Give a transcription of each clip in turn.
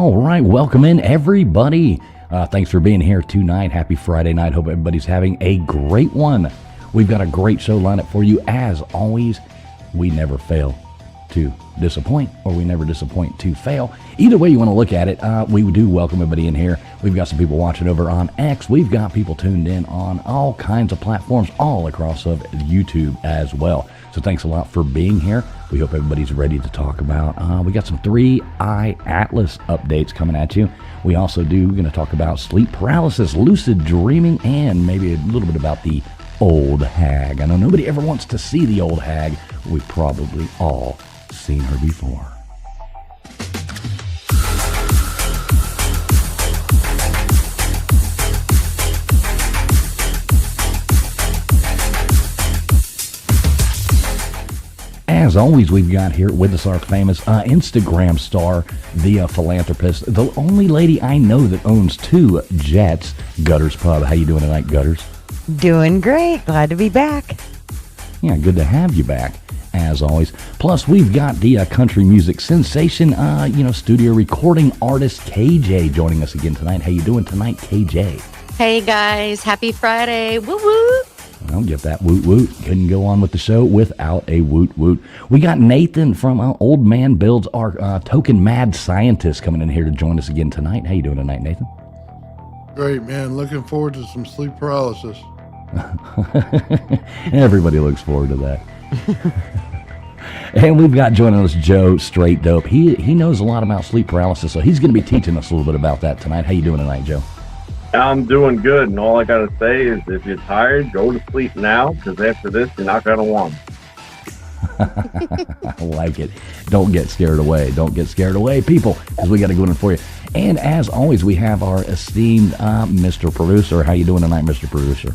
All right, welcome in everybody. Thanks for being here tonight. Happy Friday night. Hope everybody's having a great one. We've got a great show lined up for you. As always, we never fail to disappoint, or we never disappoint to fail. Either way you want to look at it, we do welcome everybody in here. We've got some people watching over on X. We've got people tuned in on all kinds of platforms all across of YouTube as well. So thanks a lot for being here. We hope everybody's ready to talk about. We got some 3-eye Atlas updates coming at you. We're going to talk about sleep paralysis, lucid dreaming, and maybe a little bit about the old hag. I know nobody ever wants to see the old hag. We've probably all seen her before. As always, we've got here with us our famous Instagram star, the philanthropist, the only lady I know that owns 2 jets, Gutters Pub. How you doing tonight, Gutters? Doing great. Glad to be back. Yeah, good to have you back, as always. Plus, we've got the country music sensation, studio recording artist KJ joining us again tonight. How you doing tonight, KJ? Hey guys, happy Friday. Woo woo. I'll get that woot woot. Couldn't go on with the show without a woot woot. We got Nathan from Old Man Builds, our token mad scientist, coming in here to join us again tonight. How you doing tonight, Nathan? Great, man. Looking forward to some sleep paralysis. Everybody looks forward to that. And we've got joining us Joe Straight Dope. He knows a lot about sleep paralysis, so he's going to be teaching us a little bit about that tonight. How you doing tonight, Joe? I'm doing good, and all I got to say is if you're tired, go to sleep now, because after this, you're not going to want I like it. Don't get scared away. Don't get scared away, people, because we got to go in for you. And as always, we have our esteemed Mr. Producer. How you doing tonight, Mr. Producer?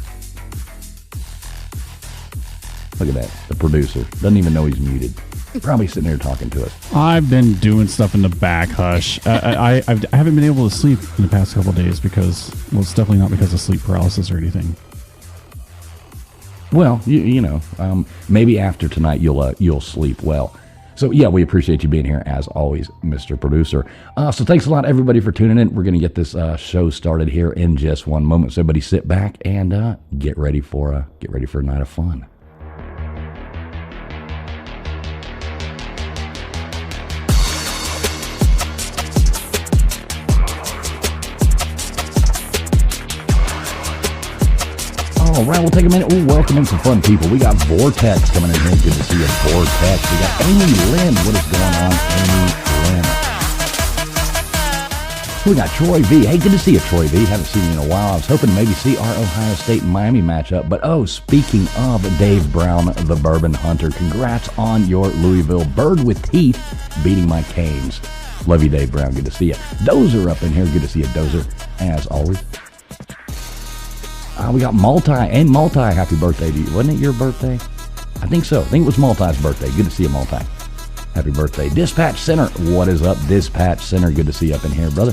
Look at that. The producer. Doesn't even know he's muted. Probably sitting there talking to us. I've been doing stuff in the back, hush. I haven't been able to sleep in the past couple of days because, well, it's definitely not because of sleep paralysis or anything. Well, maybe after tonight you'll sleep well. So yeah, we appreciate you being here as always, Mr. Producer. So thanks a lot, everybody, for tuning in. We're going to get this show started here in just one moment. So everybody, sit back and get ready for a night of fun. All right, we'll take a minute. We'll welcome in some fun people. We got Vortex coming in here. Good to see you, Vortex. We got Amy Lynn. What is going on, Amy Lynn? We got Troy V. Hey, good to see you, Troy V. Haven't seen you in a while. I was hoping to maybe see our Ohio State and Miami matchup. But, speaking of Dave Brown, the Bourbon Hunter, congrats on your Louisville Bird with Teeth beating my Canes. Love you, Dave Brown. Good to see you. Dozer up in here. Good to see you, Dozer, as always. We got Multi. Happy birthday to you. Wasn't it your birthday? I think so. I think it was Multi's birthday. Good to see you, Multi. Happy birthday. Dispatch Center. What is up, Dispatch Center? Good to see you up in here, brother.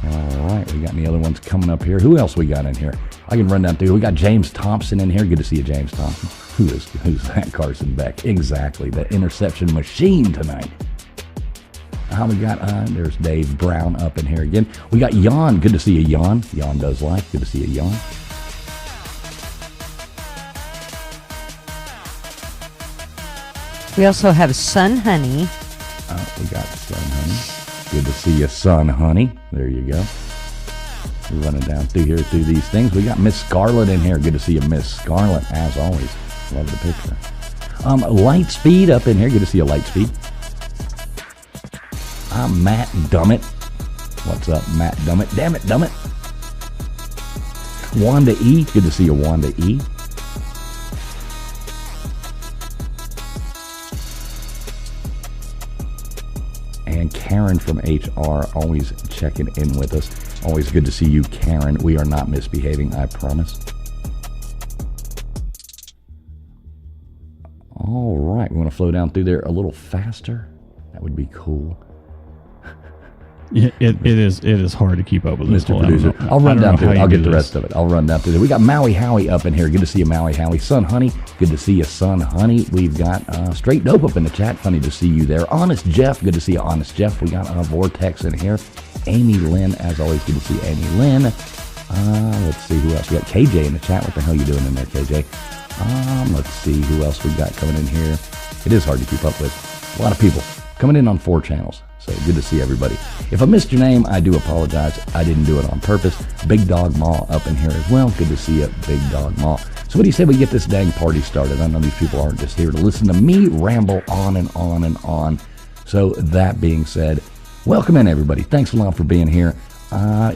All right. We got any other ones coming up here? Who else we got in here? I can run down through. We got James Thompson in here. Good to see you, James Thompson. Who's that? Carson Beck. Exactly. The interception machine tonight. We got, there's Dave Brown up in here again. We got Jan. Good to see you, Jan. Jan does like. Good to see you, Jan. We also have Sun Honey. We got Sun Honey. Good to see you, Sun Honey. There you go. We're running down through these things. We got Miss Scarlett in here. Good to see you, Miss Scarlett, as always. Love the picture. Lightspeed up in here. Good to see you, Lightspeed. Matt Dummett. What's up, Matt Dummett? Damn it, Dummett. Wanda E. Good to see you, Wanda E. And Karen from HR, always checking in with us. Always good to see you, Karen. We are not misbehaving, I promise. All right, we want to flow down through there a little faster. That would be cool. It is hard to keep up with this Mr. whole Producer. MMO. I'll run down through it. I'll get the this. rest of it. I'll run down through it. We got Maui Howie up in here. Good to see you, Maui Howie. Son Honey, good to see you, Son Honey. We've got Straight Dope up in the chat. Funny to see you there. Honest Jeff, good to see you, Honest Jeff. We got Vortex in here. Amy Lynn, as always, good to see Amy Lynn. Let's see who else. We got KJ in the chat. What the hell are you doing in there, KJ? Let's see who else we got coming in here. It is hard to keep up with. A lot of people coming in on 4 channels. So good to see everybody. If I missed your name, I do apologize. I didn't do it on purpose. Big Dog Maw up in here as well. Good to see you, Big Dog Maw. So what do you say we get this dang party started? I know these people aren't just here to listen to me ramble on and on and on. So that being said, welcome in everybody. Thanks a lot for being here.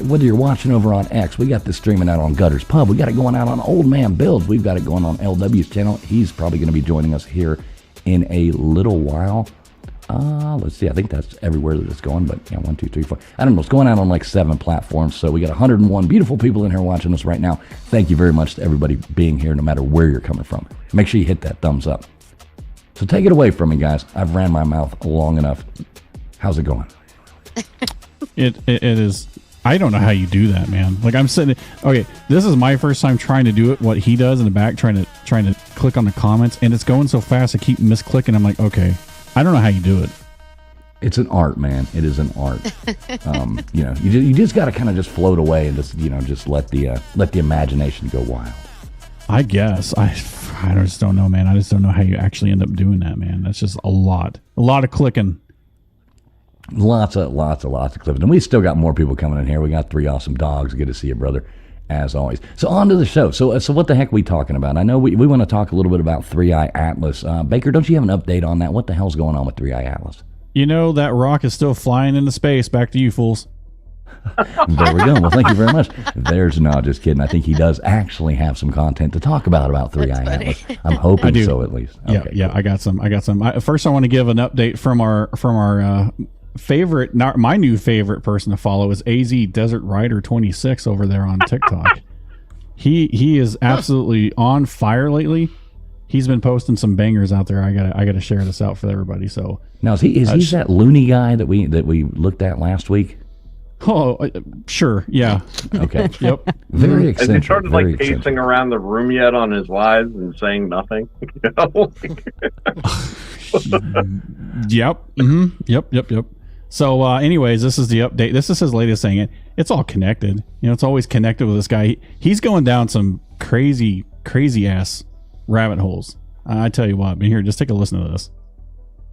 Whether you're watching over on X, we got this streaming out on Gutters Pub. We got it going out on Old Man Builds. We've got it going on LW's channel. He's probably going to be joining us here in a little while. Let's see. I think that's everywhere that it's going, but yeah, 1, 2, 3, 4. I don't know. It's going out on like 7 platforms. So we got 101 beautiful people in here watching us right now. Thank you very much to everybody being here, no matter where you're coming from. Make sure you hit that thumbs up. So take it away from me, guys. I've ran my mouth long enough. How's it going? It is. I don't know how you do that, man. Like I'm sitting. Okay, this is my first time trying to do it. What he does in the back, trying to click on the comments, and it's going so fast. I keep misclicking. I'm like, okay, I don't know how you do it. It's an art, man. It is an art. You just got to kind of just float away and just let the imagination go wild. I guess I just don't know, man. I just don't know how you actually end up doing that, man. That's just a lot of clicking. Lots of clips. And we still got more people coming in here. We got 3 awesome dogs. Good to see you, brother, as always. So on to the show. So what the heck are we talking about? I know we want to talk a little bit about 3i Atlas. Baker, don't you have an update on that? What the hell's going on with 3i Atlas? You know, that rock is still flying into space. Back to you, fools. There we go. Well, thank you very much. Just kidding. I think he does actually have some content to talk about 3i Atlas. I'm hoping so, at least. Okay, yeah. Cool. I got some. First, I want to give an update from our favorite, not my new favorite person to follow is AZ Desert Rider 26 over there on TikTok. he is absolutely on fire lately. He's been posting some bangers out there. I gotta share this out for everybody. So now is he that loony guy that we looked at last week? Oh, sure, yeah. Okay. Yep. Very eccentric. Has he started pacing around the room yet on his lives and saying nothing? Yep. Mm-hmm. Yep. So, anyways, this is the update. This is his latest thing. It's all connected. You know, it's always connected with this guy. He's going down some crazy ass rabbit holes. I tell you what, but here, just take a listen to this.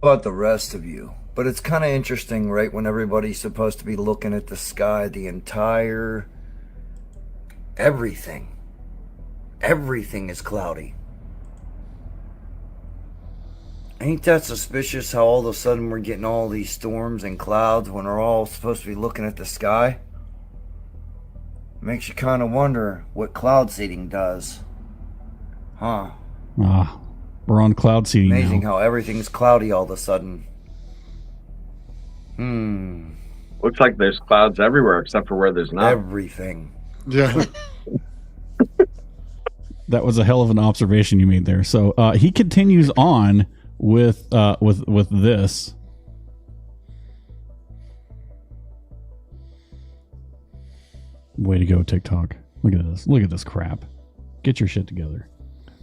About the rest of you, but it's kind of interesting, right? When everybody's supposed to be looking at the sky, the entire everything is cloudy. Ain't that suspicious how all of a sudden we're getting all these storms and clouds when we're all supposed to be looking at the sky? Makes you kind of wonder what cloud seeding does. Huh. We're on cloud seeding Amazing now. how everything's cloudy all of a sudden. Looks like there's clouds everywhere except for where there's not. Everything. Yeah. That was a hell of an observation you made there. So he continues on with this. Way to go, TikTok. Look at this. Look at this crap. Get your shit together.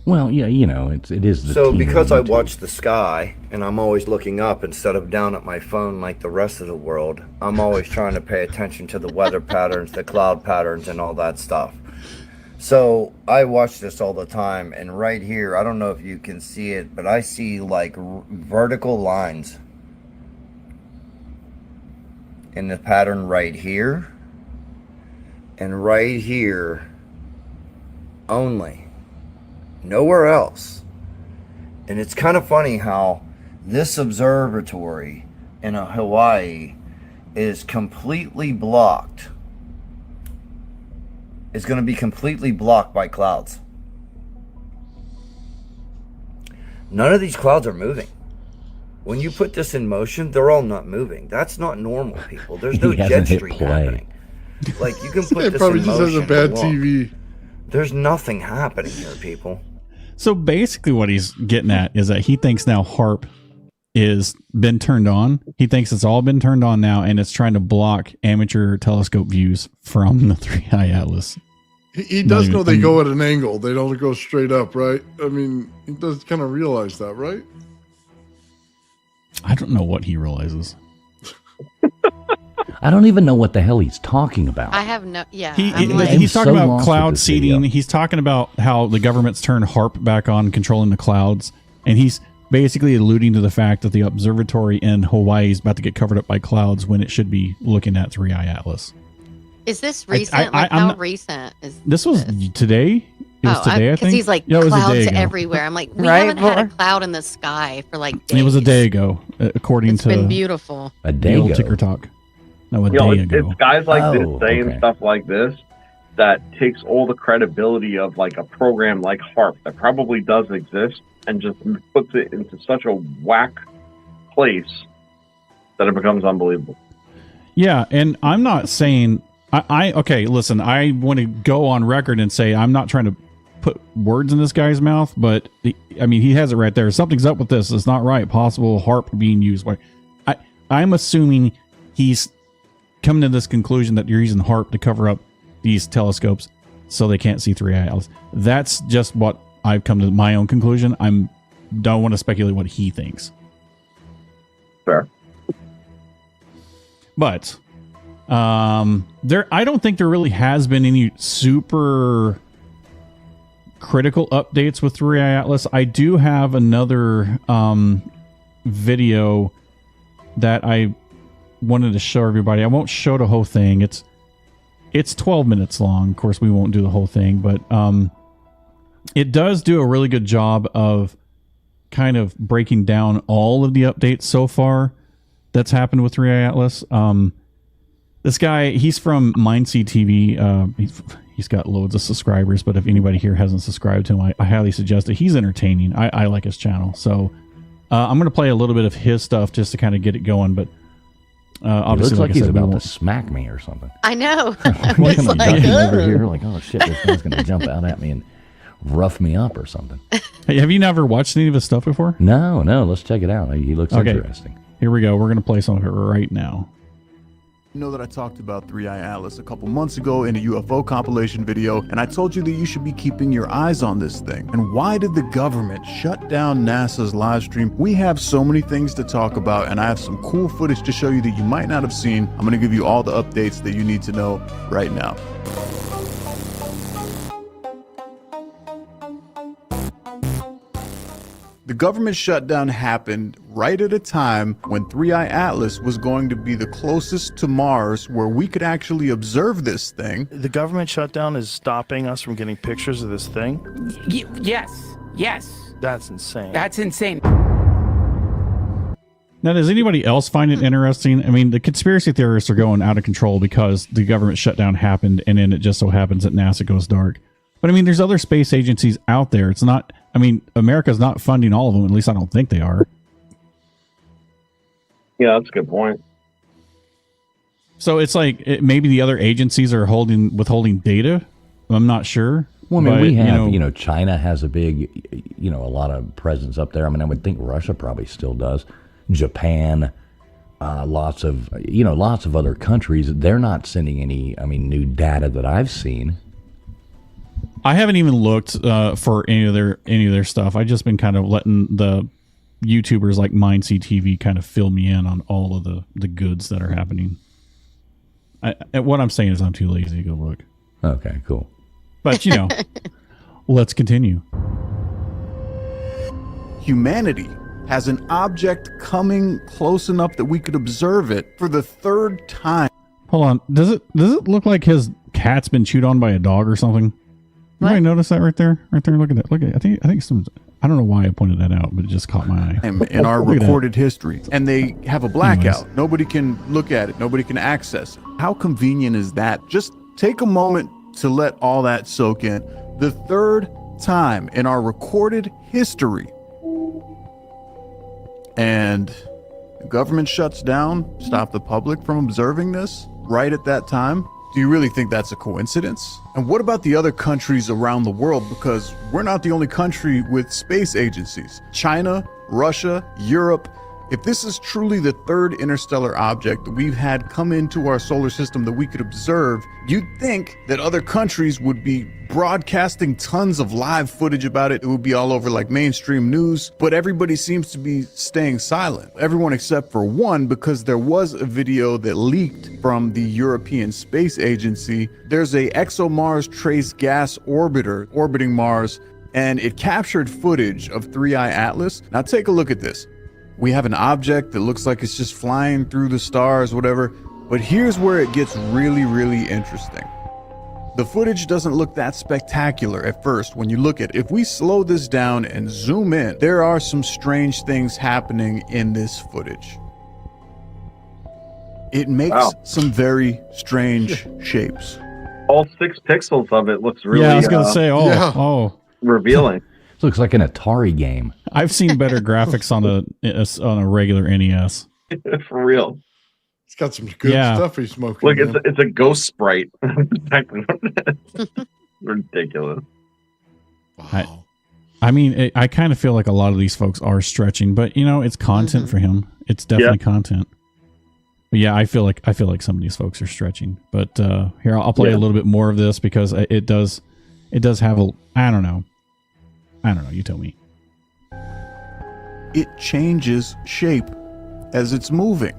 Well, yeah, it is the So team because of I YouTube. watch the sky and I'm always looking up instead of down at my phone like the rest of the world, I'm always trying to pay attention to the weather patterns, the cloud patterns, and all that stuff. So I watch this all the time, and right here, I don't know if you can see it, but I see like vertical lines in the pattern right here and right here only. Nowhere else. And it's kind of funny how this observatory in Hawaii is completely blocked. It's going to be completely blocked by clouds. None of these clouds are moving. When you put this in motion, they're all not moving. That's not normal, people. There's no He jet hasn't hit stream play. happening. Like, you can put It this probably in just motion. has a bad and walk. TV. There's nothing happening here, people. So basically what he's getting at is that he thinks now HARP is been turned on. He thinks it's all been turned on now, and it's trying to block amateur telescope views from the 3i Atlas. He does know they go at an angle. They don't go straight up, right? I mean, he does kind of realize that, right? I don't know what he realizes. I don't even know what the hell he's talking about. I have no. Yeah, He's talking so about lost cloud with this seeding. video. He's talking about how the government's turned HARP back on, controlling the clouds, and he's basically alluding to the fact that the observatory in Hawaii is about to get covered up by clouds when it should be looking at 3i Atlas. Is this recent? How recent is this? Was today? It was today, I think. Because he's like Yeah, it was a day clouds ago. everywhere. I'm like, we Right, haven't had a Laura? cloud in the sky for like days. It was a day ago, according It's to been beautiful. A the day old ago. ticker talk. No, a You know, day ago. it's guys like Oh, this saying okay. stuff like this that takes all the credibility of like a program like HARP that probably does exist and just puts it into such a whack place that it becomes unbelievable. Yeah, and I'm not saying okay, listen, I want to go on record and say I'm not trying to put words in this guy's mouth, but I mean, he has it right there. Something's up with this. It's not right. Possible HARP being used. I'm assuming he's coming to this conclusion that you're using HARP to cover up these telescopes so they can't see 3i Atlas. That's just what I've come to my own conclusion. Don't want to speculate what he thinks. Fair. But I don't think there really has been any super critical updates with 3i Atlas. I do have another video that I wanted to show everybody. I won't show the whole thing. It's 12 minutes long. Of course, we won't do the whole thing, but it does do a really good job of kind of breaking down all of the updates so far that's happened with 3i Atlas. This guy, he's from Mindseed TV. He's got loads of subscribers, but if anybody here hasn't subscribed to him, I highly suggest it. He's entertaining. I like his channel. So I'm going to play a little bit of his stuff just to kind of get it going. But It obviously, looks like I he's said, we about to won't- smack me or something. I know. I'm It's like, like, ducking over ugh. here, like, oh shit, this guy's gonna jump out at me and rough me up or something. Hey, have you never watched any of his stuff before? No, let's check it out. He looks Okay. interesting. Here we go. We're going to play some of it right now. You know that I talked about 3i Atlas a couple months ago in a UFO compilation video, and I told you that you should be keeping your eyes on this thing. And why did the government shut down NASA's live stream? We have so many things to talk about, and I have some cool footage to show you that you might not have seen. I'm going to give you all the updates that you need to know right now. The government shutdown happened right at a time when 3i Atlas was going to be the closest to Mars where we could actually observe this thing. The government shutdown is stopping us from getting pictures of this thing? Yes. That's insane. That's insane. Now, does anybody else find it interesting? I mean, the conspiracy theorists are going out of control because the government shutdown happened, and then it just so happens that NASA goes dark. But I mean, there's other space agencies out there. It's not, I mean, America's not funding all of them. At least I don't think they are. Yeah, that's a good point. So it's like maybe the other agencies are withholding data. I'm not sure. Well, I mean, But, we have, China has a big, a lot of presence up there. I mean, I would think Russia probably still does. Japan, lots of other countries. They're not sending any, new data that I've seen. I haven't even looked for any of their stuff. I've just been kind of letting the YouTubers like Mindseed TV kind of fill me in on all of the goods that are happening. What I'm saying is I'm too lazy to go look. Okay, cool. But, let's continue. Humanity has an object coming close enough that we could observe it for the third time. Hold on. Does it look like his cat's been chewed on by a dog or something? Anybody notice that right there? Right there. Look at that. Look at it. I think some. I don't know why I pointed that out, but it just caught my eye. In our Look at that. recorded history, and they have a blackout. Nobody can look at it. Nobody can access it. How convenient is that? Just take a moment to let all that soak in. The third time in our recorded history, and the government shuts down, stop the public from observing this right at that time. Do you really think that's a coincidence? And what about the other countries around the world? Because we're not the only country with space agencies. China, Russia, Europe, If this is truly the third interstellar object that we've had come into our solar system that we could observe, you'd think that other countries would be broadcasting tons of live footage about it. It would be all over like mainstream news, but everybody seems to be staying silent. Everyone except for one, because there was a video that leaked from the European Space Agency. There's a ExoMars Trace Gas Orbiter orbiting Mars, and it captured footage of 3I Atlas. Now take a look at this. We have an object that looks like it's just flying through the stars, whatever. But here's where it gets really, really interesting. The footage doesn't look that spectacular at first when you look at it. If we slow this down and zoom in, there are some strange things happening in this footage. It makes some very strange shapes. All 6 pixels of it looks really I was going to say, revealing. Looks like an Atari game. I've seen better graphics on a regular NES. For real. It's got some good stuff he's smoking. Look, it's a ghost sprite. Ridiculous. Wow. I mean, I kind of feel like a lot of these folks are stretching, but it's content for him. It's definitely content. But yeah, I feel like some of these folks are stretching. But here, I'll play a little bit more of this because it does have a, I don't know. You tell me. It changes shape as it's moving.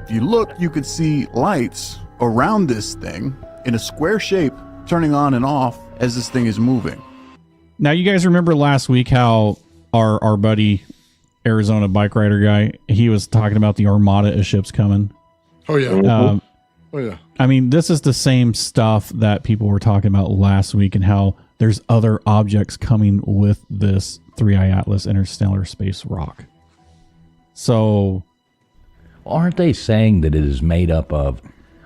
If you look, you could see lights around this thing in a square shape turning on and off as this thing is moving. Now, you guys remember last week how our buddy Arizona bike rider guy, he was talking about the armada of ships coming. Oh yeah. Oh yeah. I mean, this is the same stuff that people were talking about last week and how there's other objects coming with this 3I Atlas interstellar space rock. So, aren't they saying that it is made up of,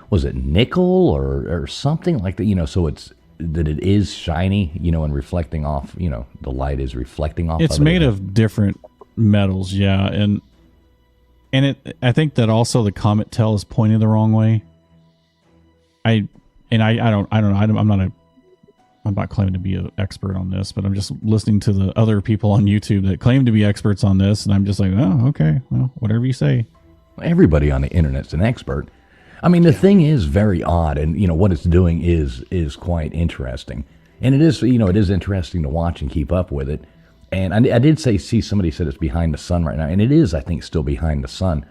was it nickel or something like that? So it's that it is shiny, and reflecting off, the light is reflecting off. It's made of different metals, and I think that also the comet tail is pointed the wrong way. I'm not claiming to be an expert on this, but I'm just listening to the other people on YouTube that claim to be experts on this, and I'm just like, oh, okay, well, whatever you say. Everybody on the internet's an expert. I mean, the thing is very odd, and what it's doing is quite interesting, and it is it is interesting to watch and keep up with it. And I did see somebody said it's behind the sun right now, and it is, I think, still behind the sun.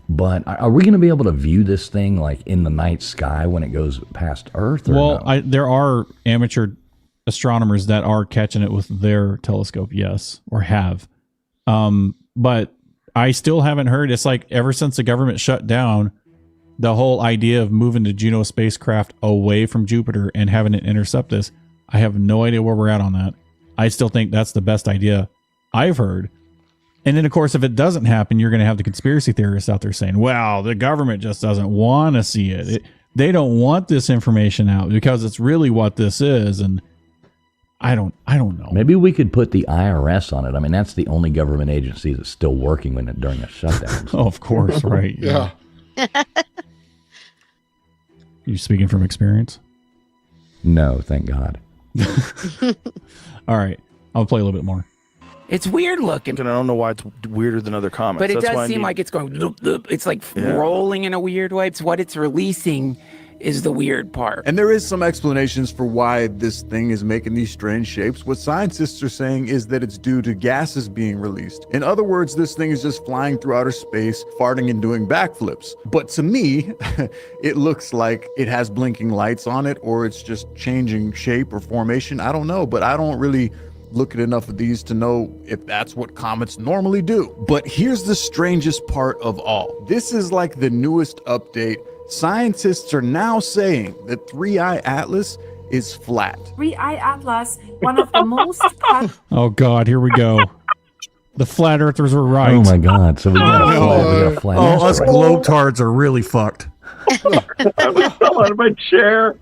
But are we going to be able to view this thing like in the night sky when it goes past Earth? Or no? There are amateur astronomers that are catching it with their telescope, yes, or have. But I still haven't heard. It's like ever since the government shut down, the whole idea of moving the Juno spacecraft away from Jupiter and having it intercept this, I have no idea where we're at on that. I still think that's the best idea I've heard. And then, of course, if it doesn't happen, you're going to have the conspiracy theorists out there saying, well, the government just doesn't want to see it. They don't want this information out because it's really what this is. And I don't know. Maybe we could put the IRS on it. I mean, that's the only government agency that's still working during a shutdown. Oh, of course, right. Yeah. You speaking from experience? No, thank God. All right. I'll play a little bit more. It's weird looking. And I don't know why it's weirder than other comets. But it does seem like it's going, loop, loop. It's like rolling in a weird way. It's what it's releasing is the weird part. And there is some explanations for why this thing is making these strange shapes. What scientists are saying is that it's due to gases being released. In other words, this thing is just flying through outer space, farting and doing backflips. But to me, it looks like it has blinking lights on it, or it's just changing shape or formation. I don't know, but I don't really look at enough of these to know if that's what comets normally do. But here's the strangest part of all. This is like the newest update. Scientists are now saying that 3I Atlas is flat. 3I Atlas, one of the most... Oh, God, here we go. The flat earthers were right. Oh, my God. So we got a flat Oh, us globetards are really fucked. I fell out of my chair.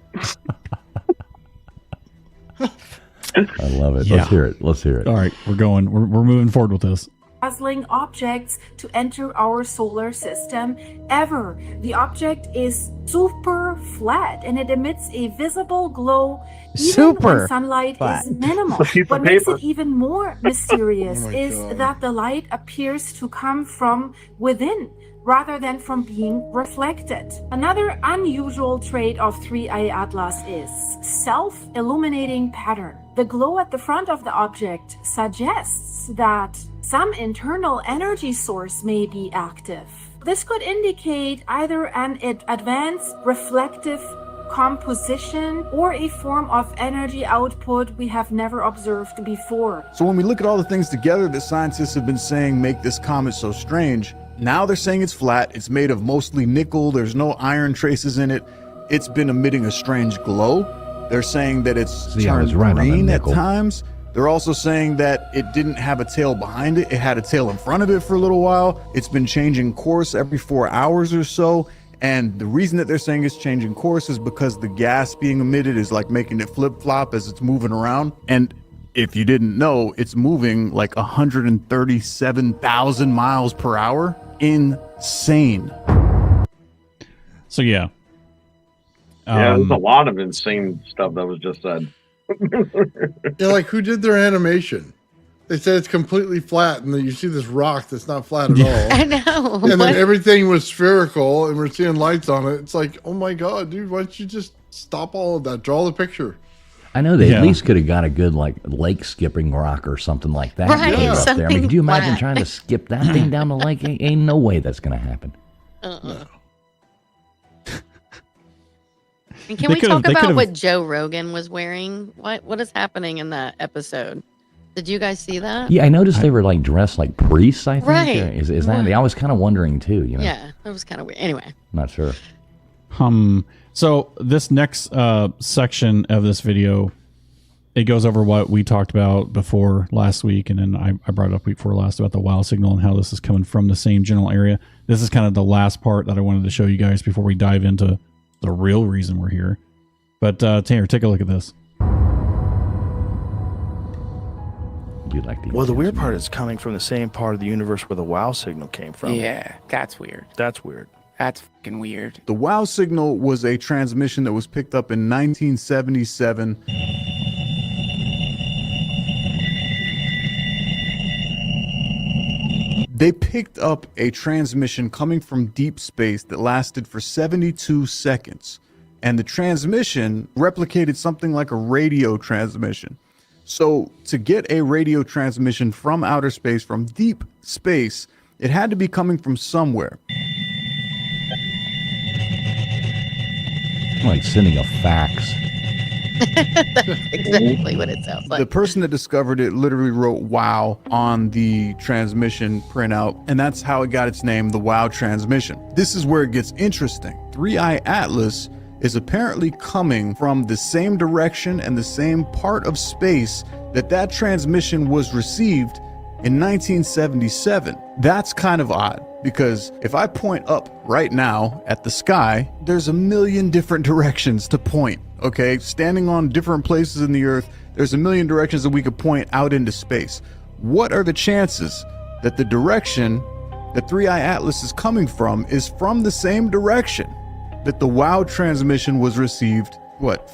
I love it. Yeah. Let's hear it. All right, we're moving forward with this. dazzling objects to enter our solar system ever. The object is super flat and it emits a visible glow even when sunlight is minimal. What makes it even more mysterious is that the light appears to come from within rather than from being reflected. Another unusual trait of 3i Atlas is self-illuminating pattern. The glow at the front of the object suggests that some internal energy source may be active. This could indicate either an advanced reflective composition or a form of energy output we have never observed before. So when we look at all the things together that scientists have been saying make this comet so strange, now they're saying it's flat, it's made of mostly nickel, there's no iron traces in it, it's been emitting a strange glow. They're saying that it's turned green at times. They're also saying that it didn't have a tail behind it, it had a tail in front of it for a little while. It's been changing course every 4 hours or so. And the reason that they're saying it's changing course is because the gas being emitted is like making it flip-flop as it's moving around. And if you didn't know, it's moving like 137,000 miles per hour. Insane. So yeah. There's a lot of insane stuff that was just said. Yeah, like who did their animation? They said it's completely flat, and then you see this rock that's not flat at all. I know. And then everything was spherical, and we're seeing lights on it. It's like, oh my god, dude, why don't you just stop all of that? Draw the picture. I know they at least could have got a good like lake skipping rock or something like that. Right, Up there. I mean, could you imagine flat. trying to skip that thing down the lake? Ain't no way that's going to happen. No. And can we talk about what Joe Rogan was wearing? What is happening in that episode? Did you guys see that? Yeah, I noticed they were like dressed like priests, I think. Right. Is that? I was kind of wondering too, you know. Yeah, that was kind of weird. Anyway. Not sure. So this next section of this video, it goes over what we talked about before last week, and then I brought it up week before last about the wow signal and how this is coming from the same general area. This is kind of the last part that I wanted to show you guys before we dive into the real reason we're here. But Tanner, take a look at this. Well, the weird part is coming from the same part of the universe where the wow signal came from. Yeah, that's weird. That's weird. That's fucking weird. The wow signal was a transmission that was picked up in 1977. They picked up a transmission coming from deep space that lasted for 72 seconds. And the transmission replicated something like a radio transmission. So to get a radio transmission from outer space, from deep space, it had to be coming from somewhere. Like sending a fax. That's exactly what it sounds like. The person that discovered it literally wrote "wow" on the transmission printout, and that's how it got its name, the WOW transmission. This is where it gets interesting. 3i Atlas is apparently coming from the same direction and the same part of space that transmission was received in 1977. That's kind of odd, because if I point up right now at the sky, there's a million different directions to point, okay? Standing on different places in the earth, there's a million directions that we could point out into space. What are the chances that the direction that 3i Atlas is coming from is from the same direction that the WOW transmission was received,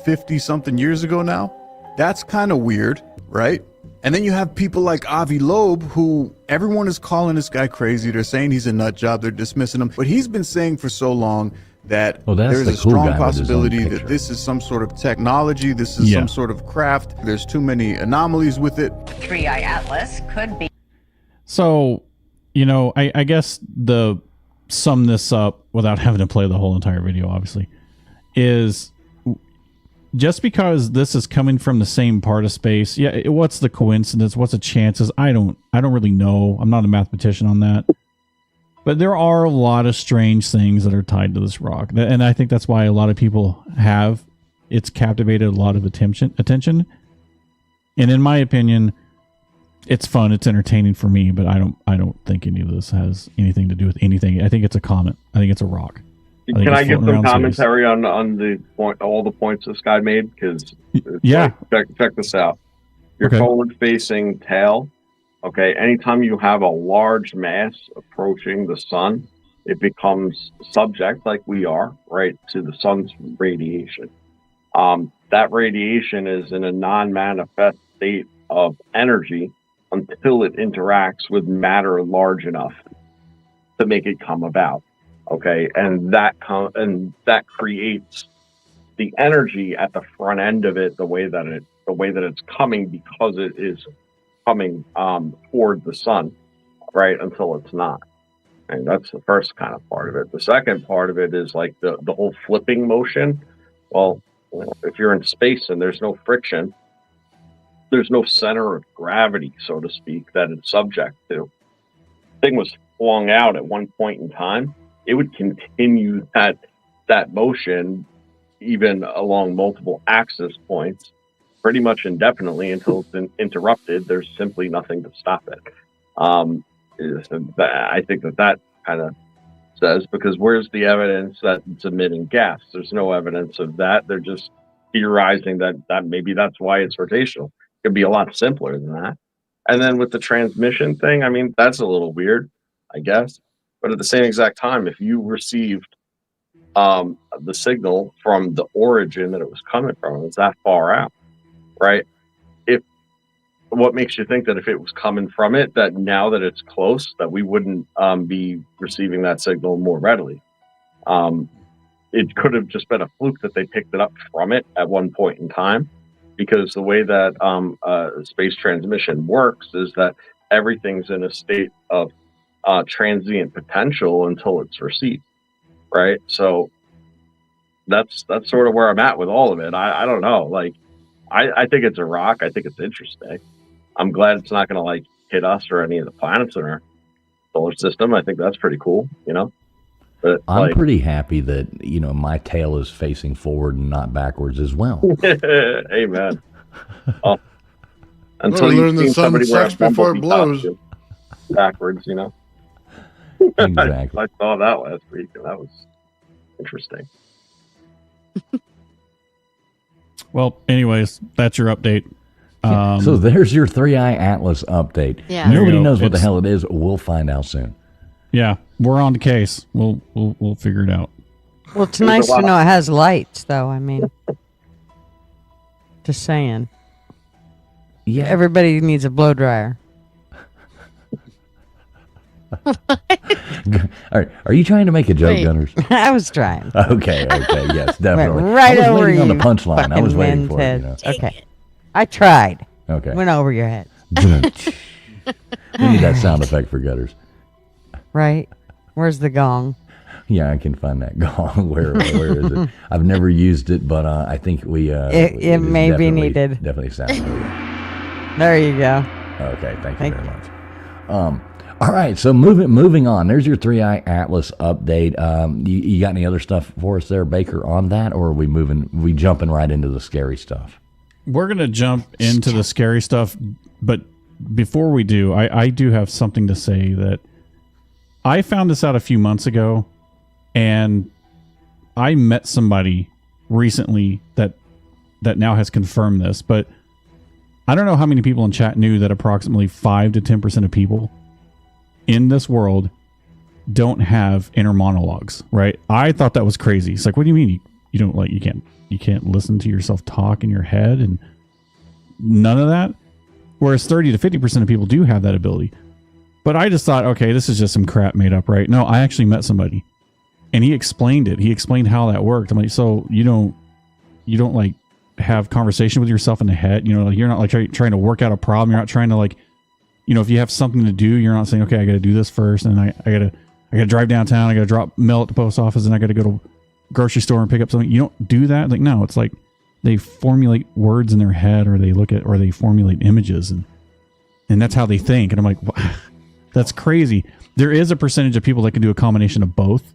50 something years ago now? That's kind of weird, right? And then you have people like Avi Loeb, who everyone is calling this guy crazy. They're saying he's a nut job. They're dismissing him. But he's been saying for so long that there's a strong possibility that this is some sort of technology. This is some sort of craft. There's too many anomalies with it. 3i Atlas could be. So, I guess the sum this up without having to play the whole entire video, obviously, is just because this is coming from the same part of space. Yeah, what's the coincidence? What's the chances? I don't really know. I'm not a mathematician on that. But there are a lot of strange things that are tied to this rock. And I think that's why a lot of people it's captivated a lot of attention. And in my opinion, it's fun, it's entertaining for me, but I don't think any of this has anything to do with anything. I think it's a comet. I think it's a rock. Can I get some commentary on the point, all the points this guy made? Because check this out. Your forward-facing tail Okay, anytime you have a large mass approaching the sun, it becomes subject, like we are, right, to the sun's radiation. That radiation is in a non-manifest state of energy until it interacts with matter large enough to make it come about. Okay, and that creates the energy at the front end of it, the way that it's coming, because it is coming toward the sun, right, until it's not. And that's the first kind of part of it. The second part of it is like the whole flipping motion. Well, if you're in space and there's no friction, there's no center of gravity, so to speak, that it's subject to. The thing was flung out at one point in time, it would continue that motion even along multiple axis points pretty much indefinitely until it's interrupted. There's simply nothing to stop it. I think that kind of says, because where's the evidence that it's emitting gas? There's no evidence of that. They're just theorizing that maybe that's why it's rotational. It could be a lot simpler than that. And then with the transmission thing, I mean, that's a little weird, I guess. But at the same exact time, if you received the signal from the origin that it was coming from, it's that far out, right? What makes you think that if it was coming from it, that now that it's close, that we wouldn't be receiving that signal more readily? It could have just been a fluke that they picked it up from it at one point in time, because the way that space transmission works is that everything's in a state of transient potential until it's received, right? So that's sort of where I'm at with all of it. I don't know. Like, I think it's a rock. I think it's interesting. I'm glad it's not going to like hit us or any of the planets in our solar system. I think that's pretty cool, you know. But I'm pretty happy that, you know, my tail is facing forward and not backwards as well. Amen. Oh, until you've seen somebody wear a bumblebee costume backwards, you know. Exactly. I saw that last week, and that was interesting. Well, anyways, that's your update. So there's your 3i Atlas update. Yeah. Nobody knows what the hell it is. We'll find out soon. Yeah, we're on the case. We'll figure it out. Well, it's nice to know it has lights, though. I mean, just saying. Yeah. Everybody needs a blow dryer. All right. Are you trying to make a joke, Gunners? I was trying. Okay. Yes, definitely. Right I was over waiting on the you punchline. I was waiting for it. You know? Okay. I tried. Okay. Went over your head. We need that sound effect for Gutters. Right. Where's the gong? Yeah, I can find that gong. Where is it? I've never used it, but I think it may be needed. Definitely sounds good. There you go. Okay, thank you very much. All right, so moving on. There's your 3i Atlas update. You got any other stuff for us there, Baker, on that, or are we jumping right into the scary stuff? We're gonna jump into the scary stuff, but before we do, I do have something to say. That I found this out a few months ago, and I met somebody recently that now has confirmed this, but I don't know how many people in chat knew that approximately 5 to 10% of people in this world don't have inner monologues, right? I thought that was crazy. It's like, what do you mean you don't like, you can't listen to yourself talk in your head and none of that? Whereas 30 to 50% of people do have that ability. But I just thought, okay, this is just some crap made up, right? No, I actually met somebody and he explained it. He explained how that worked. I'm like, so you don't like have conversation with yourself in the head, you know, like you're not like trying to work out a problem. You're not trying to like, you know, if you have something to do, you're not saying, okay, I got to do this first, and I got to drive downtown, I got to drop mail at the post office, and I got to go to grocery store and pick up something. You don't do that. Like, no, it's like they formulate words in their head, or they formulate images, and that's how they think. And I'm like, wow, that's crazy. There is a percentage of people that can do a combination of both,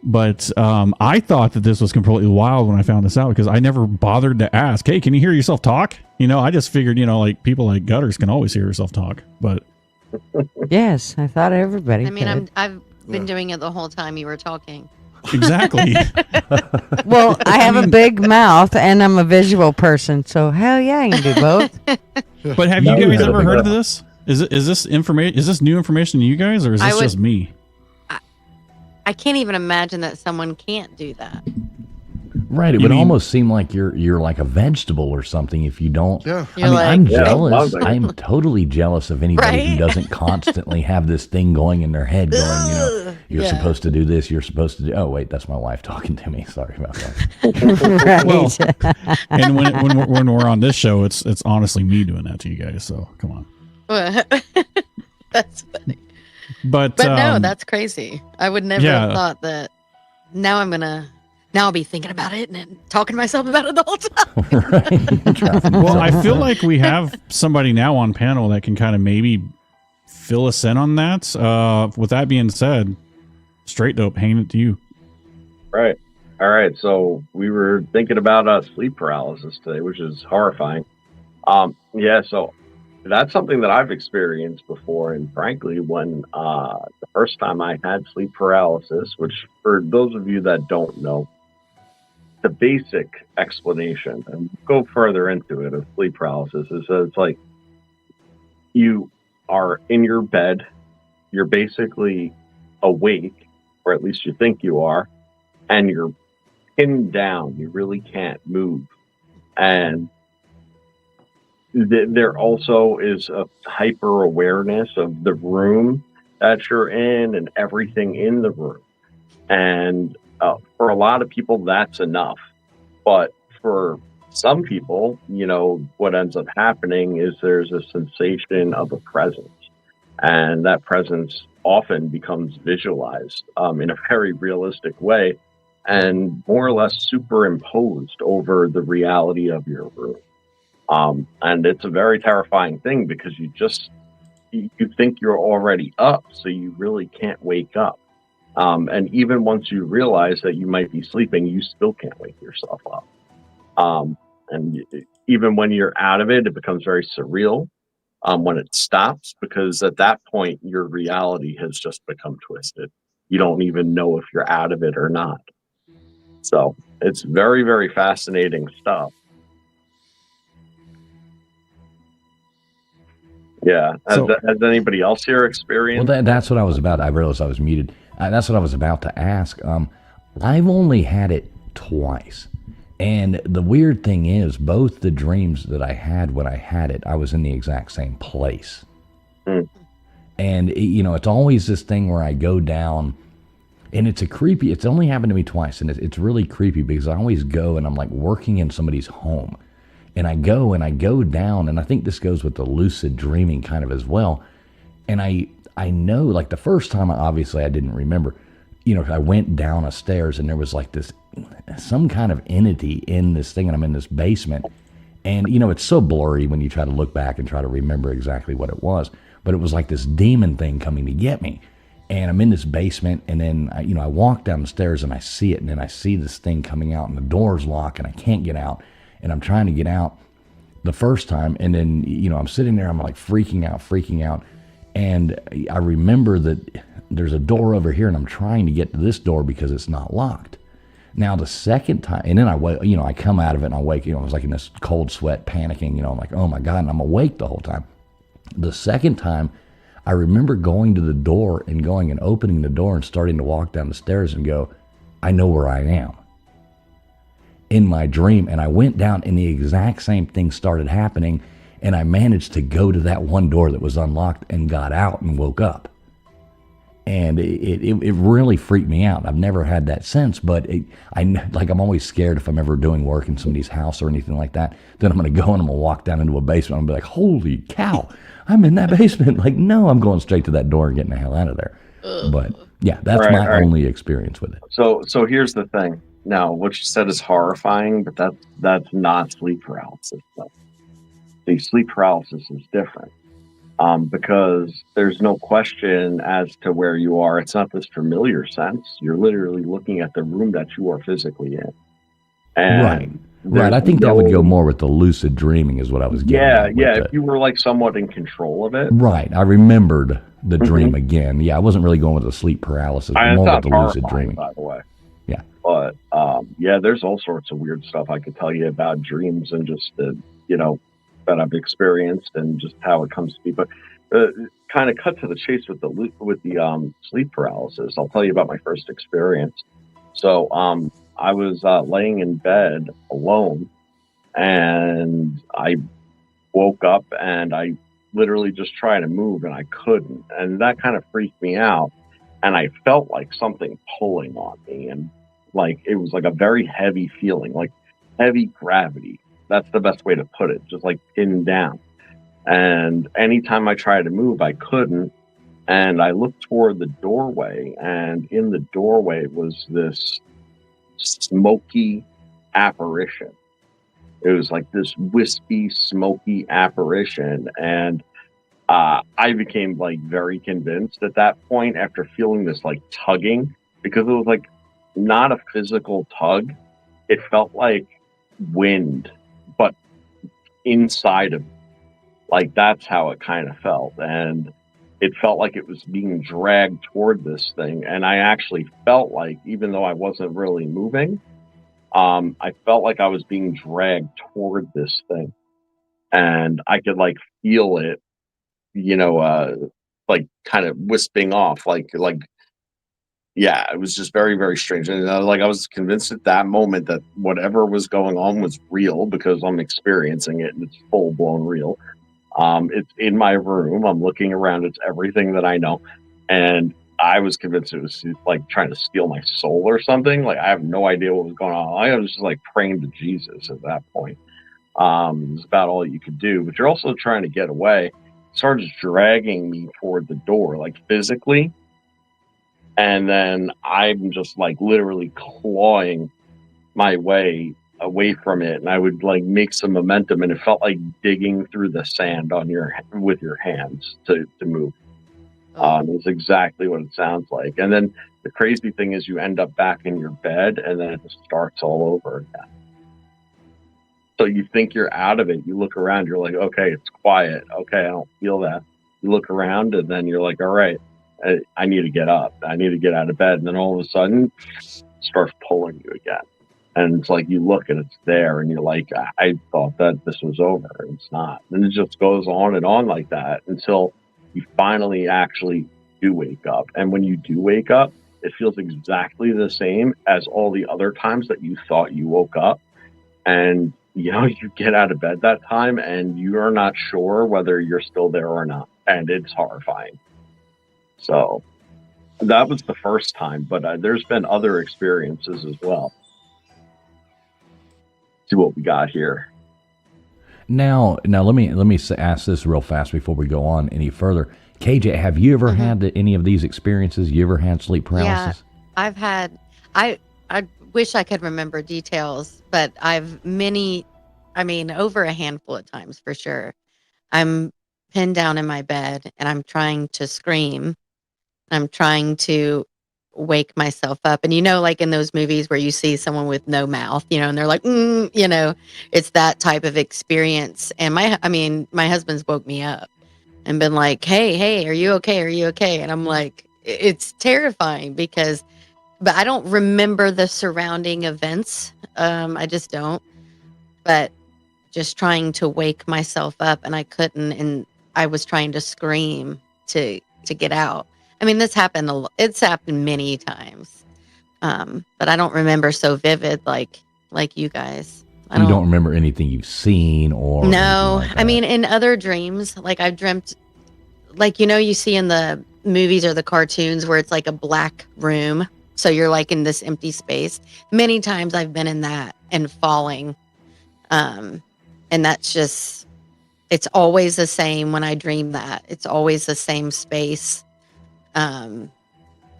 but I thought that this was completely wild when I found this out, because I never bothered to ask, hey, can you hear yourself talk? You know, I just figured, you know, like people like Gutters can always hear yourself talk, but yes, I thought everybody. I mean, could. I've been doing it the whole time you were talking. Exactly. Well, I have a big mouth and I'm a visual person, so hell yeah, I can do both. But have you guys ever heard of this? Is this information? Is this new information to you guys, or is this just me? I can't even imagine that someone can't do that. Right. It would almost seem like you're like a vegetable or something if you don't. Yeah. You're like, I'm jealous. I'm totally jealous of anybody who Right? doesn't constantly have this thing going in their head going, you're supposed to do this. You're supposed to do. Oh, wait, that's my wife talking to me. Sorry about that. Well, and when we're on this show, it's honestly me doing that to you guys. So come on. That's funny. But no, that's crazy. I would never have thought that. Now I'll be thinking about it and talking to myself about it the whole time. Right. Well, I feel like we have somebody now on panel that can kind of maybe fill us in on that. With that being said, straight dope, hanging it to you. Right. All right. So we were thinking about sleep paralysis today, which is horrifying. So that's something that I've experienced before. And frankly, when the first time I had sleep paralysis, which for those of you that don't know, the basic explanation, and go further into it, of sleep paralysis is that it's like you are in your bed, you're basically awake, or at least you think you are, and you're pinned down. You really can't move. And there also is a hyper awareness of the room that you're in and everything in the room. And for a lot of people, that's enough. But for some people, what ends up happening is there's a sensation of a presence. And that presence often becomes visualized in a very realistic way and more or less superimposed over the reality of your room. And it's a very terrifying thing because you think you're already up, so you really can't wake up. And even once you realize that you might be sleeping, you still can't wake yourself up. And even when you're out of it, it becomes very surreal when it stops, because at that point, your reality has just become twisted. You don't even know if you're out of it or not. So it's very, very fascinating stuff. Yeah. Has anybody else here experienced? Well, that's what I was about. I realized I was muted. That's what I was about to ask. I've only had it twice. And the weird thing is, both the dreams that I had when I had it, I was in the exact same place. Mm. And, it's always this thing where I go down, and it's only happened to me twice, and it's really creepy because I always go and I'm like working in somebody's home. And I go down, and I think this goes with the lucid dreaming kind of as well. And I know, like the first time, obviously I didn't remember, I went down a stairs and there was like some kind of entity in this thing, and I'm in this basement. And, it's so blurry when you try to look back and try to remember exactly what it was. But it was like this demon thing coming to get me. And I'm in this basement, and then, I walk down the stairs and I see it, and then I see this thing coming out, and the door's locked, and I can't get out. And I'm trying to get out the first time, and then, I'm sitting there, I'm like freaking out. And I remember that there's a door over here, and I'm trying to get to this door because it's not locked. Now, the second time, and then I come out of it and I wake, I was like in this cold sweat, panicking, I'm like, oh my God, and I'm awake the whole time. The second time, I remember going to the door and going and opening the door and starting to walk down the stairs and go, I know where I am. In my dream, and I went down, and the exact same thing started happening, and I managed to go to that one door that was unlocked and got out and woke up. And it really freaked me out. I've never had that since, but I'm always scared if I'm ever doing work in somebody's house or anything like that, then I'm going to go and I'm going to walk down into a basement and be like, holy cow, I'm in that basement. Like, no, I'm going straight to that door and getting the hell out of there. But yeah, that's my only experience with it. So here's the thing. Now, what you said is horrifying, but that's not sleep paralysis. The sleep paralysis is different because there's no question as to where you are. It's not this familiar sense. You're literally looking at the room that you are physically in. And right. I think that would go more with the lucid dreaming is what I was getting at. Yeah. If you were like somewhat in control of it. Right. I remembered the dream again. Yeah, I wasn't really going with the sleep paralysis, but more with the lucid dreaming. By the way. Yeah. But there's all sorts of weird stuff I could tell you about dreams and just that I've experienced and just how it comes to be. But kind of cut to the chase with the sleep paralysis. I'll tell you about my first experience. So I was laying in bed alone, and I woke up and I literally just tried to move and I couldn't, and that kind of freaked me out. And I felt like something pulling on me, and like it was like a very heavy feeling, like heavy gravity. That's the best way to put it, just like pinned down. And anytime I tried to move, I couldn't. And I looked toward the doorway, and in the doorway was this smoky apparition. It was like this wispy, smoky apparition. And I became like very convinced at that point after feeling this like tugging, because it was like not a physical tug. It felt like wind, but inside of me. Like that's how it kind of felt. And it felt like it was being dragged toward this thing. And I actually felt like, even though I wasn't really moving, I felt like I was being dragged toward this thing. And I could like feel it, like kind of wisping off, yeah, it was just very, very strange. And I was convinced at that moment that whatever was going on was real, because I'm experiencing it and it's full blown real. It's in my room. I'm looking around. It's everything that I know. And I was convinced it was like trying to steal my soul or something. Like I have no idea what was going on. I was just like praying to Jesus at that point. It was about all you could do, but you're also trying to get away. It started dragging me toward the door, like physically. And then I'm just like literally clawing my way away from it, and I would like make some momentum, and it felt like digging through the sand with your hands to move. It's exactly what it sounds like. And then the crazy thing is you end up back in your bed, and then it just starts all over again. So you think you're out of it. You look around, you're like, okay, it's quiet. Okay, I don't feel that. You look around, and then you're like, all right, I need to get up. I need to get out of bed. And then all of a sudden, it starts pulling you again. And it's like you look and it's there, and you're like, I thought that this was over, and it's not. And it just goes on and on like that until you finally actually do wake up. And when you do wake up, it feels exactly the same as all the other times that you thought you woke up. And you get out of bed that time, and you're not sure whether you're still there or not. And it's horrifying. So that was the first time, but there's been other experiences as well. See what we got here. Now let me ask this real fast before we go on any further. KJ, have you ever had any of these experiences? You ever had sleep paralysis? Yeah, I've had. I wish I could remember details, but over a handful of times for sure. I'm pinned down in my bed and I'm trying to scream. I'm trying to wake myself up. And like in those movies where you see someone with no mouth, and they're like, it's that type of experience. And my husband's woke me up and been like, hey, are you okay? Are you okay? And I'm like, it's terrifying but I don't remember the surrounding events. I just don't. But just trying to wake myself up, and I couldn't, and I was trying to scream to get out. This happened it's happened many times. But I don't remember so vivid like you guys. You don't remember anything you've seen or no. Like that? In other dreams, like I've dreamt, like you see in the movies or the cartoons where it's like a black room, so you're like in this empty space. Many times I've been in that and falling, and that's just, it's always the same when I dream that. It's always the same space. And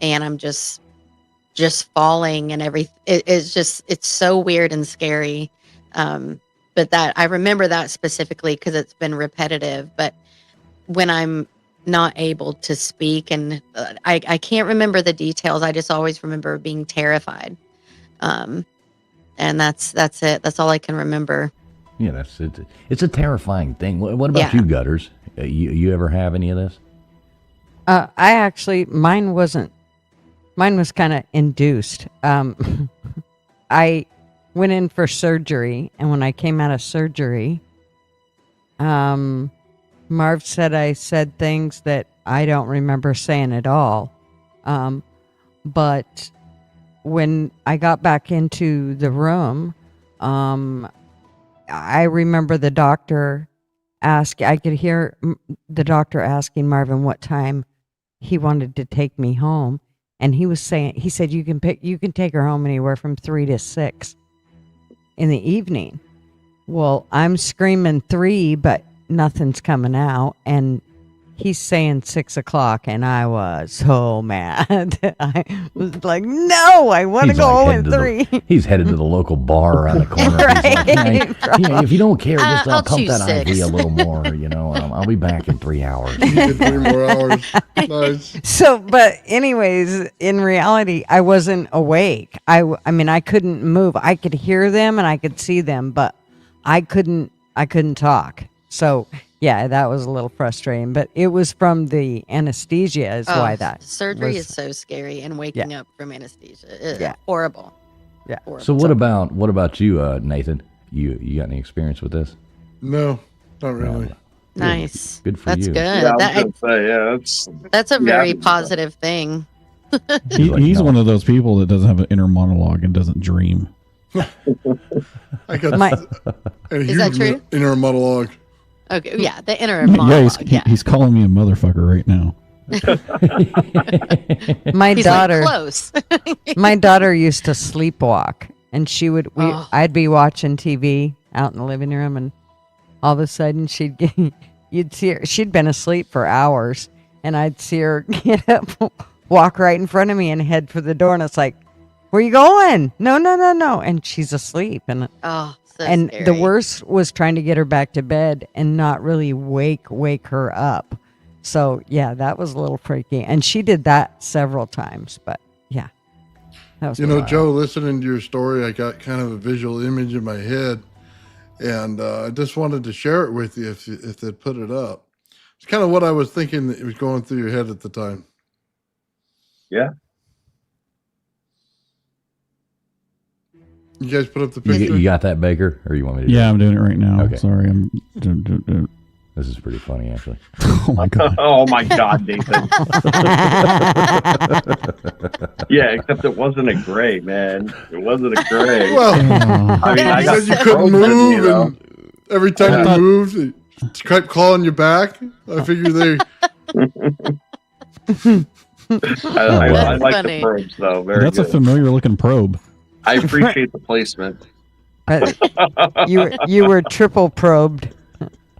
I'm just falling and everything. It's so weird and scary. But that I remember that specifically because it's been repetitive. But when I'm not able to speak, and I can't remember the details, I just always remember being terrified. And that's it. That's all I can remember. Yeah, that's it. It's a terrifying thing. What about you, Gutters? You ever have any of this? Mine was kind of induced. I went in for surgery, and when I came out of surgery, Marv said I said things that I don't remember saying at all. But when I got back into the room, I remember the doctor I could hear the doctor asking Marvin what time he wanted to take me home. And he said, you can take her home anywhere from 3 to 6 in the evening. Well, I'm screaming 3, but nothing's coming out. And he's saying 6 o'clock, and I was so mad. I was like, no, I want to go home at 3. He's headed to the local bar around the corner. Right, He's like, hey, if you don't care, just I'll pump choose that 6. IV a little more, I'll be back in 3 hours. You did 3 more hours. Nice. So, but anyways, in reality, I wasn't awake. I mean, I couldn't move. I could hear them and I could see them, but I couldn't talk. So, yeah, that was a little frustrating, but it was from the anesthesia is why that surgery is so scary, and waking up from anesthesia, horrible. Yeah. So what about you, Nathan? You got any experience with this? No, not really. Nice. Good for That's you. good. Yeah, I was gonna say, That's a very positive thing. He's one of those people that doesn't have an inner monologue and doesn't dream. I got Is that true? Inner monologue. Okay, yeah, the inner monologue. He's calling me a motherfucker right now. My daughter, close. my daughter used to sleepwalk, and I'd be watching TV out in the living room, and all of a sudden you'd see her. She'd been asleep for hours, and I'd see her get up, walk right in front of me, and head for the door, and it's like, "Where you going? No, and she's asleep, and scary. The worst was trying to get her back to bed and not really wake her up. So yeah, that was a little freaky, and she did that several times. But yeah, that was Joe, listening to your story, I got kind of a visual image in my head, and I just wanted to share it with you if they'd put it up. It's kind of what I was thinking that was going through your head at the time. Yeah. You guys put up the picture? You got that, Baker? Or you want me to do Yeah, I'm doing it right now. Okay. Sorry. This is pretty funny, actually. Oh, my God. Oh, my God, Nathan. Yeah, except it wasn't a gray, man. It wasn't a gray. Well, I mean, you said you couldn't move, and every time you moved, it kept calling you back. I figured they... I like the probes, though. That's good. a familiar looking probe. I appreciate the placement. You were triple probed.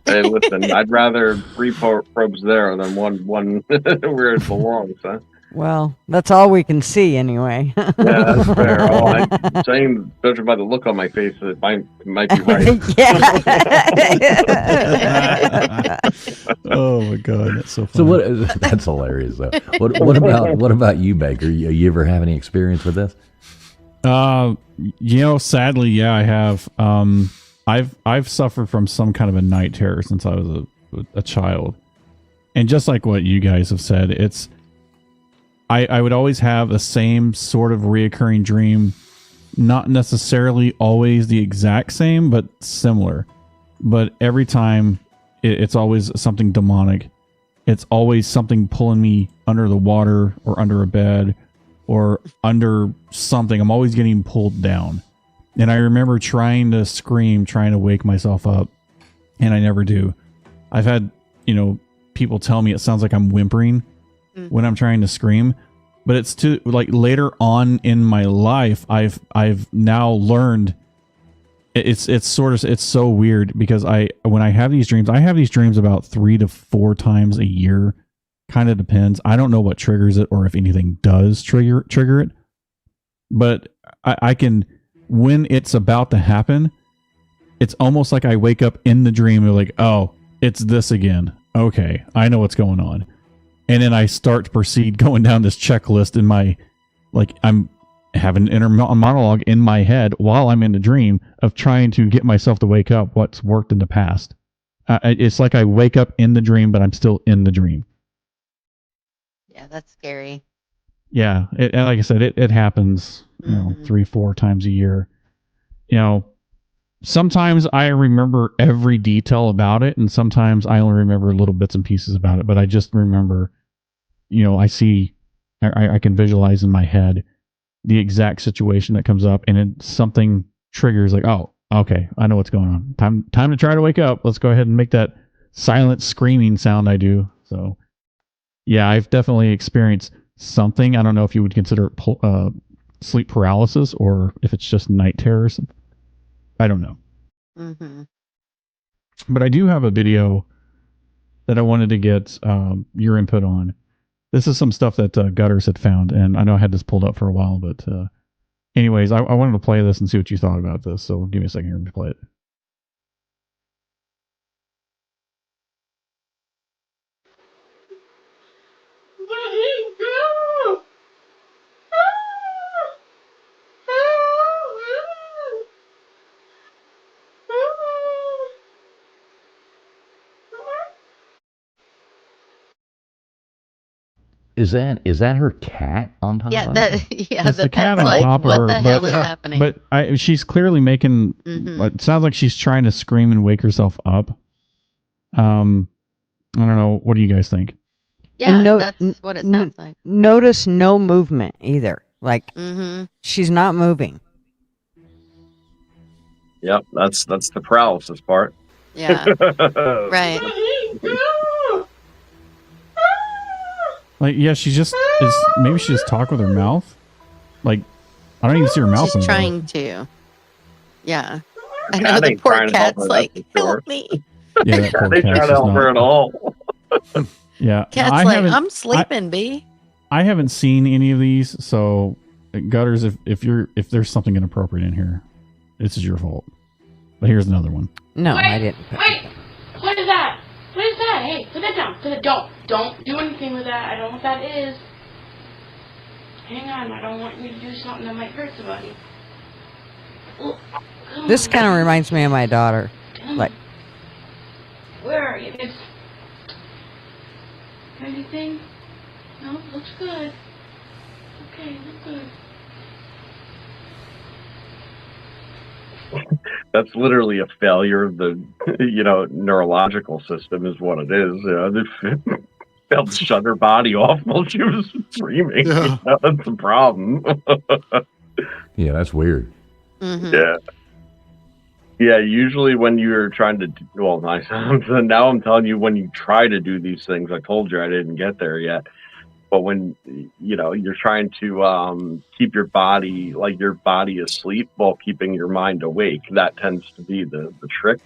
Hey, listen, I'd rather 3 probes there than one where it belongs, huh? Well, that's all we can see anyway. Yeah, that's fair. Oh, I'm saying, judging by the look on my face, it might be right. Oh my God, that's so funny. So what? That's hilarious, though. What about you, Baker? You ever have any experience with this? Sadly, yeah, I have. I've suffered from some kind of a night terror since I was a child, and just like what you guys have said, it's I would always have the same sort of reoccurring dream, not necessarily always the exact same, but similar. But every time, it's always something demonic. It's always something pulling me under the water or under a bed or under something. I'm always getting pulled down. And I remember trying to scream, trying to wake myself up, and I never do. I've had, people tell me it sounds like I'm whimpering when I'm trying to scream, but it's too, like, later on in my life, I've now learned it's so weird because when I have these dreams about 3 to 4 times a year. Kind of depends. I don't know what triggers it or if anything does trigger it, but I can, when it's about to happen, it's almost like I wake up in the dream and like, oh, it's this again. Okay, I know what's going on. And then I start to proceed going down this checklist in my, like, I'm having an inner monologue in my head while I'm in the dream of trying to get myself to wake up what's worked in the past. It's like I wake up in the dream, but I'm still in the dream. Yeah, that's scary. Yeah, and like I said, it happens, 3-4 times a year. sometimes I remember every detail about it, and sometimes I only remember little bits and pieces about it. But I just remember, I can visualize in my head the exact situation that comes up, and it something triggers like, oh, okay, I know what's going on. Time to try to wake up. Let's go ahead and make that silent screaming sound I do. So, yeah, I've definitely experienced something. I don't know if you would consider it sleep paralysis or if it's just night terrors. I don't know. Mm-hmm. But I do have a video that I wanted to get your input on. This is some stuff that Gutters had found, and I know I had this pulled up for a while, but anyways, I wanted to play this and see what you thought about this. So give me a second here to play it. Is that her cat on top Yeah, of her? It's the cat pet's on like, top of what her, the hell is happening? but she's clearly making. It sounds like she's trying to scream and wake herself up. I don't know. What do you guys think? Yeah, that's what it sounds like. Notice no movement either. Like Mm-hmm. she's not moving. Yep, that's the paralysis part. Yeah. Right. Like, yeah, she just is. Maybe she just talk with her mouth. Like, I don't even see her mouth. She's trying to. Yeah. I Cat know the ain't poor trying to help cat's her, like, that's for sure. help me. Yeah, that poor They cat. try to help her at all. Yeah, Cat's I like, haven't- I'm sleeping, B. I haven't seen any of these, so Gutters, if there's something inappropriate in here, this is your fault. But here's another one. No, I didn't. Wait! What is that? What is that? Hey, put that down. Put it. Don't do anything with that. I don't know what that is. Hang on. I don't want you to do something that might hurt somebody. Oh, This kind of reminds me of my daughter. Like, where are you? Anything? No, looks good. Okay, look good. That's literally a failure of the, neurological system is what it is. They failed to shut her body off while she was screaming. Yeah. That's the problem. Yeah, that's weird. Mm-hmm. Yeah. Yeah, usually when you're trying to, now I'm telling you, when you try to do these things, I told you I didn't get there yet. But when, you're trying to keep your body asleep while keeping your mind awake, that tends to be the trick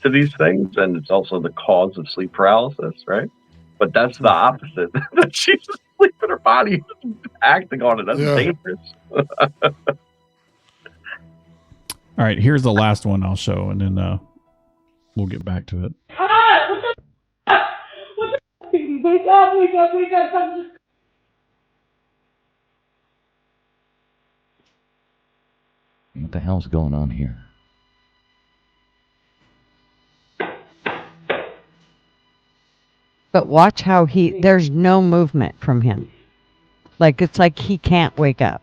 to these things. And it's also the cause of sleep paralysis, right? But that's the opposite. That she's asleep and her body is acting on it. That's dangerous. All right, here's the last one I'll show, and then we'll get back to it. Wake up, wake up, wake up. Something What the hell's going on here? but watch how there's no movement from him. Like, it's like he can't wake up.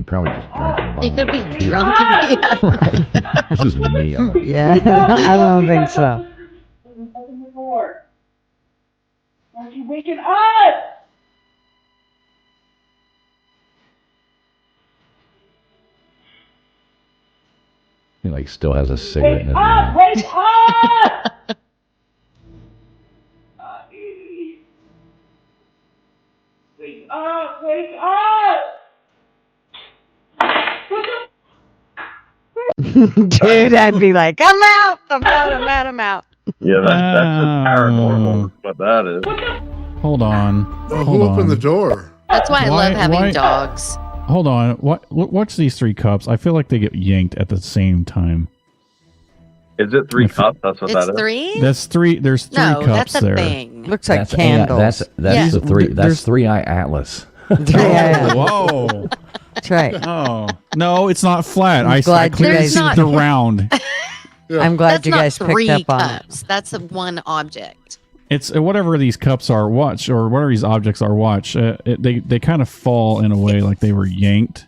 Probably just drinking. He could be drunk. Yeah. Right. This is me. Yeah, I don't think so. Open the door. Are you waking up? He like still has a cigarette in his Wake up! mouth. Wake up! Wake up! Wake up! Dude, I'd be like, I'm out, I'm out, I'm out, I'm out. Yeah, that's just paranormal. What that is. Hold on. Who opened the door? That's why I Why- love having why- dogs. Hold on. What's these three cups? I feel like they get yanked at the same time. Is it 3 cups? That's what It's that is. 3? That's three. There's 3 No, cups that's a there. thing. Looks like That's candles. That's the three. That's There's- 3-eye Atlas. Yeah. Whoa. That's right. Oh no, it's not flat. I glad you clearly guys- see the round. I'm glad That's you not guys 3 picked up on it. cups. That's one object. It's whatever these cups are. Watch, or whatever these objects are. Watch. They kind of fall in a way like they were yanked.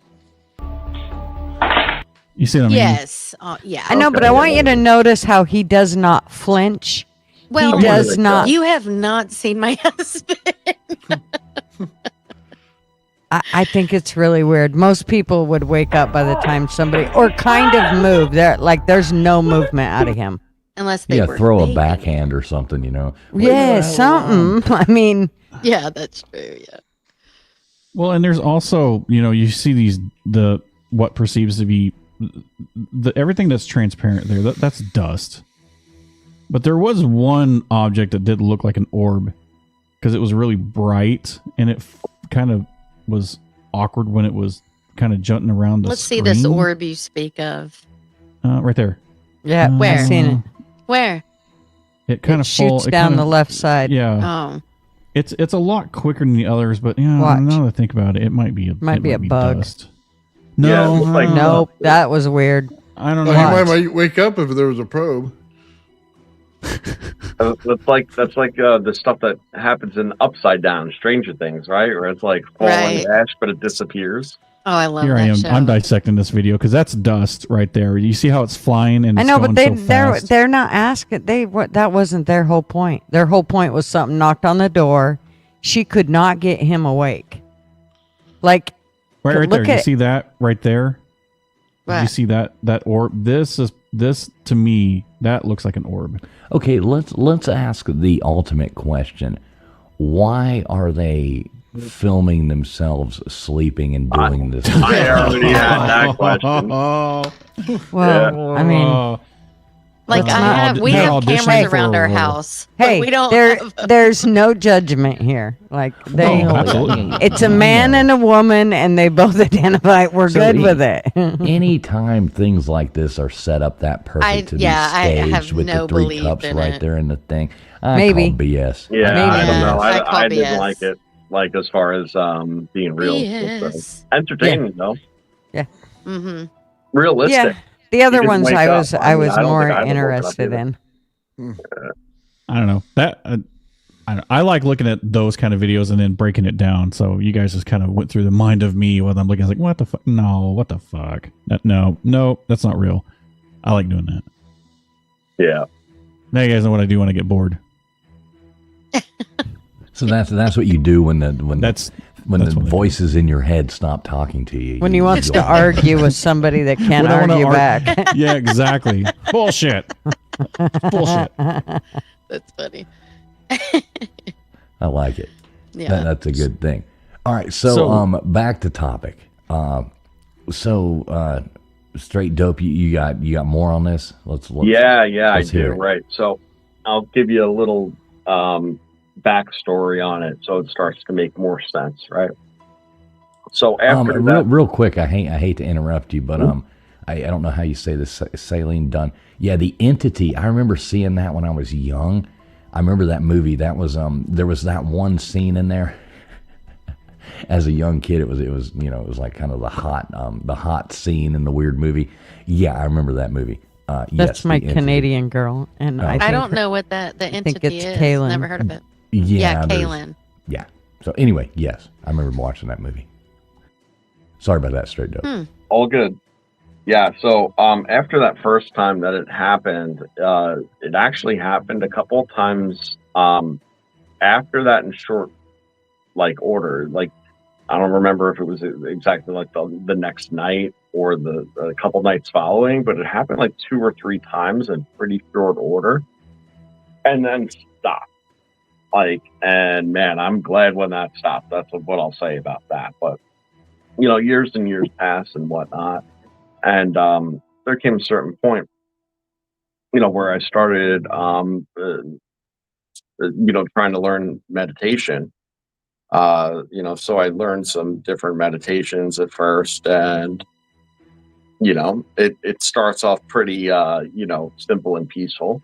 You see what I mean? Yes. Yeah. I know, but I want you to notice how he does not flinch. Well, he does not. You have not seen my husband. I think it's really weird. Most people would wake up by the time somebody, or kind of move. There's no movement out of him. Unless they throw a backhand or something, you know. Yeah, something. I mean. Yeah, that's true. Yeah. Well, and there's also, you see what perceives to be everything that's transparent there. That's dust. But there was one object that did look like an orb because it was really bright and it kind of was awkward when it was kind of jutting around the Let's screen. see this orb you speak of. Right there. Yeah, where? I've seen it. Where? It kind of shoots down the left side. Yeah. Oh. It's a lot quicker than the others, but now that I think about it, it might be a bug. Dust. No, nope. That was weird. I don't know. Well, he might wake up if there was a probe. That's like the stuff that happens in Upside Down, Stranger Things, right? Where it's like falling ash, but it disappears. Oh, I love Here that I am. show. I'm dissecting this video because that's dust right there. You see how it's flying and I it's know, but going so fast? they're not asking. That wasn't their whole point. Their whole point was something knocked on the door. She could not get him awake. Like right there. You see that right there? What? You see that orb? This to me that looks like an orb. Okay, let's ask the ultimate question. Why are they filming themselves sleeping and doing this? I already had that question. Well, I mean, Like we have cameras around our house. Hey, we don't. There's no judgment here. Like absolutely. It's a man and a woman, and they both identify we're good with it. Anytime things like this are set up that perfect to be staged with the 3 cups right there in the thing, I call BS. Yeah, Maybe. I don't know. I didn't BS. like it. Like as far as being real, BS. entertaining though. Yeah. Mm-hmm. Realistic. Yeah. The other didn't ones wake I up. was I mean, I don't more think I would have woken up interested either. in. I don't know that. I like looking at those kind of videos and then breaking it down. So you guys just kind of went through the mind of me while I'm looking. I was like, what the fuck? No, what the fuck? No, that's not real. I like doing that. Yeah. Now you guys know what I do when I get bored. So that's what you do when the what I voices in your head stop talking to you. When he wants to argue with somebody that can't When I wanna argue back. Yeah, exactly. Bullshit. Bullshit. That's funny. I like it. Yeah. That's a good thing. All right, so back to topic. Straight dope. You got more on this? Let's I let's do. hear it. Right. So I'll give you a little backstory on it, so it starts to make more sense. Right. So after that, real quick, I hate to interrupt you, but I don't know how you say this. Saline Dunn. Yeah, the entity. I remember seeing that when I was young. I remember that movie. That was there was that one scene in there. As a young kid, it was like kind of the hot scene in the weird movie. Yeah, I remember that movie. That's yes, my the Canadian girl, and I don't know what the entity it's is. Kaylin. Never heard of it. Yeah, Kaylin. Yeah. So anyway, yes, I remember watching that movie. Sorry about that, straight dope. all good. Yeah. So after that first time that it happened, it actually happened a couple of times after that in short order. Like I don't remember if it was exactly like the next night or the couple nights following, but it happened like 2 or 3 times in pretty short order, and then stopped. And man, I'm glad when that stopped. That's what I'll say about that. But years and years pass and whatnot, and there came a certain point, where I started, trying to learn meditation. So I learned some different meditations at first, and it starts off pretty simple and peaceful,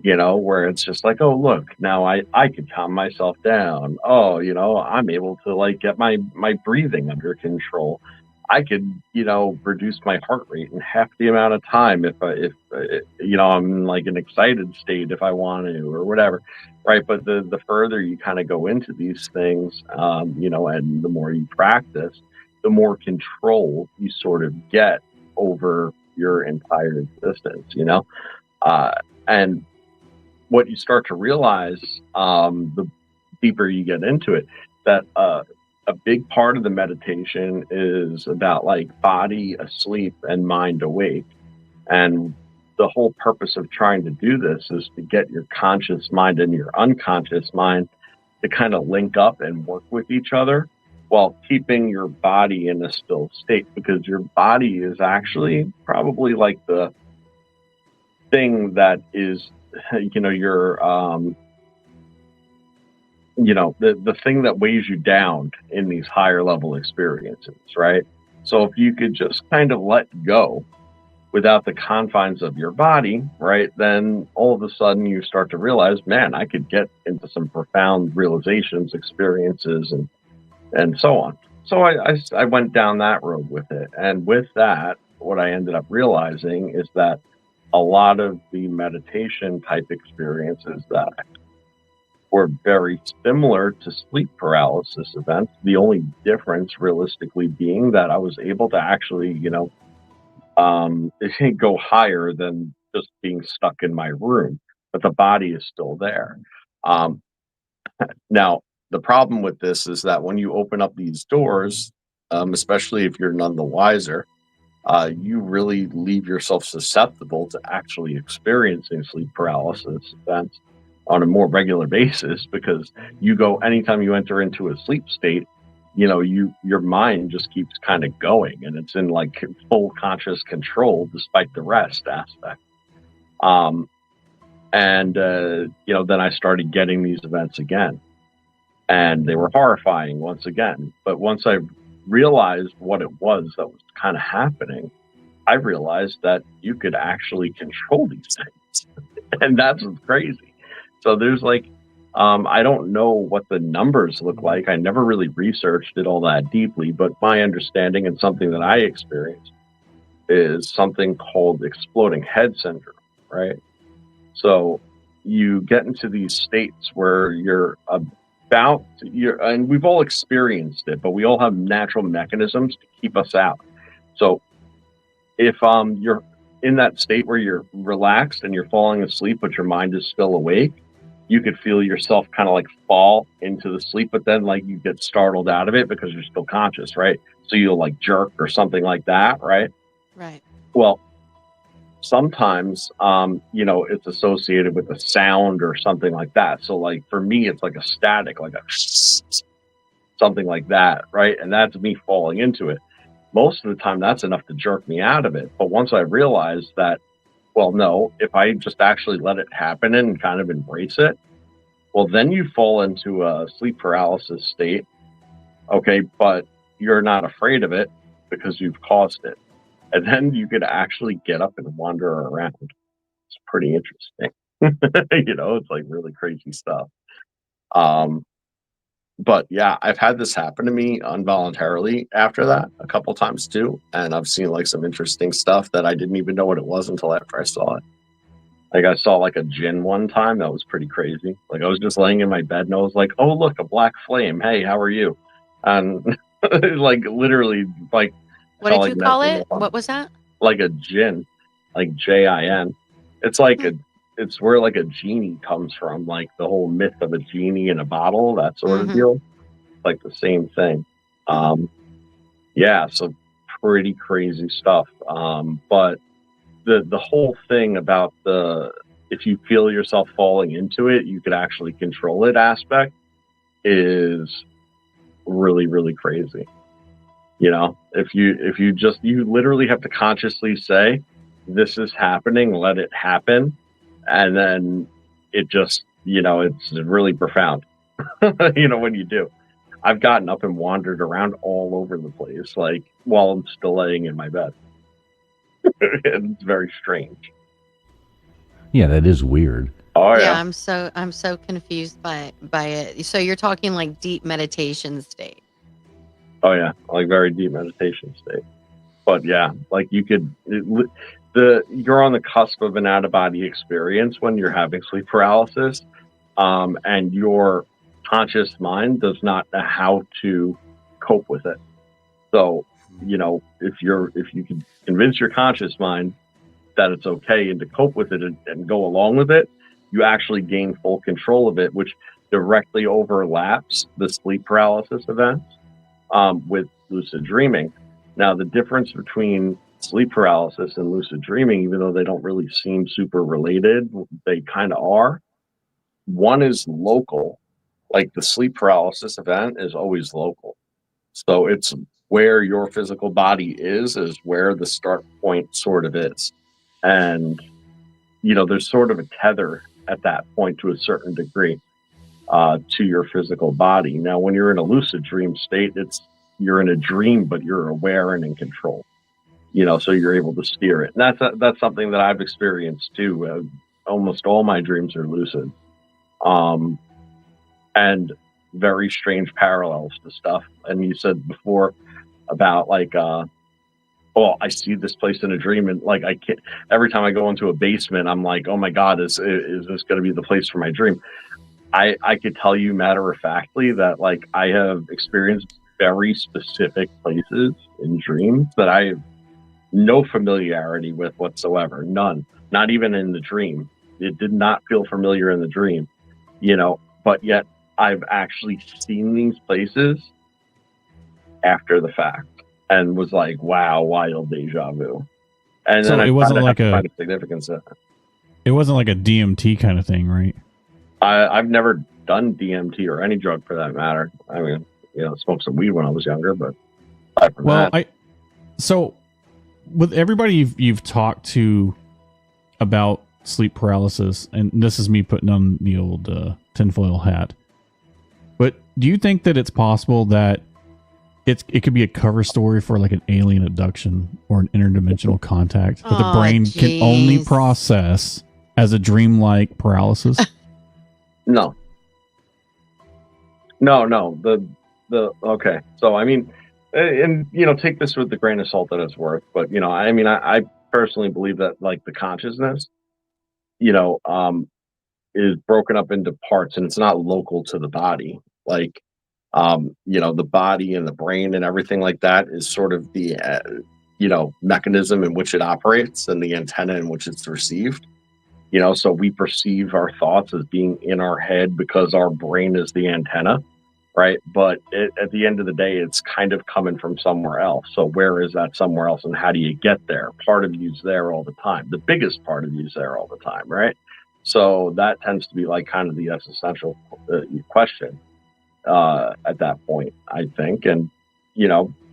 where it's just like, oh look, now I could calm myself down. Oh, I'm able to get my breathing under control. I could reduce my heart rate in half the amount of time if I'm in an excited state if I want to or whatever. Right. But the further you kind of go into these things, and the more you practice, the more control you sort of get over your entire existence, you know? And what you start to realize, the deeper you get into it, that a big part of the meditation is about like body asleep and mind awake. And the whole purpose of trying to do this is to get your conscious mind and your unconscious mind to kind of link up and work with each other while keeping your body in a still state, because your body is actually probably like the thing that is, you know, your you know, the thing that weighs you down in these higher level experiences, right? So if you could just kind of let go without the confines of your body, right, then all of a sudden you start to realize, man, I could get into some profound realizations, experiences, and so on. So I went down that road with it. And with that, what I ended up realizing is that a lot of the meditation type experiences that were very similar to sleep paralysis events. The only difference realistically being that I was able to actually, you know, go higher than just being stuck in my room, but the body is still there. Now, the problem with this is that when you open up these doors, especially if you're none the wiser, you really leave yourself susceptible to actually experiencing sleep paralysis events on a more regular basis, because you go, anytime you enter into a sleep state, you know, your mind just keeps kind of going, and it's in like full conscious control despite the rest aspect. You know, then I started getting these events again, and they were horrifying once again. But once I realized what it was that was kind of happening, I realized that you could actually control these things. And that's what's crazy. So there's like, I don't know what the numbers look like. I never really researched it all that deeply, but my understanding and something that I experienced is something called exploding head syndrome, right? So you get into these states where and we've all experienced it, but we all have natural mechanisms to keep us out. So if you're in that state where you're relaxed and you're falling asleep, but your mind is still awake, you could feel yourself kind of like fall into the sleep, but then like you get startled out of it because you're still conscious, right? So you'll like jerk or something like that, right? Right. Well, sometimes, you know, it's associated with a sound or something like that. So like for me, it's like a static, like a something like that, right? And that's me falling into it. Most of the time, that's enough to jerk me out of it. But once I realized that, well, no, if I just actually let it happen and kind of embrace it, well, then you fall into a sleep paralysis state. Okay, but you're not afraid of it because you've caused it. And then you could actually get up and wander around. It's pretty interesting. You know, it's like really crazy stuff. But yeah, I've had this happen to me involuntarily after that a couple times too. And I've seen like some interesting stuff that I didn't even know what it was until after I saw it. Like I saw like a djinn one time. That was pretty crazy. Like I was just laying in my bed and I was like, oh, look, a black flame. Hey, how are you? And like literally like, What did you call it? What was that? Like a djinn, like Jin. It's like it's where like a genie comes from, like the whole myth of a genie in a bottle, that sort of deal. Like the same thing. Yeah, so pretty crazy stuff. But the whole thing about if you feel yourself falling into it, you could actually control it aspect is really, really crazy. You know, if you literally have to consciously say, this is happening, let it happen. And then it just, you know, it's really profound, you know, when you do. I've gotten up and wandered around all over the place, like while I'm still laying in my bed. It's very strange. Yeah, that is weird. Oh Yeah, yeah. I'm so confused by it. So you're talking like deep meditation state. Oh yeah, like very deep meditation state. But yeah, like you could, you're on the cusp of an out of body experience when you're having sleep paralysis, and your conscious mind does not know how to cope with it. So if you can convince your conscious mind that it's okay and to cope with it and go along with it, you actually gain full control of it, which directly overlaps the sleep paralysis events with lucid dreaming. Now, the difference between sleep paralysis and lucid dreaming, even though they don't really seem super related, they kind of are. One is local, like the sleep paralysis event is always local. So it's where your physical body is where the start point sort of is. And, there's sort of a tether at that point to a certain degree to your physical body. Now, when you're in a lucid dream state, you're in a dream, but you're aware and in control, so you're able to steer it. And that's something that I've experienced too. Almost all my dreams are lucid. And very strange parallels to stuff. And you said before about like, I see this place in a dream, and like I can't. Every time I go into a basement, I'm like, oh my God, is this going to be the place for my dream? I could tell you matter of factly that like I have experienced very specific places in dreams that I have no familiarity with whatsoever. None. Not even in the dream. It did not feel familiar in the dream, but yet I've actually seen these places after the fact and was like, wow, wild deja vu. And so then it wasn't like a significance. It wasn't like a DMT kind of thing, right? I've never done DMT or any drug for that matter. I mean, smoked some weed when I was younger, but so with everybody you've talked to about sleep paralysis, and this is me putting on the old tinfoil hat, but do you think that it's possible that it could be a cover story for like an alien abduction or an interdimensional contact that the brain can only process as a dreamlike paralysis? No. Okay. So, I mean, and, take this with the grain of salt that it's worth, but, I personally believe that like the consciousness, is broken up into parts and it's not local to the body. Like, the body and the brain and everything like that is sort of the, mechanism in which it operates and the antenna in which it's received. So we perceive our thoughts as being in our head because our brain is the antenna, right? But at the end of the day, it's kind of coming from somewhere else. So where is that somewhere else and how do you get there? Part of you's there all the time. The biggest part of you's there all the time, right? So that tends to be like kind of the existential question at that point, I think. And,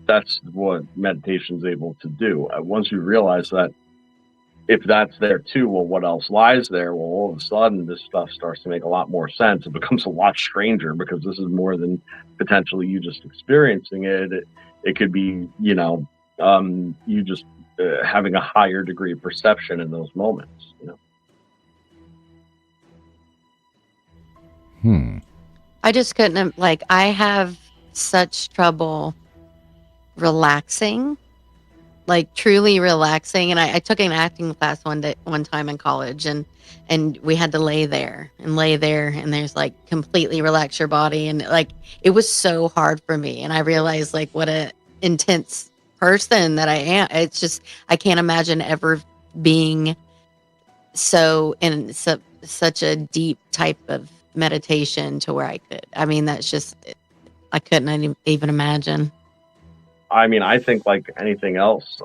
that's what meditation's able to do. Once you realize that if that's there too, well, what else lies there? Well, all of a sudden, this stuff starts to make a lot more sense. It becomes a lot stranger because this is more than potentially you just experiencing it. It could be, you just having a higher degree of perception in those moments. I just couldn't I have such trouble relaxing. Like truly relaxing. And I took an acting class one time in college and we had to lay there and there's like completely relax your body. And like, it was so hard for me. And I realized like what a intense person that I am. It's just, I can't imagine ever being so in such a deep type of meditation to where I could. I mean, that's just, I couldn't even imagine. I mean, I think like anything else,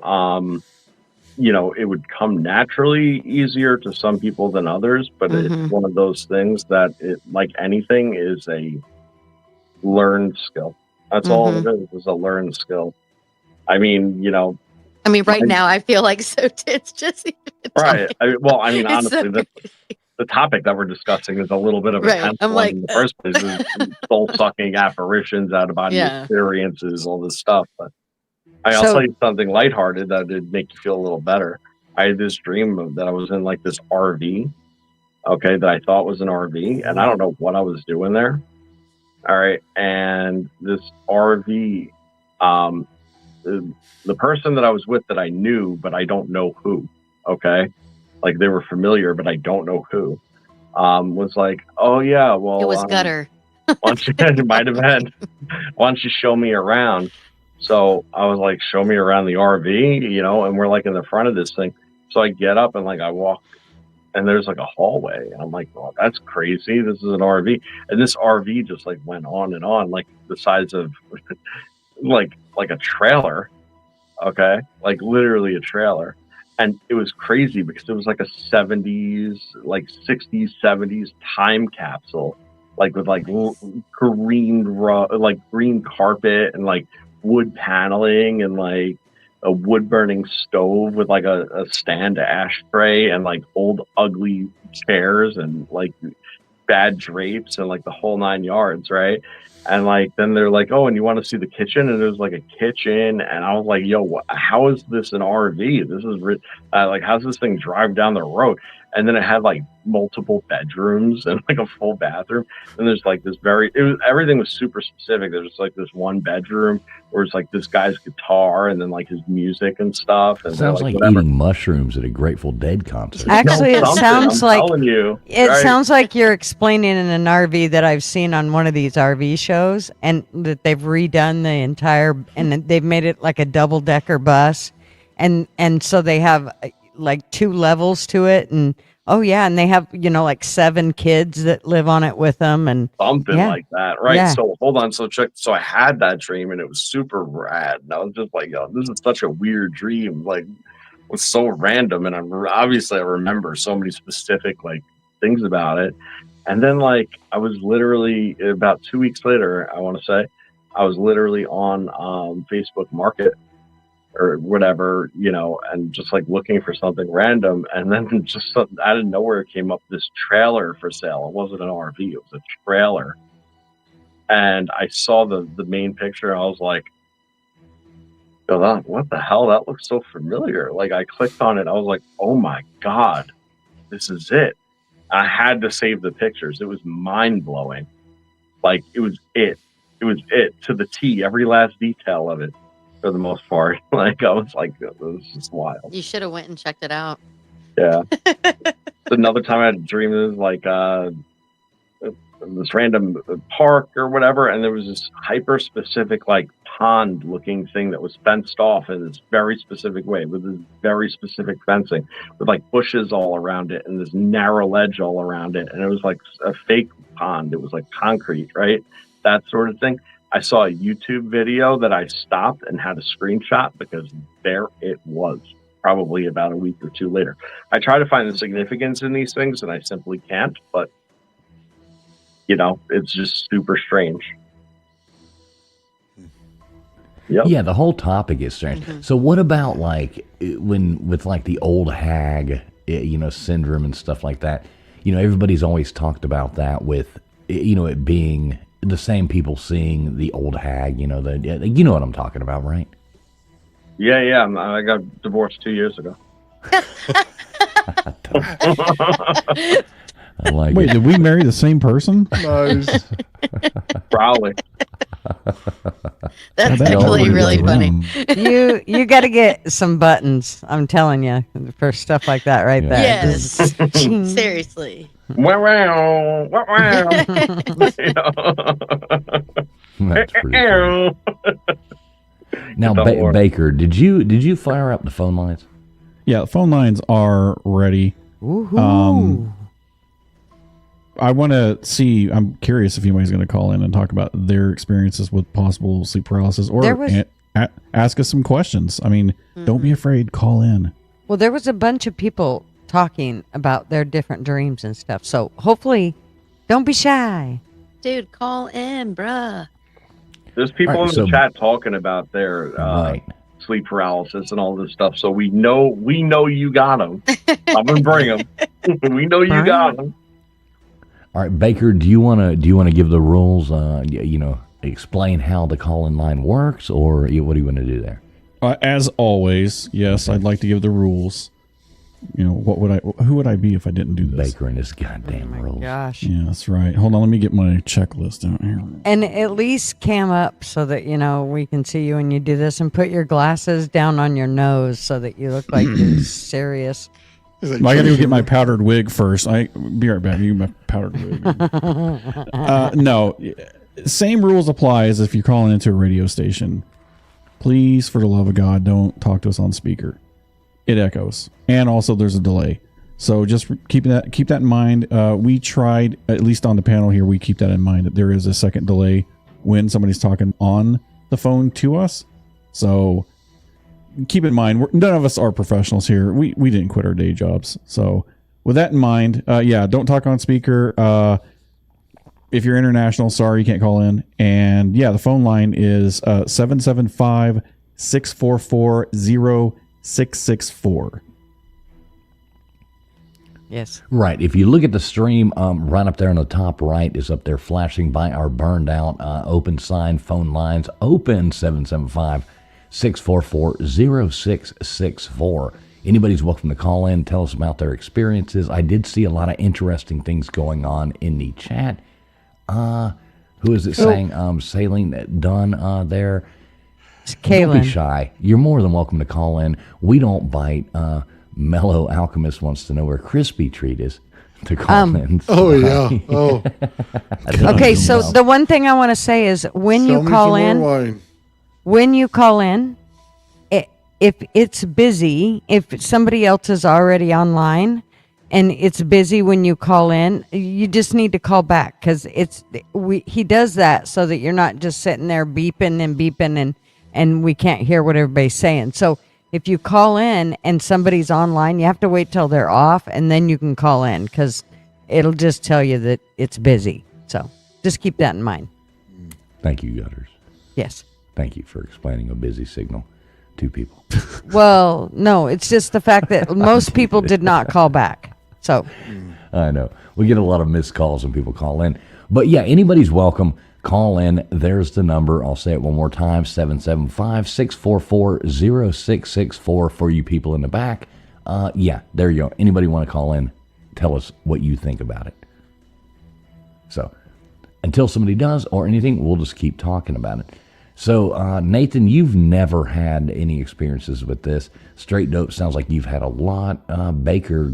it would come naturally easier to some people than others, but it's one of those things that it, like anything, is a learned skill. That's all it is a learned skill. I mean, right now I feel like so it's just right. Honestly, the topic that we're discussing is a little bit of a tense one in the first place. Soul-sucking apparitions, out-of-body experiences, all this stuff. But I'll tell you something lighthearted that would make you feel a little better. I had this dream that I was in like this RV, that I thought was an RV, and I don't know what I was doing there. All right, and this RV, the person that I was with that I knew, but I don't know who. Like they were familiar, but I don't know who. Was like, oh yeah, well, it was Gutter. It might have been. Why don't you show me around? So I was like, show me around the RV, you know, and we're like in the front of this thing. So I get up and like I walk, and there's like a hallway. And I'm like, well, that's crazy. This is an RV. And this RV just like went on and on, like the size of like a trailer. Okay. Like literally a trailer. And it was crazy because it was like a 70s, like 60s, 70s time capsule, like with like green carpet and like wood paneling and like a wood burning stove with like a stand ashtray and like old ugly chairs and like bad drapes and like the whole 9 yards, right? And like then they're like, oh, and you want to see the kitchen? And there's like a kitchen, and I was like, yo, how is this an RV? This is like, how's this thing drive down the road? And then it had like multiple bedrooms and like a full bathroom. And there's like this everything was super specific. There's like this one bedroom where it's like this guy's guitar and then like his music and stuff. And sounds like eating mushrooms at a Grateful Dead concert. Actually, it sounds like right? sounds like you're explaining in an RV that I've seen on one of these RV shows, and that they've redone the entire, and they've made it like a double-decker bus, and so they have like 2 levels to it, and and they have like 7 kids that live on it with them, and something like that, right? Yeah. So hold on, so I had that dream and it was super rad, and I was just like, yo, this is such a weird dream, like it was so random, and I remember so many specific like things about it. And then like I was literally about 2 weeks later, I want to say, I was literally on Facebook Market or whatever, and just like looking for something random, and then just out of nowhere it came up this trailer for sale. It wasn't an RV, it was a trailer. And I saw the main picture, I was like, what the hell? That looks so familiar. Like I clicked on it, I was like, oh my God, this is it. I had to save the pictures. It was mind blowing. Like it was it to the T, every last detail of it. For the most part, like I was like, it was just wild. You should have went and checked it out. Yeah. Another time I had a dream, it was like this random park or whatever, and there was this hyper specific like pond looking thing that was fenced off in this very specific way with this very specific fencing with like bushes all around it and this narrow ledge all around it, and it was like a fake pond. It was like concrete, right? That sort of thing. I saw a YouTube video that I stopped and had a screenshot because there it was, probably about a week or 2 later. I try to find the significance in these things and I simply can't, but it's just super strange. Yep. Yeah, the whole topic is strange. Mm-hmm. So what about like with like the old hag, syndrome and stuff like that? Everybody's always talked about that with, it being the same people seeing the old hag, you know what I'm talking about, right? Yeah. I got divorced 2 years ago. I like Wait, it. did we marry the same person? Nice. Probably. That's that actually really funny. You got to get some buttons. I'm telling you, for stuff like that, right there. Yes. Just ching. Seriously. Wow. That's pretty funny. Now, Baker, did you fire up the phone lines? Yeah, the phone lines are ready. Woohoo. I want to see. I'm curious if anybody's going to call in and talk about their experiences with possible sleep paralysis, or ask us some questions. I mean, don't be afraid. Call in. Well, there was a bunch of people talking about their different dreams and stuff. So hopefully, don't be shy. Dude, call in, bruh. There's people in the chat talking about their sleep paralysis and all this stuff. So we know you got them. I'm gonna bring them. We know you got them. All right, Baker, do you want to give the rules? Explain how the call-in line works, or what do you want to do there? As always, yes, I'd like to give the rules. Who would I be if I didn't do this? Baker and his goddamn rules. Gosh. Yeah, that's right. Hold on, let me get my checklist out here. And at least cam up so that we can see you when you do this, and put your glasses down on your nose so that you look like you're serious. I gotta go get my powdered wig first. Be right back. You get my powdered wig. No, same rules apply as if you're calling into a radio station. please, for the love of God, don't talk to us on speaker. It echoes, and also there's a delay. So just keep that in mind. We tried, at least on the panel here, we keep that in mind that there is a second delay when somebody's talking on the phone to us. So keep in mind, none of us are professionals here. We didn't quit our day jobs. So with that in mind, don't talk on speaker. If you're international, sorry, you can't call in. And the phone line is 775-644-0664. Yes. Right. If you look at the stream, right up there on the top right is up there flashing by our burned out open sign phone lines. Open 775-644-0664. Anybody's welcome to call in, tell us about their experiences. I did see a lot of interesting things going on in the chat. Who is it saying? Sailing done there. It's Kaylin. Don't be shy. You're more than welcome to call in. We don't bite. Mellow Alchemist wants to know where Crispy Treat is to call in. Oh, yeah. Oh. Okay, so the one thing I want to say is when you call in, if it's busy, if somebody else is already online and it's busy when you call in, you just need to call back because he does that so that you're not just sitting there beeping and we can't hear what everybody's saying. So if you call in and somebody's online, you have to wait till they're off and then you can call in because it'll just tell you that it's busy. So just keep that in mind. Thank you, Gutters. Yes. Thank you for explaining a busy signal to people. Well, no, it's just the fact that most people did not call back. So I know. We get a lot of missed calls when people call in. But anybody's welcome. Call in. There's the number. I'll say it one more time, 775-644-0664 for you people in the back. There you go. Anybody want to call in, tell us what you think about it. So until somebody does or anything, we'll just keep talking about it. So, Nathan, you've never had any experiences with this. Straight Dope sounds like you've had a lot. Baker,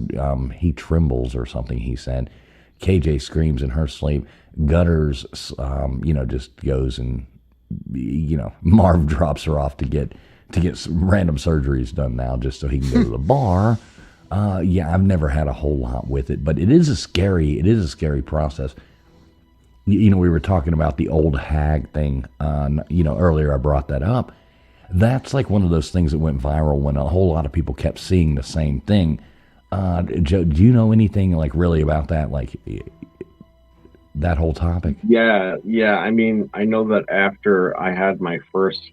he trembles or something, he said. KJ screams in her sleep. Gutters, just goes and, Marv drops her off to get some random surgeries done now just so he can go to the bar. I've never had a whole lot with it, but it is a scary process. We were talking about the old hag thing, earlier I brought that up. That's like one of those things that went viral when a whole lot of people kept seeing the same thing. Joe, do you know anything like really about that, like that whole topic? Yeah. I mean, I know that after I had my first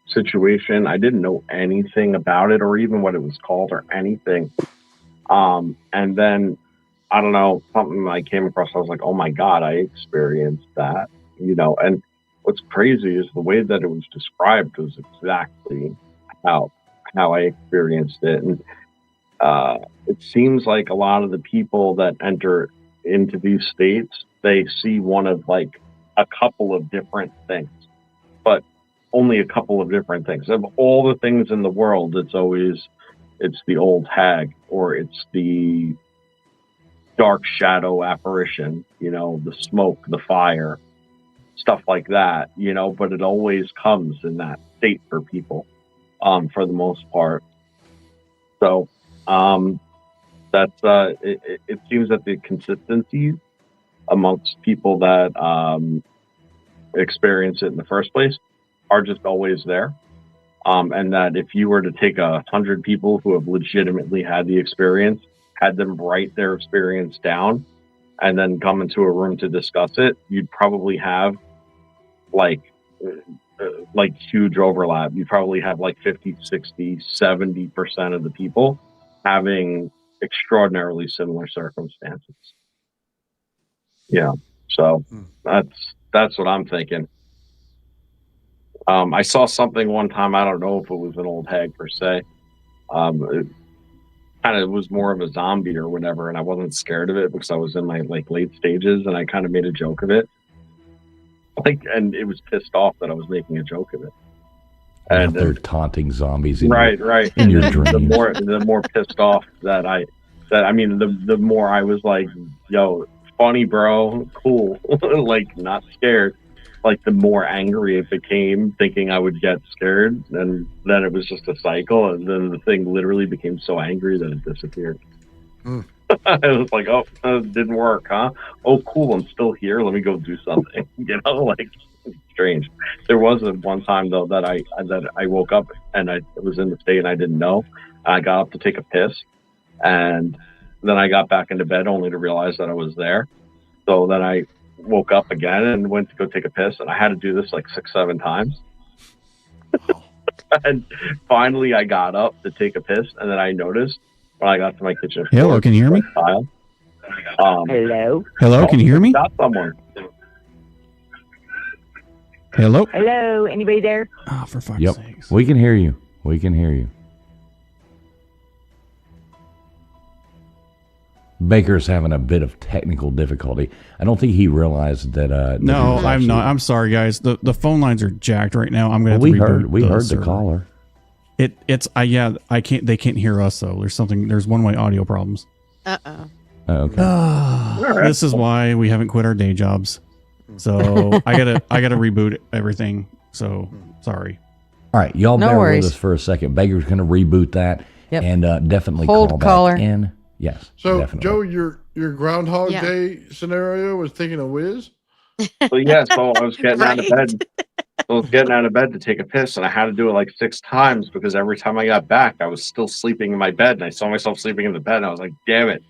situation, I didn't know anything about it or even what it was called or anything. And then, I don't know, something I came across, I was like, oh my God, I experienced that, and what's crazy is the way that it was described was exactly how I experienced it. And it seems like a lot of the people that enter into these states, they see one of like a couple of different things, but only a couple of different things. Of all the things in the world, it's the old hag or it's the dark shadow apparition, the smoke, the fire, stuff like that, but it always comes in that state for people, for the most part. So, that's, it seems that the consistency amongst people that, experience it in the first place are just always there. And that if you were to take 100 people who have legitimately had the experience, had them write their experience down and then come into a room to discuss it, you'd probably have like huge overlap. You'd probably have like 50, 60, 70% of the people having extraordinarily similar circumstances. Yeah. So that's what I'm thinking. I saw something one time, I don't know if it was an old hag per se. It kind of was more of a zombie or whatever, and I wasn't scared of it because I was in my late stages, and I kind of made a joke of it. And it was pissed off that I was making a joke of it. And they're taunting zombies in right in your dreams. The more pissed off that the more I was like, yo, funny bro, cool, like not scared. like the more angry it became, thinking I would get scared, and then it was just a cycle, and then the thing literally became so angry that it disappeared. Mm. I was like, oh, it didn't work, huh? Oh, cool, I'm still here. Let me go do something. You know, like, it's strange. There was one time though that I woke up and I was in the state and I didn't know. I got up to take a piss, and then I got back into bed only to realize that I was there. So then I woke up again and went to go take a piss, and I had to do this like 6-7 times. And finally I got up to take a piss, and then I noticed when I got to my kitchen floor, Hello, can you hear me? Hello? Hello, can you hear me? Got someone. Hello? Hello, anybody there? Oh, for fuck's Yep. sakes. We can hear you. We can hear you. Baker's having a bit of technical difficulty. I don't think he realized that. that No, he was I'm actually- not. I'm sorry, guys. The phone lines are jacked right now. I'm gonna Well, have to reboot. we heard the server. caller. I can't. They can't hear us though. There's one-way audio problems. Uh-oh. Oh, okay. This is why we haven't quit our day jobs. So I gotta reboot everything. So sorry. All right, y'all No bear worries. with us for a second. Baker's going to reboot that and definitely Hold call caller. back in. Yes. So, definitely. Joe, your Groundhog Yeah. Day scenario was taking a whiz? So yeah, so I was getting out of Right. bed. I was getting out of bed to take a piss, and I had to do it like 6 times because every time I got back, I was still sleeping in my bed, and I saw myself sleeping in the bed, and I was like, "Damn it!"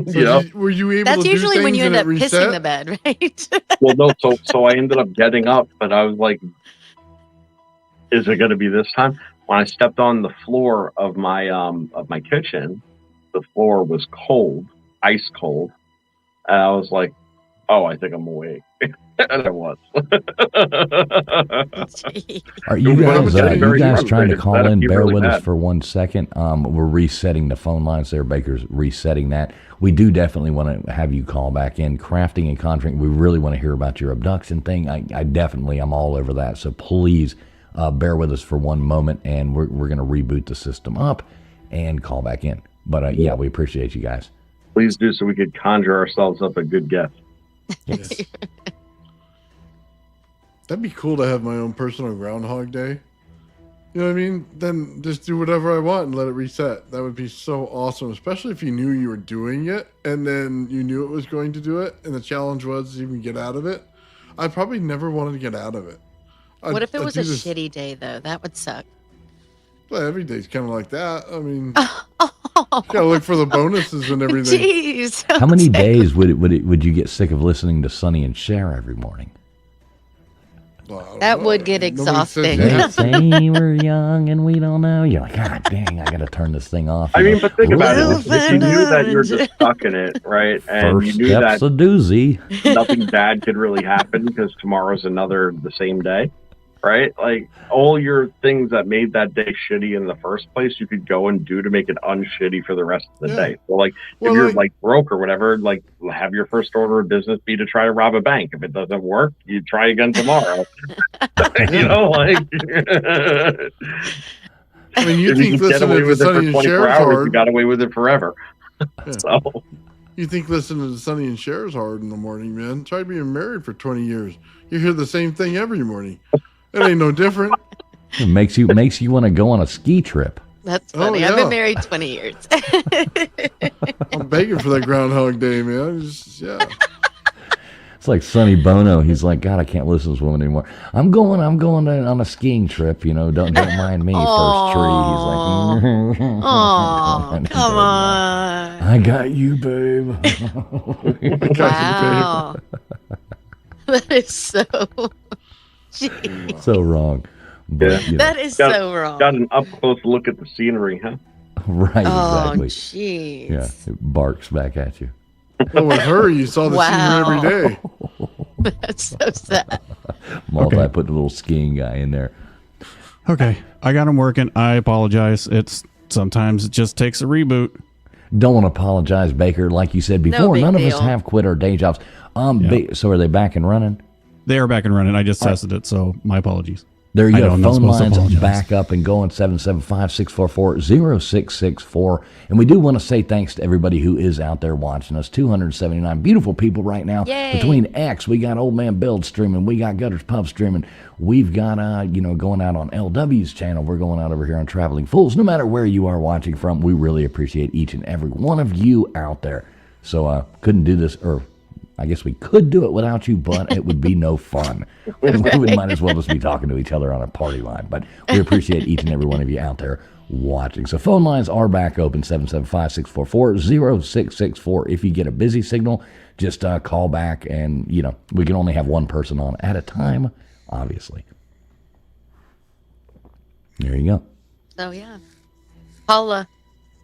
So You know. were you able That's to usually do when things you and end it up reset? pissing the bed, right? Well, no. So I ended up getting up, but I was like, "Is it going to be this time?" When I stepped on the floor of my kitchen, the floor was cold, ice cold, and I was like, "Oh, I think I'm awake." And I was. Are you It was guys, getting very trying to frustrated. call That'd in? be Bear really with us bad. for 1 second. We're resetting the phone lines there. Baker's resetting that. We do definitely want to have you call back in. Crafting and contracting, we really want to hear about your abduction thing. I'm all over that. So please bear with us for one moment, and we're going to reboot the system up and call back in. But yeah, we appreciate you guys. Please do, so we could conjure ourselves up a good guess. Yes. That'd be cool to have my own personal Groundhog Day. You know what I mean? Then just do whatever I want and let it reset. That would be so awesome, especially if you knew you were doing it and then you knew it was going to do it, and the challenge was to even get out of it. I probably never wanted to get out of it. What if it I'd was do a this- shitty day, though? That would suck. Well, every day's kind of like that. I mean, gotta look for the bonuses and everything. Jeez. How many days would you get sick of listening to Sonny and Cher every morning? Well, I don't That know. would get Nobody exhausting. says They say we're young and we don't know. You're like, God dang, I got to turn this thing off. I You mean, know, but think about Well, it. If you knew that you're just stuck in it, right, and First you knew step's that a doozy. nothing bad could really happen because tomorrow's the same day, right? Like all your things that made that day shitty in the first place, you could go and do to make it unshitty for the rest of the Yeah. day. So like Well, if you're like- like broke or whatever, like have your first order of business be to try to rob a bank. If it doesn't work, you try again tomorrow. You know, like I mean, you if think you can get listening away to with it for Sonny and 24 Cher's hours, you hard. got away with it forever. Yeah. So You think listening to Sonny and Cher's hard in the morning, man. Try being married for 20 years. You hear the same thing every morning. It ain't no different. It makes you want to go on a ski trip. That's Oh, funny. I've yeah. been married 20 years. I'm begging for that Groundhog Day, man. Yeah. It's like Sonny Bono. He's like, God, I can't listen to this woman anymore. I'm going on a skiing trip. You know, don't mind me. First tree. He's like, Oh, come on. I got you, babe. Wow. That is so. Jeez. So wrong. But, Yeah. you know, That is so wrong. got an up close look at the scenery, huh? right, Oh, exactly. jeez. Yeah, it barks back at you. Well, with her, you saw the Wow. scenery every day. That's so sad. Multi put the little skiing guy in there. Okay, I got him working. I apologize. Sometimes it just takes a reboot. Don't want to apologize, Baker. Like you said before, big none of us deal. have quit our day jobs. Yeah. So are they back and running? They are back and running. I just All right. tested it, so my apologies. There you I go. know, I'm not Phone supposed to lines apologize. back up and going 775-644-0664. And we do want to say thanks to everybody who is out there watching us. 279 beautiful people right now. Yay. Between X, we got Old Man Build streaming. We got Gutters Pub streaming. We've got, going out on LW's channel. We're going out over here on Traveling Fools. No matter where you are watching from, we really appreciate each and every one of you out there. So couldn't do this, or I guess we could do it without you, but it would be no fun. We might as well just be talking to each other on a party line. But we appreciate each and every one of you out there watching. So phone lines are back open, 775-644-0664. If you get a busy signal, just call back, and, we can only have one person on at a time, obviously. There you go. So, yeah. Holla.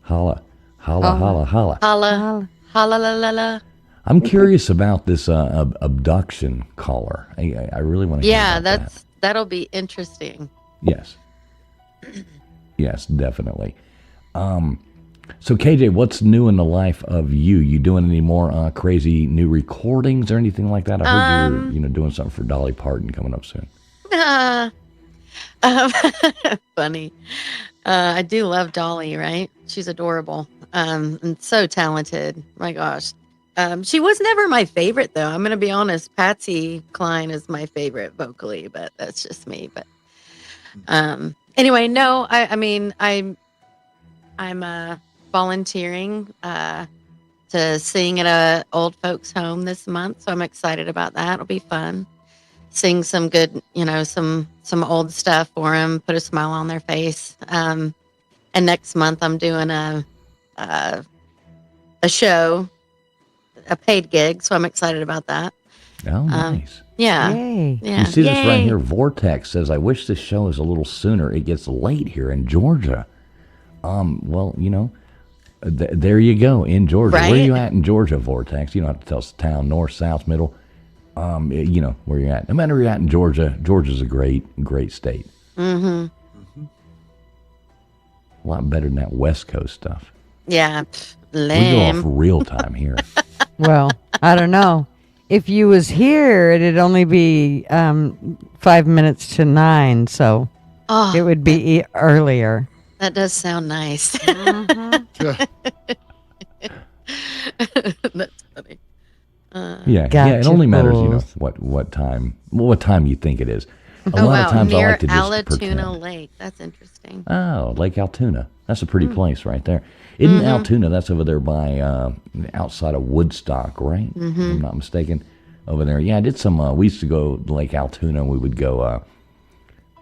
Holla. Holla, holla, holla. Holla. Holla la la la. I'm curious about this abduction caller. I really want to hear about that'll be interesting. Yes. Yes, definitely. So KJ, what's new in the life of you? You doing any more crazy new recordings or anything like that? I heard you're doing something for Dolly Parton coming up soon. Funny. I do love Dolly, right? She's adorable. And so talented. My gosh. She was never my favorite, though. I'm going to be honest. Patsy Cline is my favorite vocally, but that's just me. But anyway, no, I'm volunteering to sing at a old folks home this month, so I'm excited about that. It'll be fun. Sing some good, some old stuff for them, put a smile on their face. And next month I'm doing a show. A paid gig, so I'm excited about that. Oh, nice. Yeah. Yay. Yeah. You see this right here. Vortex says, I wish this show is a little sooner. It gets late here in Georgia. Well, there you go, in Georgia. Right? Where are you at in Georgia, Vortex? You don't have to tell us the town, north, south, middle. Where you're at. No matter where you're at in Georgia, Georgia's a great, great state. Mm-hmm. A lot better than that West Coast stuff. Yeah. We Lame. go off real time here. Well, I don't know. If you was here, it'd only be 5 minutes to 9, so it would be earlier. That does sound nice. That's funny. It only matters, what time you think it is. A lot of times I like to just Alatoona pretend. Lake. That's interesting. Oh, Lake Altoona. That's a pretty place right there. Isn't Altoona? That's over there by outside of Woodstock, right? If I'm not mistaken. Over there. Yeah, I did some. We used to go to Lake Altoona. We would go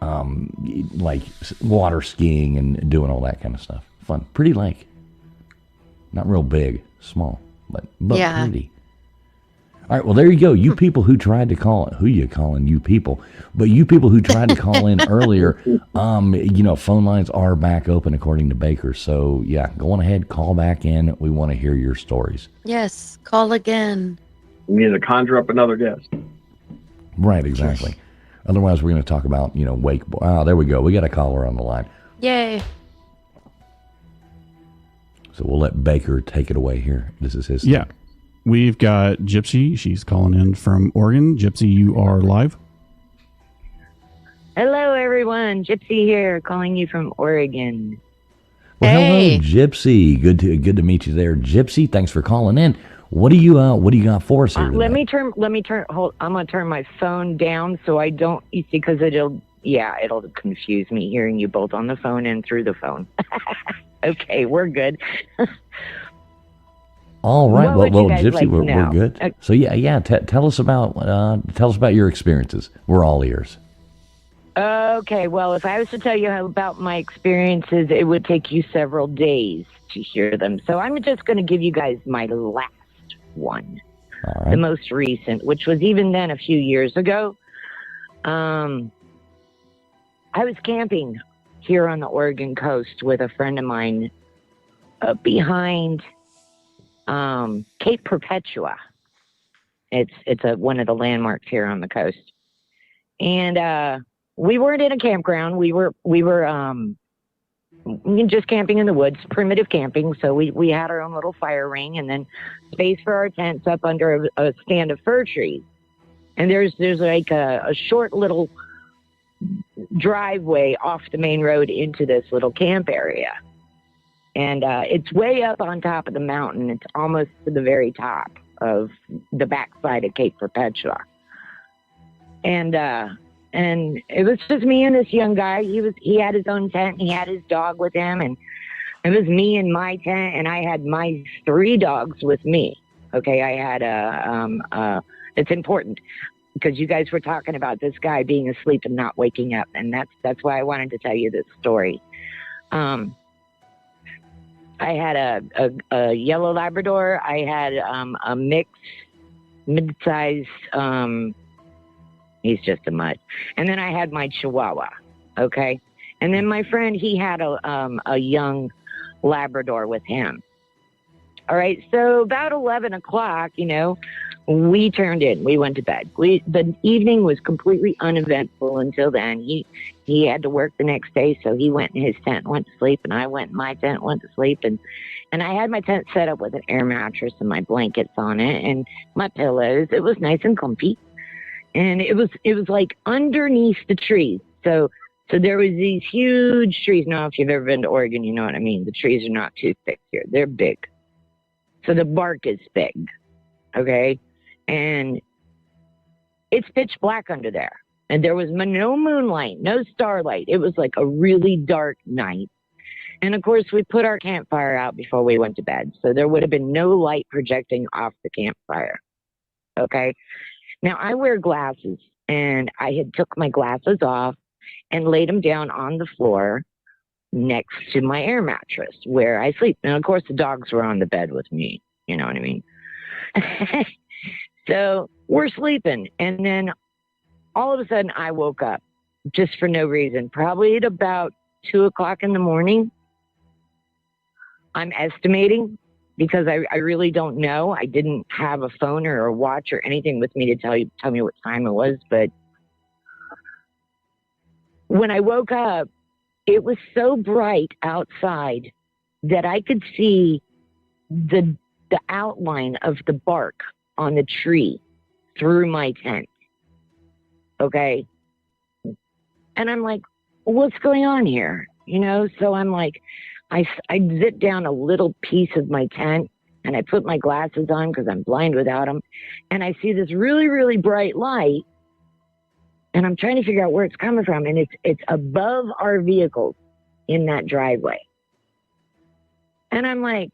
like water skiing and doing all that kind of stuff. Fun. Pretty lake. Not real big. Small. But pretty. All right, well, there you go. You people who tried to call, who you calling, you people? But you people who tried to call in earlier, phone lines are back open according to Baker. So, yeah, go on ahead, call back in. We want to hear your stories. Yes, call again. We need to conjure up another guest. Right, exactly. Otherwise, we're going to talk about, wakeboard. Oh, there we go. We got a caller on the line. Yay. So we'll let Baker take it away here. This is his Yeah. thing. We've got Gypsy. She's calling in from Oregon. Gypsy, you are live. Hello, everyone. Gypsy here, calling you from Oregon. Well, Hey. hello, Gypsy. Good to meet you there, Gypsy. Thanks for calling in. What do you got for us here Let today? me turn. Hold. I'm gonna turn my phone down so I don't. You see, because it'll confuse me hearing you both on the phone and through the phone. Okay, we're good. All right. What would Well, you guys Gypsy, like to we're know? good. So tell us about your experiences. We're all ears. Okay, well, if I was to tell you about my experiences, it would take you several days to hear them. So I'm just going to give you guys my last one, All the right. most recent, which was even then a few years ago. I was camping here on the Oregon coast with a friend of mine behind Cape Perpetua. It's one of the landmarks here on the coast, and we weren't in a campground. We were just camping in the woods, primitive camping. So we had our own little fire ring, and then space for our tents up under a stand of fir trees. And there's like a short little driveway off the main road into this little camp area. And it's way up on top of the mountain. It's almost to the very top of the backside of Cape Perpetua. And it was just me and this young guy. He had his own tent. He had his dog with him, and it was me in my tent, and I had my 3 dogs with me. Okay, I had it's important because you guys were talking about this guy being asleep and not waking up, and that's why I wanted to tell you this story. I had a yellow Labrador. I had a mixed, mid-sized. He's just a mutt. And then I had my Chihuahua. Okay, and then my friend, he had a young Labrador with him. All right, so about 11 o'clock, we turned in. We went to bed. The evening was completely uneventful until then. He had to work the next day, so he went in his tent, went to sleep, and I went in my tent, went to sleep, and I had my tent set up with an air mattress and my blankets on it and my pillows. It was nice and comfy, and it was like underneath the trees. So there was these huge trees. Now, if you've ever been to Oregon, you know what I mean. The trees are not too thick here. They're big. So the bark is big, okay? And it's pitch black under there. And there was no moonlight, no starlight. It was like a really dark night. And, of course, we put our campfire out before we went to bed. So there would have been no light projecting off the campfire, okay? Now, I wear glasses, and I had took my glasses off and laid them down on the floor next to my air mattress where I sleep. And of course the dogs were on the bed with me. You know what I mean? So we're sleeping. And then all of a sudden I woke up just for no reason, probably at about 2 o'clock in the morning. I'm estimating because I really don't know. I didn't have a phone or a watch or anything with me to tell me what time it was. But when I woke up, it was so bright outside that I could see the outline of the bark on the tree through my tent. Okay. And I'm like, what's going on here? So I'm like, I zip down a little piece of my tent and I put my glasses on because I'm blind without them. And I see this really, really bright light. And I'm trying to figure out where it's coming from. And it's above our vehicles in that driveway. And I'm like,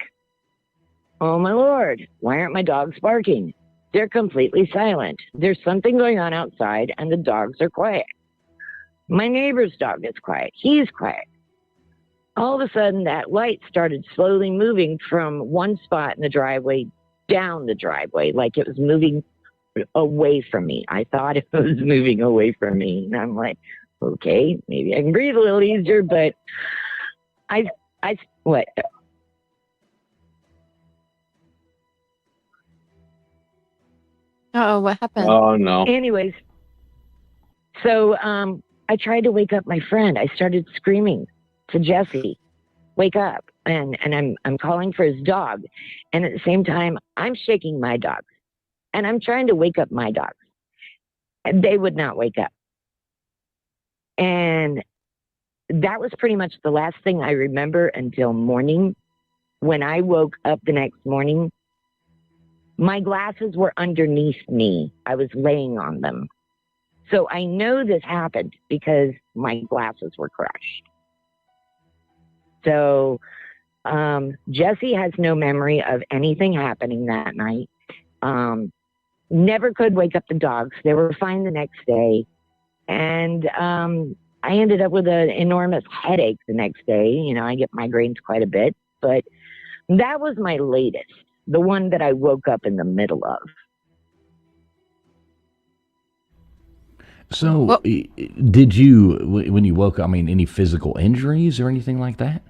oh my Lord, why aren't my dogs barking? They're completely silent. There's something going on outside and the dogs are quiet. My neighbor's dog is quiet. He's quiet. All of a sudden that light started slowly moving from one spot in the driveway down the driveway, like it was moving away from me. I thought it was moving away from me. And I'm like, okay, maybe I can breathe a little easier, but what? Oh, what happened? Oh, no. Anyways, so I tried to wake up my friend. I started screaming to Jesse, wake up. And I'm calling for his dog. And at the same time, I'm shaking my dogs. And I'm trying to wake up my dogs. And they would not wake up. And that was pretty much the last thing I remember until morning. When I woke up the next morning, my glasses were underneath me. I was laying on them. So I know this happened because my glasses were crushed. So Jesse has no memory of anything happening that night. Never could wake up the dogs. They were fine the next day. And I ended up with an enormous headache the next day. I get migraines quite a bit. But that was my latest, the one that I woke up in the middle of. So, did you, when you woke up, any physical injuries or anything like that?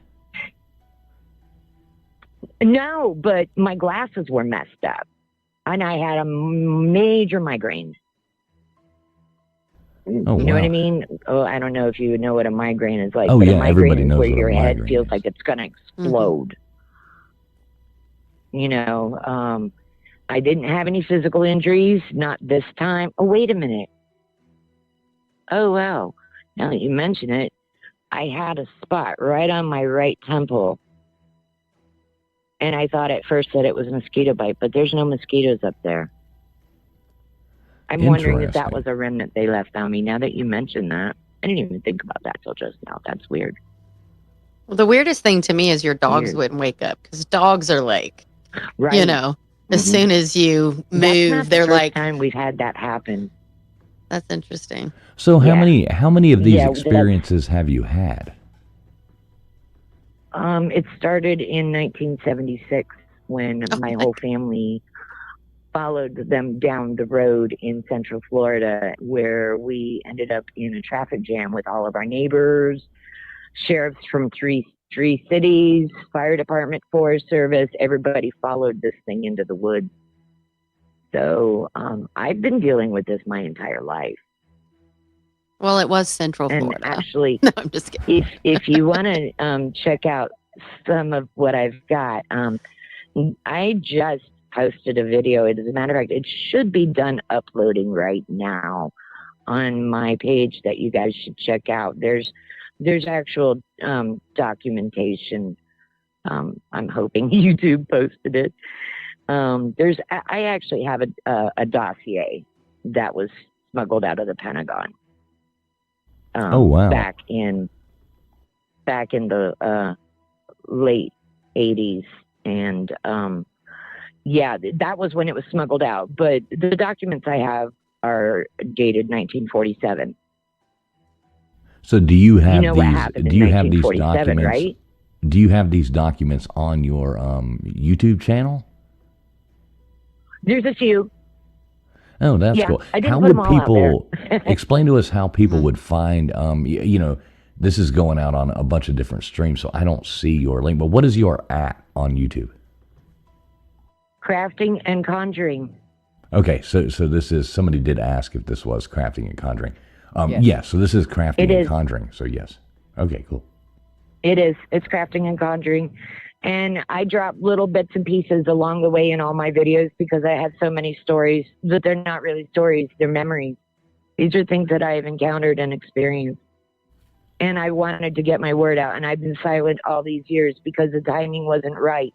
No, but my glasses were messed up. And I had a major migraine. Oh, you know what I mean? Oh, I don't know if you know what a migraine is like. Oh, but yeah, a migraine everybody is knows where what a your head migraine feels is. like it's going to explode. I didn't have any physical injuries, not this time. Oh, wait a minute. Oh, wow. Now that you mention it, I had a spot right on my right temple. And I thought at first that it was a mosquito bite, but there's no mosquitoes up there. I'm wondering if that was a remnant they left on me. Now that you mention that, I didn't even think about that till just now. That's weird. Well, the weirdest thing to me is your dogs Weird. wouldn't wake up because dogs are like, Right. you know, as soon as you That's not move, the they're first like, time we've had that happen. that's interesting. So how many of these Yeah, experiences have you had? It started in 1976 when my whole family followed them down the road in Central Florida, where we ended up in a traffic jam with all of our neighbors, sheriffs from three cities, fire department, Forest Service. Everybody followed this thing into the woods. So I've been dealing with this my entire life. Well, it was Central And Florida. actually, no, I'm just kidding. if you want to check out some of what I've got, I just posted a video. As a matter of fact, it should be done uploading right now on my page that you guys should check out. There's actual documentation. I'm hoping YouTube posted it. I actually have a dossier that was smuggled out of the Pentagon. Oh wow! Back in the late 80s, and yeah, that was when it was smuggled out. But the documents I have are dated 1947. So do you have what happened do you in have these 1947, documents? right? Do you have these documents on your YouTube channel? There's a few. Oh, that's Yeah, cool. I didn't How put would them all out there. people explain to us how people would find? This is going out on a bunch of different streams, so I don't see your link. But what is your on YouTube? Crafting and Conjuring. Okay, so this is, somebody did ask if this was Crafting and Conjuring. Yes. Yes, so this is Crafting It and is. Conjuring. So yes. Okay, cool. It is. It's Crafting and Conjuring. And I drop little bits and pieces along the way in all my videos because I have so many stories, but they're not really stories, they're memories. These are things that I have encountered and experienced. And I wanted to get my word out, and I've been silent all these years because the timing wasn't right.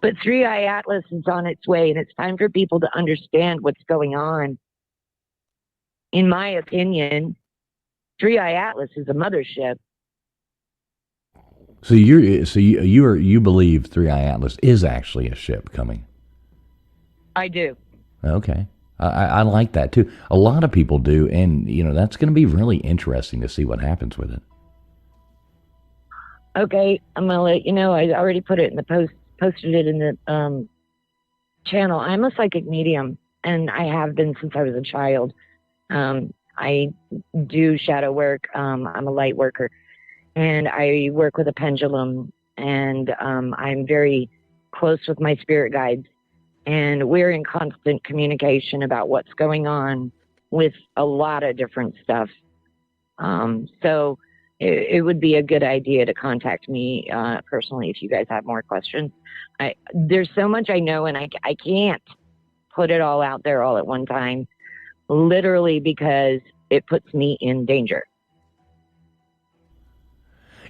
But 3i Atlas is on its way, and it's time for people to understand what's going on. In my opinion, 3i Atlas is a mothership. So you believe 3i Atlas is actually a ship coming? I do. Okay. I like that too. A lot of people do, and that's going to be really interesting to see what happens with it. Okay, I'm gonna let you know. I already put it in the posted it in the channel. I'm a psychic medium, and I have been since I was a child. I do shadow work. I'm a light worker, and I work with a pendulum, and I'm very close with my spirit guides, and we're in constant communication about what's going on with a lot of different stuff. So it would be a good idea to contact me personally if you guys have more questions. There's so much I know, and I can't put it all out there all at one time, literally because it puts me in danger.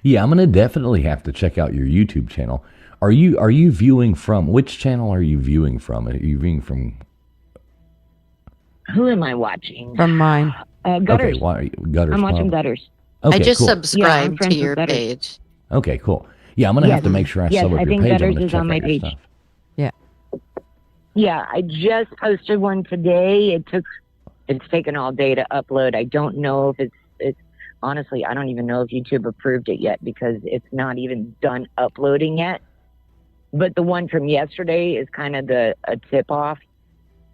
Yeah, I'm going to definitely have to check out your YouTube channel. Are you viewing from, which channel are you viewing from? Are you viewing from? Who am I watching? From mine. Gutters. Okay, why, Gutters. I'm watching Pub. Gutters. Okay, I just cool. subscribed I'm to friends your with Gutters. page. Okay, cool. Yeah, I'm going to have to make sure I Yes, sub up I your think page. I'm Gutters going to is check on out my your page. stuff. Yeah. Yeah, I just posted one today. It's taken all day to upload. I don't know if it's honestly, I don't even know if YouTube approved it yet because it's not even done uploading yet. But the one from yesterday is kind of a tip off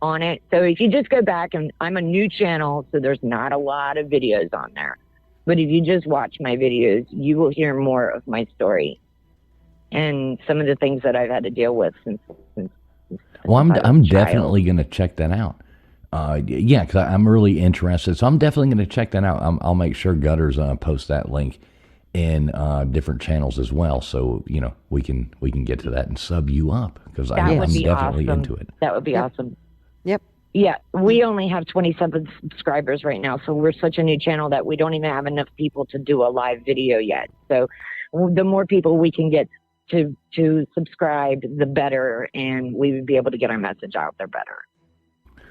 on it. So if you just go back, and I'm a new channel, so there's not a lot of videos on there. But if you just watch my videos, you will hear more of my story and some of the things that I've had to deal with since Well, I'm I was a child. definitely going to check that out. Yeah, because I'm really interested. So I'm definitely going to check that out. I'll make sure Gutters post that link in different channels as well. So we can get to that and sub you up because I'm would be definitely awesome. into it. That would be awesome. Yep. Yeah, we only have 27 subscribers right now, so we're such a new channel that we don't even have enough people to do a live video yet. So the more people we can get to subscribe, the better, and we would be able to get our message out there better.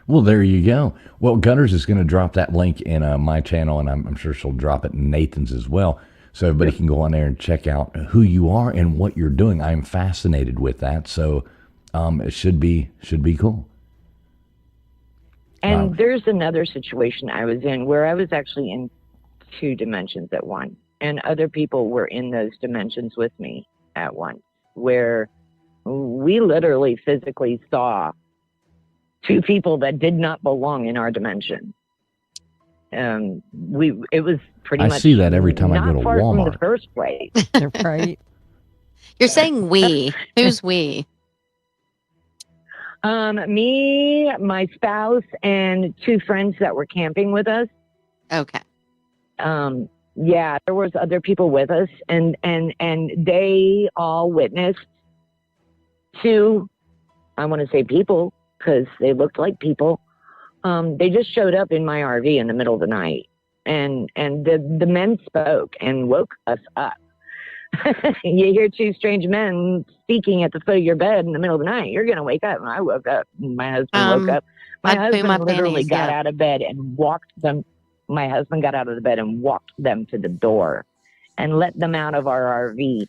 Well, there you go. Well, Gunners is going to drop that link in my channel, and I'm sure she'll drop it in Nathan's as well, so everybody can go on there and check out who you are and what you're doing. I'm fascinated with that, so it should be cool. And there's another situation I was in where I was actually in 2 dimensions at once, and other people were in those dimensions with me at once, where we literally physically saw 2 people that did not belong in our dimension. It was pretty much. I see that every time I go to far Walmart. from the first place. Right. You're saying we. Who's we? Me, my spouse, and 2 friends that were camping with us. Okay. Yeah, there was other people with us, and they all witnessed 2, I want to say people, because they looked like people. They just showed up in my RV in the middle of the night, and the men spoke and woke us up. You hear 2 strange men speaking at the foot of your bed in the middle of the night, you're going to wake up. And I woke up. My husband woke up. My husband literally got out of bed and walked them. My husband got out of the bed and walked them to the door and let them out of our RV.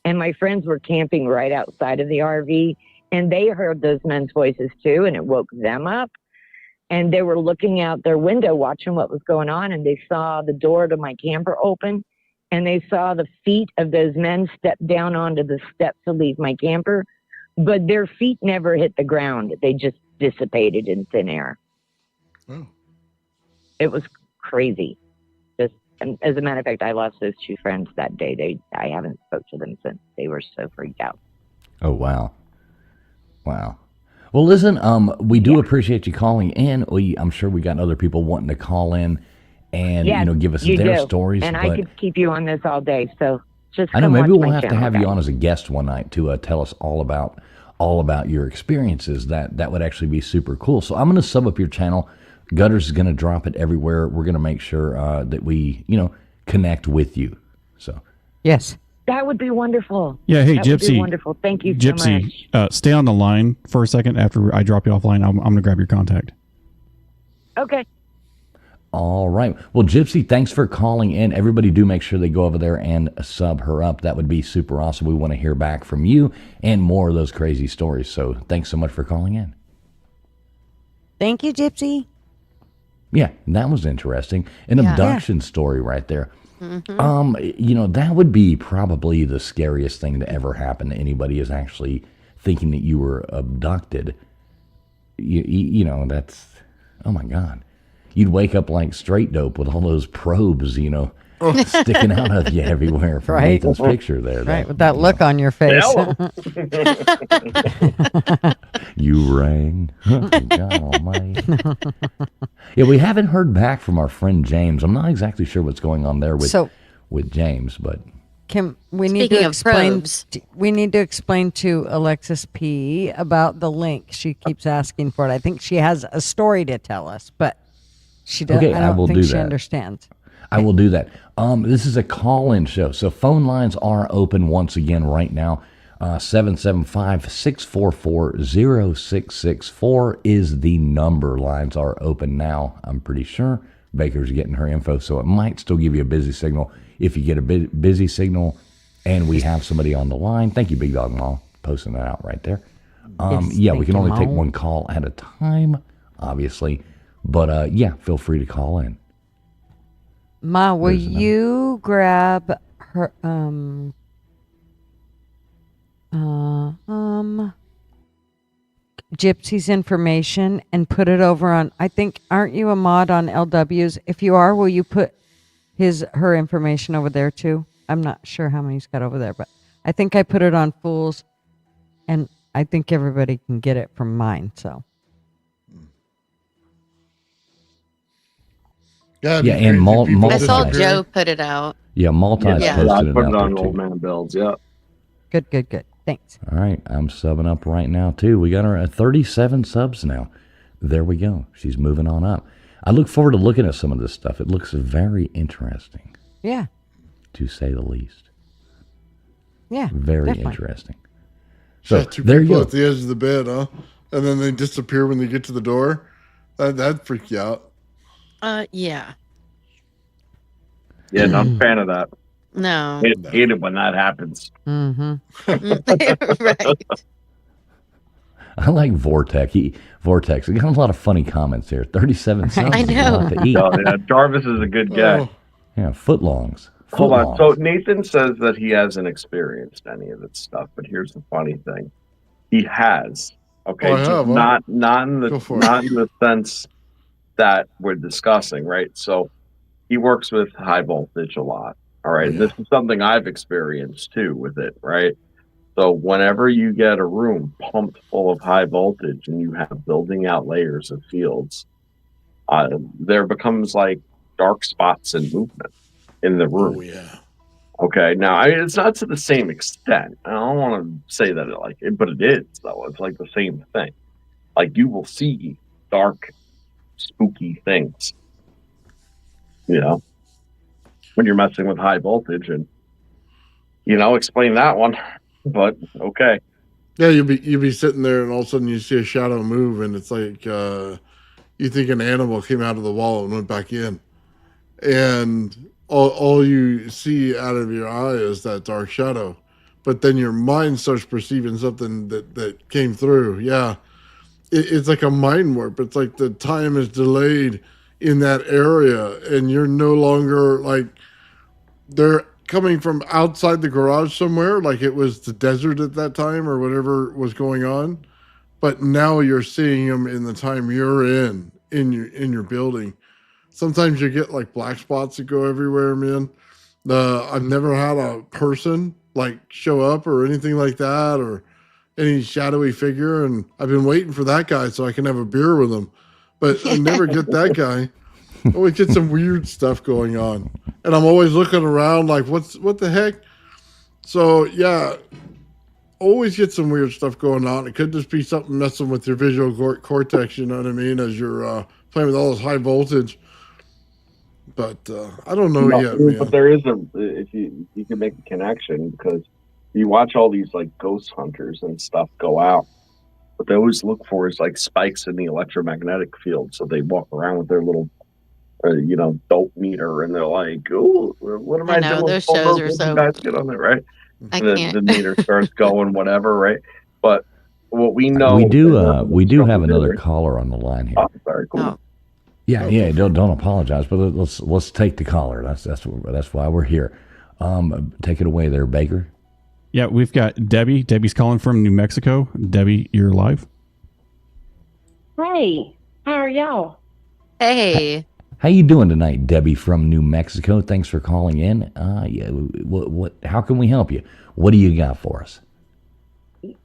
And my friends were camping right outside of the RV, and they heard those men's voices too, and it woke them up. And they were looking out their window watching what was going on, and they saw the door to my camper open. And they saw the feet of those men step down onto the steps to leave my camper, but their feet never hit the ground. They just dissipated in thin air. Oh. It was crazy. And as a matter of fact, I lost those 2 friends that day. I haven't spoke to them since. They were so freaked out. Oh, wow. Wow. Well, listen, we do appreciate you calling in. I'm sure we got other people wanting to call in and give us their stories. And I could keep you on this all day. So just I know come maybe watch we'll my have to channel, have guys. you on as a guest one night to tell us all about your experiences. That would actually be super cool. So I'm going to sub up your channel. Gutters is going to drop it everywhere. We're going to make sure that we connect with you. So yes, that would be wonderful. Yeah, hey, that Gypsy. would be wonderful. Thank you so much. Gypsy, stay on the line for a second. After I drop you offline, I'm going to grab your contact. Okay. All right. Well, Gypsy, thanks for calling in. Everybody do make sure they go over there and sub her up. That would be super awesome. We want to hear back from you and more of those crazy stories. So thanks so much for calling in. Thank you, Gypsy. Yeah, that was interesting. An abduction story right there. Mm-hmm. That would be probably the scariest thing to ever happen to anybody, is actually thinking that you were abducted. That's, oh my God. You'd wake up like straight dope with all those probes, sticking out of you everywhere from Right. Nathan's picture there. Right, with that look on your face. You rang. Oh, God almighty. Yeah, we haven't heard back from our friend James. I'm not exactly sure what's going on there with James, but we need Speaking to of explain. probes. We need to explain to Alexis P about the link. She keeps asking for it. I think she has a story to tell us, but she doesn't. Okay, I don't I will think do she that. understands. I will do that. This is a call-in show, so phone lines are open once again right now. 775-644-0664 is the number. Lines are open now. I'm pretty sure Baker's getting her info, so it might still give you a busy signal. If you get a busy signal and we have somebody on the line, thank you, Big Dog Mall, posting that out right there. Yes, we can only take Mom. one call at a time, obviously, but feel free to call in. Ma, will There's the number. you grab her Gypsy's information and put it over on, I think, aren't you a mod on LW's? If you are, will you put her information over there too? I'm not sure how many he's got over there, but I think I put it on Fools, and I think everybody can get it from mine, so. God, Yeah, and I saw multi. Joe put it out. Yeah, multi Yeah. posted I it put out it there on too. Old Man Builds. Yep. Good. Thanks. All right, I'm subbing up right now too. We got our 37 subs now. There we go. She's moving on up. I look forward to looking at some of this stuff. It looks very interesting. Yeah. To say the least. Yeah. Very definitely. Interesting. So two there you people go. at the edge of the bed, huh? And then they disappear when they get to the door. That'd freak you out. Yeah. Yeah, not a fan of that. No. Hate it when that happens. Mm-hmm. Right. I like Vortex. Vortex. We got a lot of funny comments here. 37 cents. I know. A lot to eat. Oh, yeah, Jarvis is a good guy. Yeah, footlongs. Hold on. So Nathan says that he hasn't experienced any of this stuff, but here's the funny thing: he has. Okay, Oh, I just have, huh? not in Go for the sense that we're discussing, right? So he works with high voltage a lot. All right, Yeah. this is something I've experienced too with it, right? So whenever you get a room pumped full of high voltage and you have building out layers of fields, there becomes like dark spots in movement in the room. Oh, yeah. Okay, now it's not to the same extent. I don't want to say that but it is though. It's like the same thing. Like you will see dark, spooky things. You know, when you're messing with high voltage, and explain that one. But okay. Yeah, you'll be sitting there, and all of a sudden you see a shadow move, and it's like you think an animal came out of the wall and went back in, and all you see out of your eye is that dark shadow, but then your mind starts perceiving something that came through. Yeah, it's like a mind warp. It's like the time is delayed in that area, and you're no longer like they're coming from outside the garage somewhere, like it was the desert at that time or whatever was going on, but now you're seeing them in the time you're in your building. Sometimes you get like black spots that go everywhere, man. I've never had a person like show up or anything like that, or any shadowy figure, and I've been waiting for that guy so I can have a beer with him, but I never get that guy. I always get some weird stuff going on, and I'm always looking around like, what the heck? So yeah, always get some weird stuff going on. It could just be something messing with your visual cortex, you know what I mean, as you're playing with all this high voltage. But I don't know yet, man. But there is if you can make a connection, because you watch all these like ghost hunters and stuff go out. What they always look for is like spikes in the electromagnetic field. So they walk around with their little dope meter, and they're like, "Oh, what am I doing?" Those shows are so. Guys get on it, right? I And can't. the meter starts going, whatever, right? But what we know, we do have another caller on the line here. Oh, sorry, cool. Oh. Yeah. Don't apologize, but let's take the caller. That's why we're here. Take it away there, Baker. Yeah, we've got Debbie. Debbie's calling from New Mexico. Debbie, you're live. Hey, how are y'all? Hey. How you doing tonight, Debbie from New Mexico? Thanks for calling in. What? How can we help you? What do you got for us?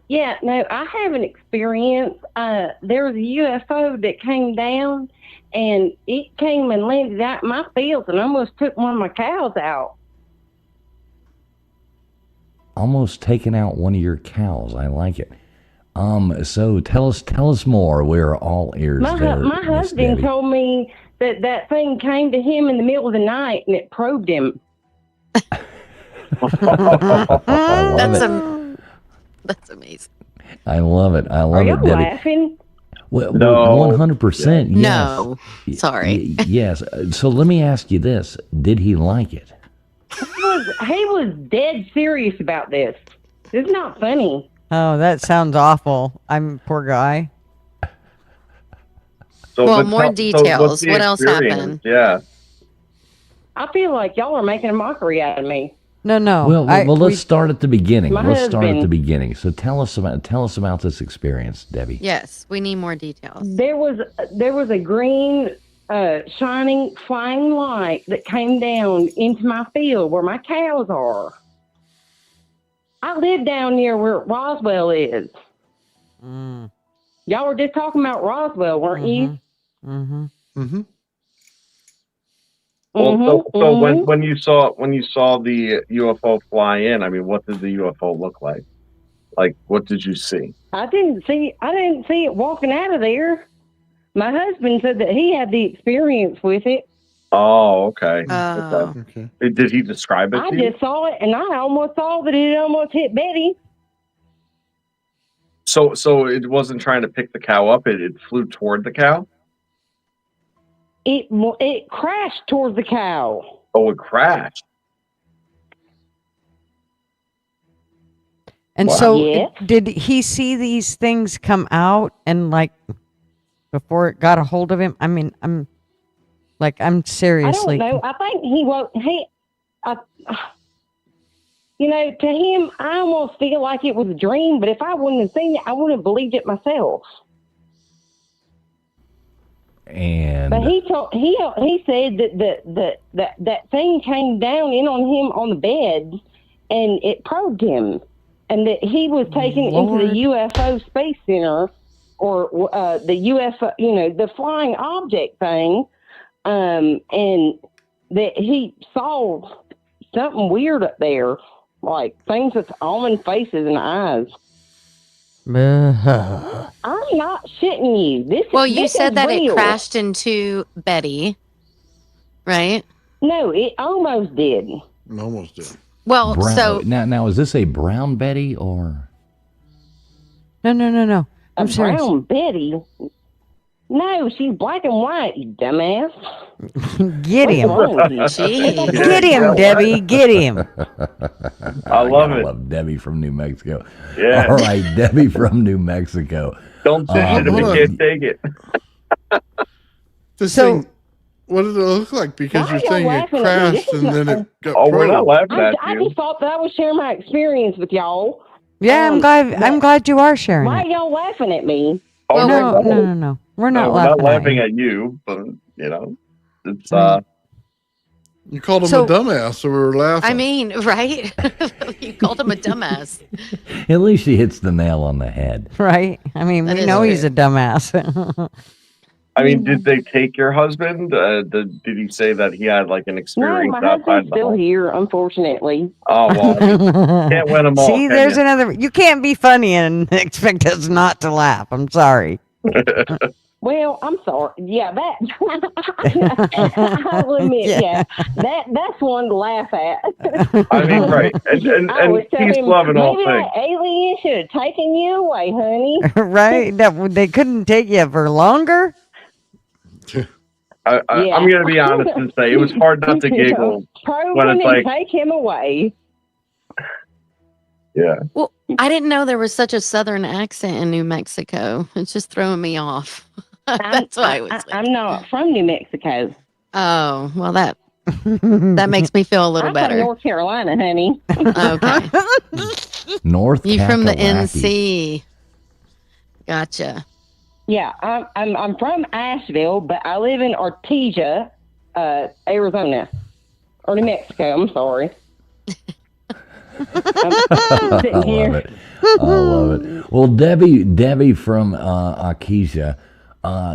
Yeah, no, I have an experience. There was a UFO that came down, and it came and landed out in my fields and almost took one of my cows out. Almost taking out one of your cows. I like it. So tell us more. We're all ears. My Miss husband Debbie. told me that thing came to him in the middle of the night and it probed him. That's amazing. I love it. I Are love it, y'all Debbie. laughing? Well, No. 100%. Yes. No. Sorry. Yes. So let me ask you this: did he like it? He was dead serious about this. It's not funny. Oh, that sounds awful. I'm poor guy. Well, but more what's details. the What else experience? happened? Yeah. I feel like y'all are making a mockery out of me. No. Well, let's start at the beginning. My Let's start at husband- the beginning. So tell us about this experience, Debbie. Yes, we need more details. There was a green shining flying light that came down into my field where my cows are. I live down near where Roswell is. Mm. Y'all were just talking about Roswell, weren't you? Mm-hmm. Mm-hmm. Well, so Mhm. when you saw the UFO fly in, I mean, what did the UFO look like? Like, what did you see? I didn't see it walking out of there. My husband said that he had the experience with it. Oh, okay. Oh. Okay. Did he describe it I to you? just saw it, and I almost saw that it almost hit Betty. So it wasn't trying to pick the cow up. It flew toward the cow. It crashed towards the cow. Oh, it crashed. And Wow. so, Yes. did he see these things come out and like before it got a hold of him? I mean, I'm seriously. I don't know. I think he was. To him, I almost feel like it was a dream. But if I wouldn't have seen it, I wouldn't have believed it myself. And But he said that thing came down in on him on the bed, and it probed him, and that he was taken into the UFO Space Center, or the UFO, the flying object thing, and that he saw something weird up there, like things with almond faces and eyes. I'm not shitting you. You said that real. it crashed into Betty, right? No, it almost did. Almost did. Well, so now is this a brown Betty or? No. I'm serious. Brown Betty? No, she's black and white, you dumbass. Get him. What's wrong with you? Jeez. Get him, Debbie. Get him. I love it. Love Debbie from New Mexico. Yeah. All right, Debbie from New Mexico. Don't say it if you can't take it. This thing, what did it look like? Because Why you're are y'all saying it laughing at me? crashed This is and then not- it got Oh, we're not probed. laughing at I you. just thought that I would share my experience with y'all. Yeah, I'm glad you are sharing Why it. are y'all laughing at me? Oh, No. We're not we're not laughing laughing at at you, but it's You called him So- a dumbass, so we were laughing. I mean, right? You called him a dumbass. At least she hits the nail on the head. you. Right? I mean, That we is know true. he's a dumbass. I mean, did they take your husband? Did he say that he had like an No, experience my outside husband's the still home? here, unfortunately. Oh well, can't win them all. See, can there's ya? another. You can't be funny and expect us not to laugh. I'm sorry. Well, I'm sorry. Yeah, that I'll admit. Yeah, that's one to laugh at. I mean, right, and I would tell peace, him, love, and all maybe things. that alien should have taken you away, honey. Right? That they couldn't take you for longer. I'm going to be honest and say it was hard not to giggle Probe when him it's and like, take him away. yeah. Well, I didn't know there was such a southern accent in New Mexico. It's just throwing me off. That's why I was. I'm not from New Mexico. Oh, well, that makes me feel a little I'm better. from North Carolina, honey. Okay. North You from the Kakalaki. NC. Gotcha. Yeah, I'm from Asheville, but I live in Artesia, Arizona, or New Mexico. I'm sorry. I'm sitting I here. love it. I love it. Well, Debbie from Artesia,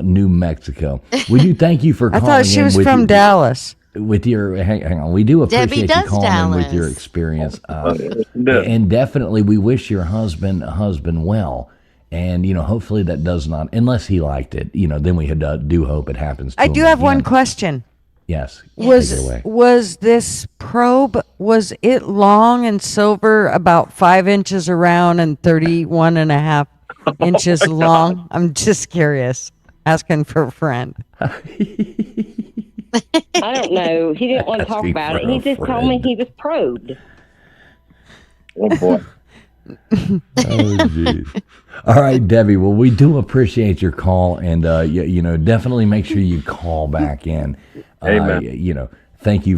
New Mexico. We do thank you for I calling thought she in was with from your- Dallas. With your hang on, we do Debbie appreciate you does calling in with your Dallas. experience, and definitely we wish your husband well, and hopefully that does not, unless he liked it, then we do hope it happens. To I him do have one again. question. Yes, take it away. Was this probe, was it long and silver, about 5 inches around and 31 and a half inches long? I'm just curious, asking for a friend. I don't know. He didn't want to talk Asking about it. for He a just told me friend. he was probed. Oh boy. Oh, geez. All right, Debbie. Well, we do appreciate your call, and definitely make sure you call back in. Amen. Thank you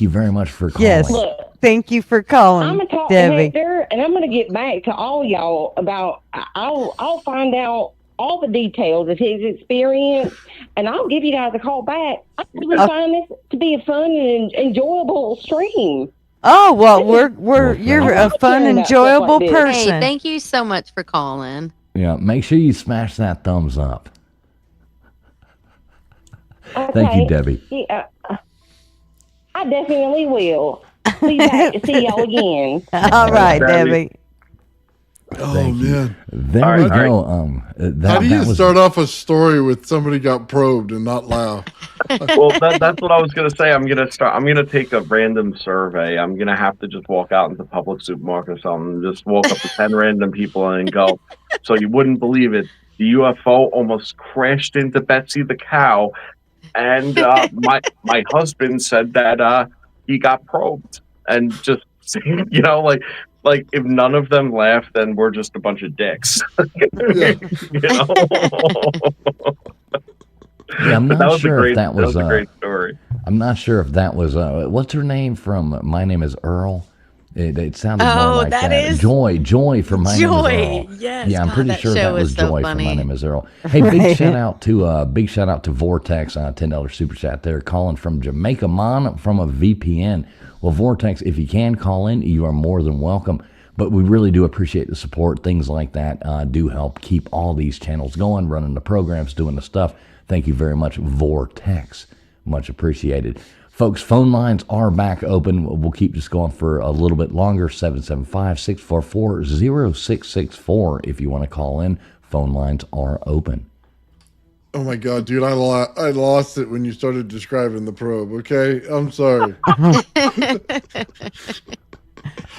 very much for calling. Yes. Look, Thank you for calling, I'm gonna talk to Debbie. Hector, and I'm gonna get back to all y'all about. I'll find out all the details of his experience, and I'll give you guys a call back. I really find this to be a fun and enjoyable stream. Oh well, you're a fun, sharing that stuff enjoyable like this. person. Hey, thank you so much for calling. Yeah, make sure you smash that thumbs up. Okay. Thank you, Debbie. Yeah, I definitely will. See y'all again. All right, Debbie. Debbie. Thank you. man. There we go. How do you start off a story with somebody got probed and not laugh? Well, that's what I was gonna say. I'm gonna take a random survey. I'm gonna have to just walk out into public supermarket or something, just walk up to 10 random people and go, so you wouldn't believe it. The UFO almost crashed into Betsy the cow, and my husband said that he got probed, and just like if none of them laugh, then we're just a bunch of dicks. You know? Yeah, I'm not sure if that was a great story. I'm not sure if that was what's her name from My Name Is Earl. It sounded more like that. Is Joy from My Name Is Earl. Yes, Yeah, I'm pretty sure that was so Joy funny. from My Name Is Earl. Hey, big shout out to Vortex, $10 super chat there, calling from Jamaica Mon from a VPN. Well, Vortex, if you can call in, you are more than welcome. But we really do appreciate the support. Things like that do help keep all these channels going, running the programs, doing the stuff. Thank you very much, Vortex. Much appreciated. Folks, phone lines are back open. We'll keep this going for a little bit longer. 775-644-0664 if you want to call in. Phone lines are open. Oh my God, dude, I lost it when you started describing the probe, okay? I'm sorry.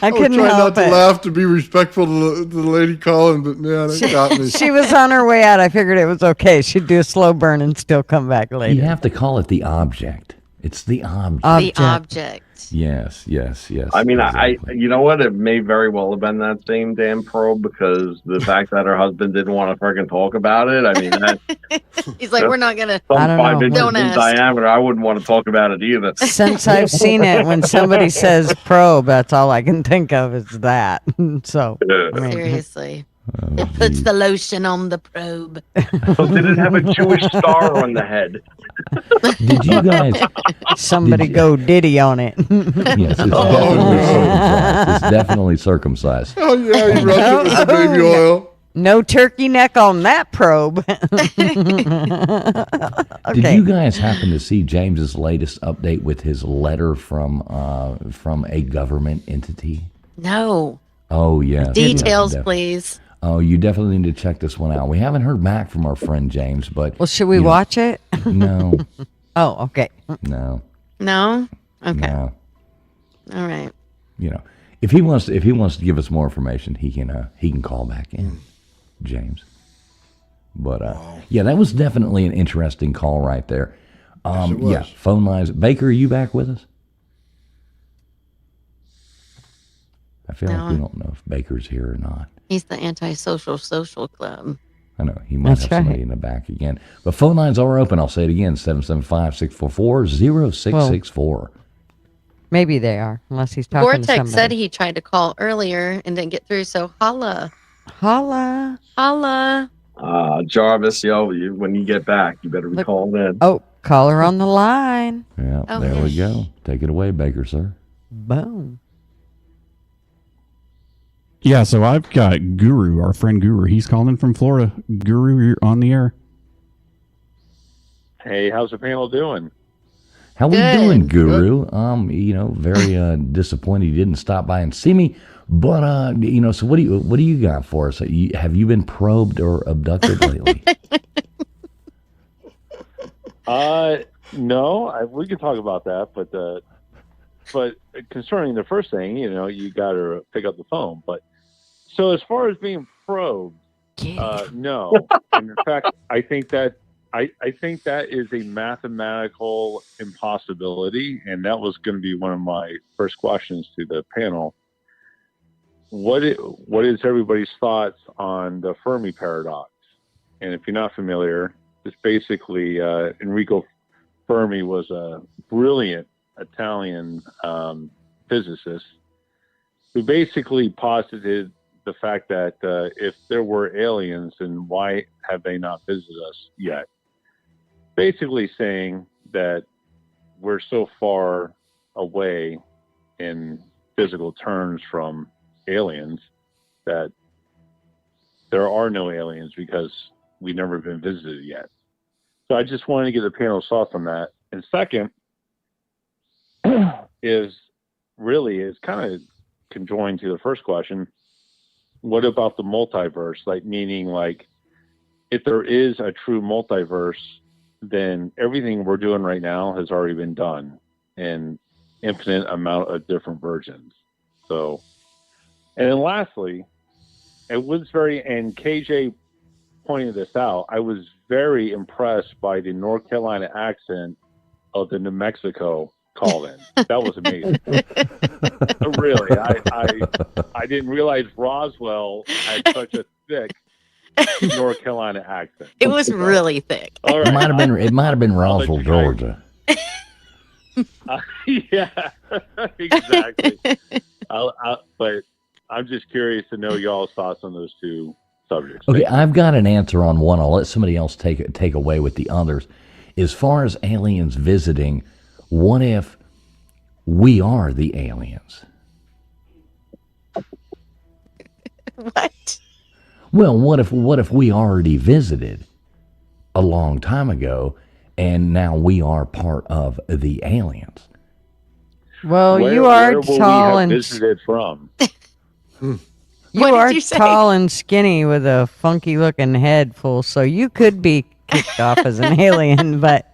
I couldn't try help not to it. laugh to be respectful to the lady calling, but man, it got me. She was on her way out. I figured it was okay. She'd do a slow burn and still come back later. You have to call it the object. It's the object. The object. Yes. I mean, exactly. you know what? It may very well have been that same damn probe, because the fact that her husband didn't want to freaking talk about it. I mean, He's like, we're not gonna. I don't 5 know. inches Don't in ask. diameter. I wouldn't want to talk about it either. Since I've seen it, when somebody says probe, that's all I can think of is that. So, I mean, Seriously. It puts the lotion on the probe. So did it have a Jewish star on the head? Did you guys? somebody go Diddy on it. Yes, it's definitely circumcised. It's definitely circumcised. Oh yeah, you rush it with the baby oil. No turkey neck on that probe. Did you guys happen to see James's latest update with his letter from a government entity? No. Oh yeah. Details, please. Oh, you definitely need to check this one out. We haven't heard back from our friend James, but Well, should we watch it? No. Oh, okay. No. No? Okay. No. All right. You know, if he wants to give us more information, he can call back in, James. But yeah, that was definitely an interesting call right there. Yes, it was. Yeah, phone lines. Baker, are you back with us? I feel like we don't know if Baker's here or not. He's the antisocial social club. I know, he might have somebody in the back again. But phone lines are open. I'll say it again, 775-644-0664. Maybe they are, unless he's talking to Vortex somebody. said he tried to call earlier and didn't get through, so holla. Holla. Holla. Jarvis, when you get back, you better be calling in. Oh, caller on the line. Yeah, Oh, there we go. Take it away, Baker, sir. Boom. Yeah, so I've got Guru, our friend Guru. He's calling from Florida. Guru, you're on the air. Hey, how's the panel doing? How we doing, Guru? Very disappointed you didn't stop by and see me. But so what do you got for us? Have you been probed or abducted lately? No, we can talk about that, but concerning the first thing, you got to pick up the phone. But so as far as being probed, no. And in fact, I think that is a mathematical impossibility, and that was going to be one of my first questions to the panel. What is everybody's thoughts on the Fermi paradox? And if you're not familiar, it's basically Enrico Fermi was a brilliant Italian physicist who basically posited the fact that if there were aliens, then why have they not visited us yet? Basically saying that we're so far away in physical terms from aliens that there are no aliens because we've never been visited yet. So I just wanted to get the panel's thoughts on that. And second is kind of conjoined to the first question. what about the multiverse? Like, meaning, like, if there is a true multiverse, then everything we're doing right now has already been done in infinite amount of different versions. So, and then lastly, it was and KJ pointed this out, I was very impressed by the North Carolina accent of the New Mexico call-in. That was amazing. Really, I didn't realize Roswell had such a thick North Carolina accent. It was really thick. All right, It might have been Roswell, Georgia. Yeah, exactly. But I'm just curious to know y'all's thoughts on those two subjects. Okay, I've got an answer on one. I'll let somebody else take away with the others. As far as aliens visiting, what if we are the aliens? What? Well, what if we already visited a long time ago, and now we are part of the aliens? Well, where, you are where will tall we have and visited from? you What are did you say? tall and skinny with a funky looking head full, so you could be kicked off as an alien, but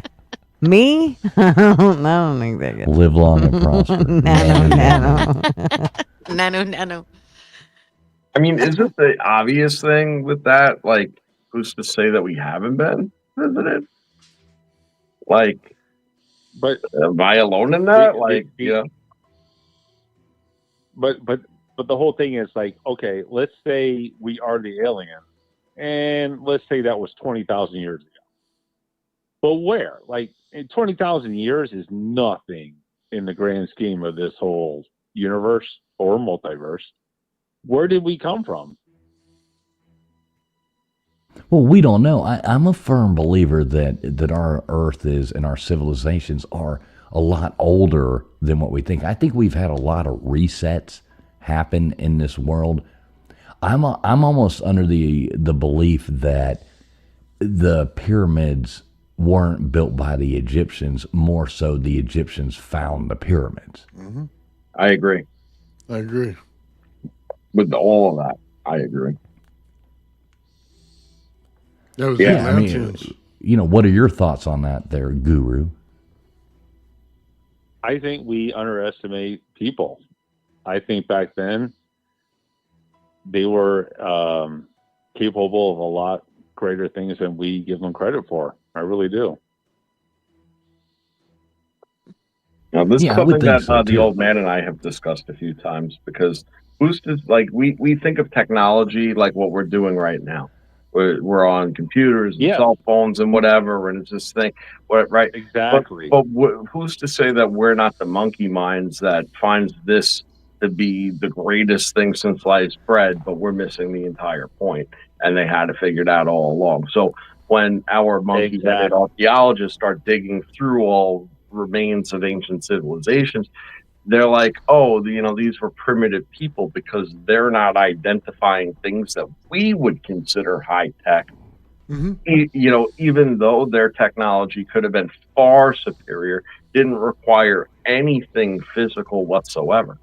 me? I don't think they could. Live long and prosper. Nano. Nano. I mean, isn't the obvious thing with that, like, who's to say that we haven't been visited? Like, But am I alone in that? Like, yeah. But the whole thing is like, okay, let's say we are the alien, and let's say that was 20,000 years ago. But where? Like, 20,000 years is nothing in the grand scheme of this whole universe or multiverse. Where did we come from? Well, we don't know. I'm a firm believer that our Earth is and our civilizations are a lot older than what we think. I think we've had a lot of resets happen in this world. I'm almost under the belief that the pyramids weren't built by the Egyptians, more so the Egyptians found the pyramids. Mm-hmm. I agree. With all of that, I agree. That was Yeah, I mean, what are your thoughts on that there, Guru? I think we underestimate people. I think back then they were capable of a lot greater things than we give them credit for. I really do. Now, this is Yeah, I would something think that so, the too. old man and I have discussed a few times, because who's to, like, we think of technology like what we're doing right now. We're on computers and cell phones and whatever, and it's this thing, right? Exactly. But who's to say that we're not the monkey minds that finds this to be the greatest thing since sliced bread, but we're missing the entire point, and they had to figure it out all along. So when our monkey-headed archaeologists start digging through all remains of ancient civilizations, they're like, oh, these were primitive people, because they're not identifying things that we would consider high tech. Mm-hmm. Even though their technology could have been far superior, didn't require anything physical whatsoever.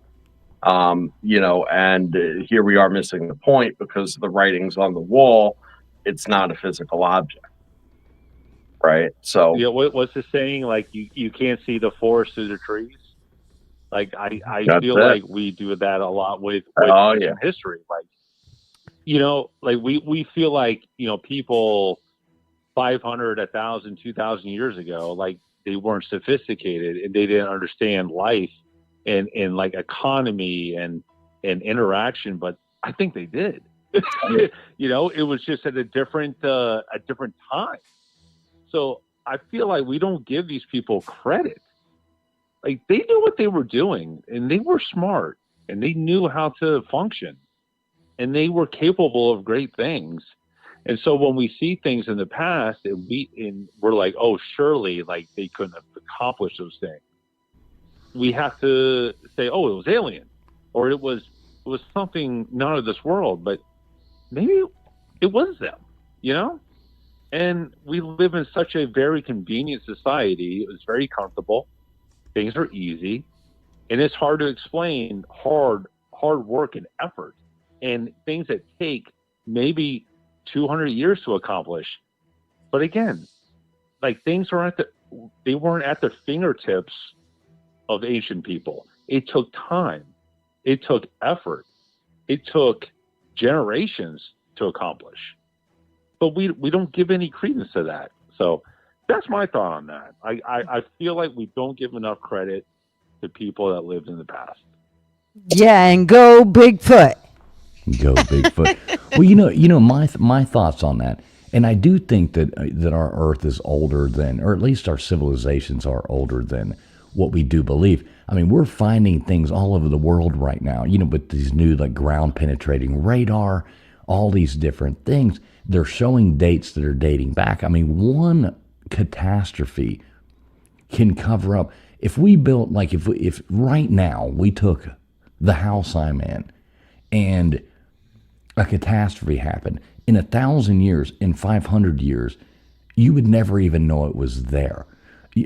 And here we are missing the point because the writing's on the wall. It's not a physical object, right? So what's the saying? Like, you can't see the forest through the trees. Like, I feel like we do that a lot with history. Like, we feel like, people 500, 1,000, 2,000 years ago, like, they weren't sophisticated and they didn't understand life and like economy and interaction, but I think they did. It was just at a different time. So I feel like we don't give these people credit. Like, they knew what they were doing, and they were smart, and they knew how to function, and they were capable of great things. And so when we see things in the past, we're like, oh, surely, like, they couldn't have accomplished those things. We have to say, oh, it was alien, or it was something not of this world, but maybe it was them, And we live in such a very convenient society. It was very comfortable. Things are easy, and it's hard to explain hard work and effort. and things that take maybe 200 years to accomplish. But again, like things are they weren't at the fingertips of ancient people. It took time. It took effort. It took generations to accomplish. But we don't give any credence to that. So that's my thought on that. I feel like we don't give enough credit to people that lived in the past. Yeah, and go Bigfoot. Go Bigfoot. Well, my thoughts on that, and I do think that our Earth is older than, or at least our civilizations are older than what we do believe. I mean, we're finding things all over the world right now, with these new like ground penetrating radar, all these different things. They're showing dates that are dating back. I mean, one catastrophe can cover up. If we built, like, if right now we took the house I'm in and a catastrophe happened, in 1,000 years, in 500 years, you would never even know it was there.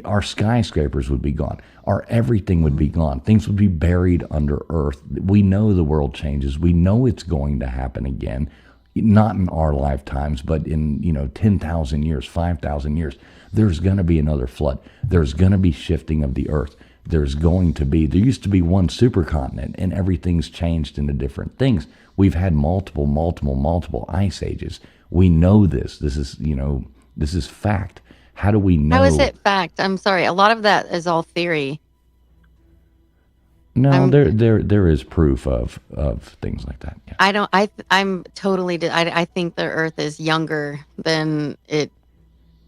Our skyscrapers would be gone. Our everything would be gone. Things would be buried under earth. We know the world changes. We know it's going to happen again. Not in our lifetimes, but in 10,000 years, 5,000 years, there's going to be another flood. There's going to be shifting of the earth. There used to be one supercontinent, and everything's changed into different things. We've had multiple ice ages. We know this. This is fact. How do we know? How is it fact? I'm sorry. A lot of that is all theory. No, there is proof of things like that. Yeah. I'm totally. I think the Earth is younger than it.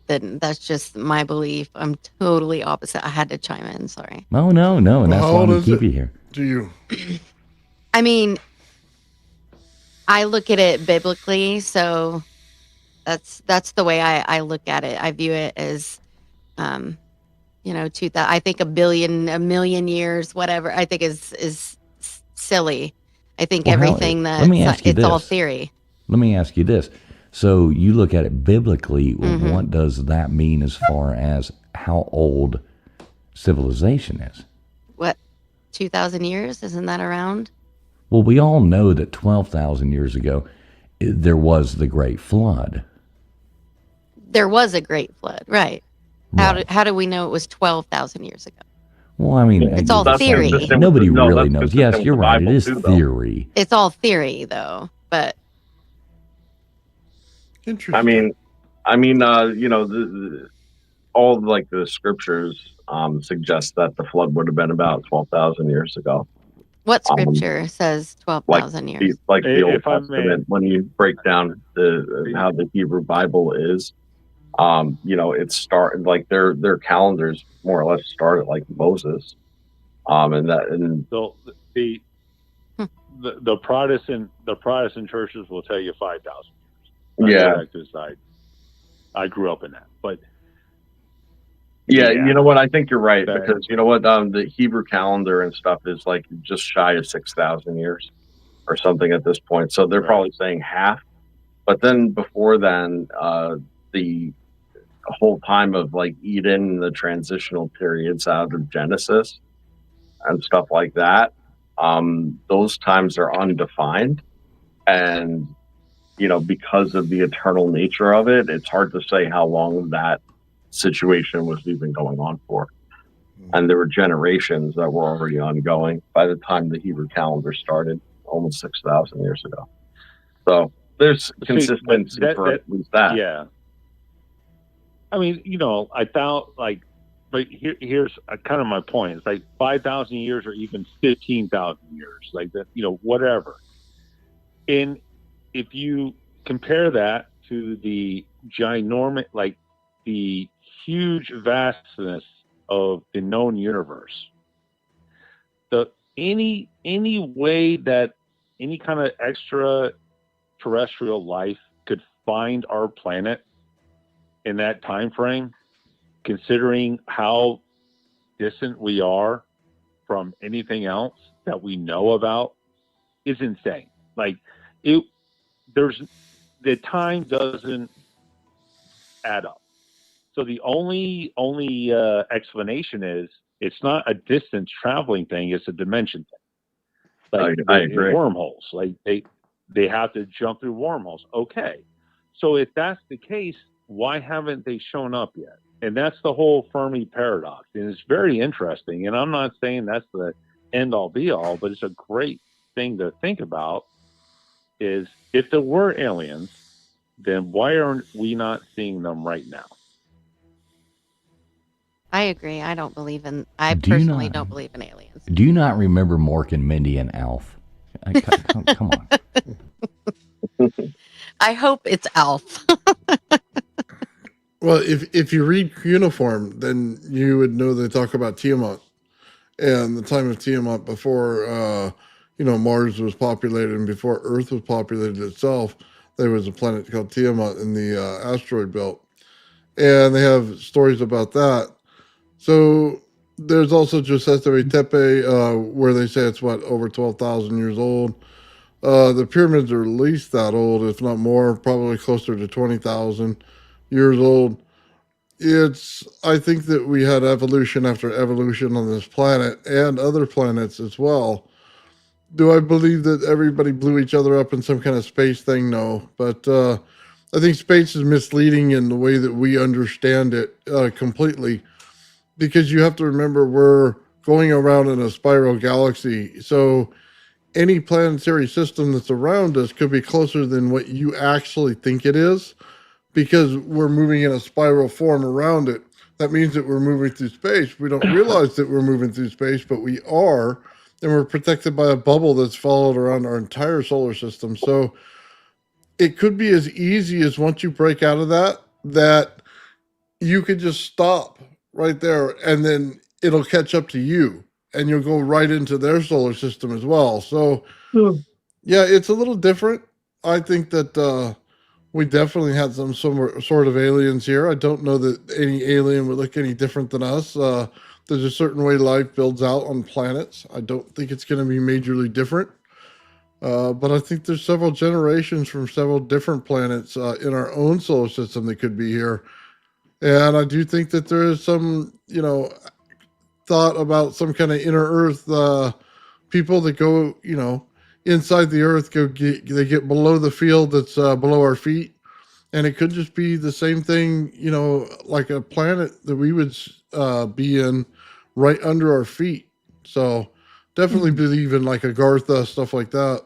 That's just my belief. I'm totally opposite. I had to chime in. Sorry. Oh no, and that's why we keep you here. Do you? I mean, I look at it biblically, so that's the way I look at it. I view it as, 2000. I think a million years, whatever. I think is silly. I think everything it's all theory. Let me ask you this. So you look at it biblically. Mm-hmm. What does that mean as far as how old civilization is? What, 2,000 years? Isn't that around? Well, we all know that 12,000 years ago, there was the Great Flood. There was a great flood, right? How do we know it was 12,000 years ago? Well, I mean, it's all theory. Nobody really knows. Yes, you're right. It is theory. It's all theory, though. But interesting. I mean, all like the scriptures suggest that the flood would have been about 12,000 years ago. What scripture says 12,000 years? Like the Old Testament, when you break down how the Hebrew Bible is, it started like their calendars more or less started like Moses, so the Protestant churches will tell you 5,000 years. Yeah, I grew up in that, but. Yeah, you know what? I think you're right, because you know what? The Hebrew calendar and stuff is like just shy of 6,000 years or something at this point. So they're probably saying half. But then before then, the whole time of like Eden, the transitional periods out of Genesis and stuff like that, those times are undefined. And, because of the eternal nature of it, it's hard to say how long that situation was even going on for. And there were generations that were already ongoing by the time the Hebrew calendar started almost 6,000 years ago. So there's consistency for at least that. Yeah. I mean, I thought but here's kind of my point. It's like 5,000 years or even 15,000 years, like that, whatever. And if you compare that to the ginormous, like the huge vastness of the known universe, any way that any kind of extraterrestrial life could find our planet in that time frame, considering how distant we are from anything else that we know about, is insane. Like the time doesn't add up. So the only explanation is it's not a distance traveling thing; it's a dimension thing. Like I agree. Wormholes, like they have to jump through wormholes. Okay. So if that's the case, why haven't they shown up yet? And that's the whole Fermi paradox. And it's very interesting. And I'm not saying that's the end all be all, but it's a great thing to think about is if there were aliens, then why aren't we not seeing them right now? I agree. I personally don't believe in aliens. Do you not remember Mork and Mindy and Alf? Come on. I hope it's Alf. Well, if you read Cuneiform, then you would know they talk about Tiamat and the time of Tiamat before, Mars was populated and before Earth was populated itself. There was a planet called Tiamat in the asteroid belt. And they have stories about that. So there's also Josete Tepe, where they say it's, over 12,000 years old. The pyramids are at least that old, if not more, probably closer to 20,000 years old. I think that we had evolution after evolution on this planet and other planets as well. Do I believe that everybody blew each other up in some kind of space thing? No. But I think space is misleading in the way that we understand it completely. Because you have to remember we're going around in a spiral galaxy. So any planetary system that's around us could be closer than what you actually think it is because we're moving in a spiral form around it. That means that we're moving through space. We don't realize that we're moving through space, but we are. And we're protected by a bubble that's followed around our entire solar system. So it could be as easy as once you break out of that you could just stop right there and then it'll catch up to you and you'll go right into their solar system as well. So yeah, it's a little different. I think that we definitely had some sort of aliens here. I don't know that any alien would look any different than us. There's a certain way life builds out on planets. I don't think it's going to be majorly different. But I think there's several generations from several different planets in our own solar system that could be here. And I do think that there is some, thought about some kind of inner Earth people that go, inside the Earth. They get below the field that's below our feet, and it could just be the same thing, like a planet that we would be in right under our feet. So definitely believe in like Agartha, stuff like that.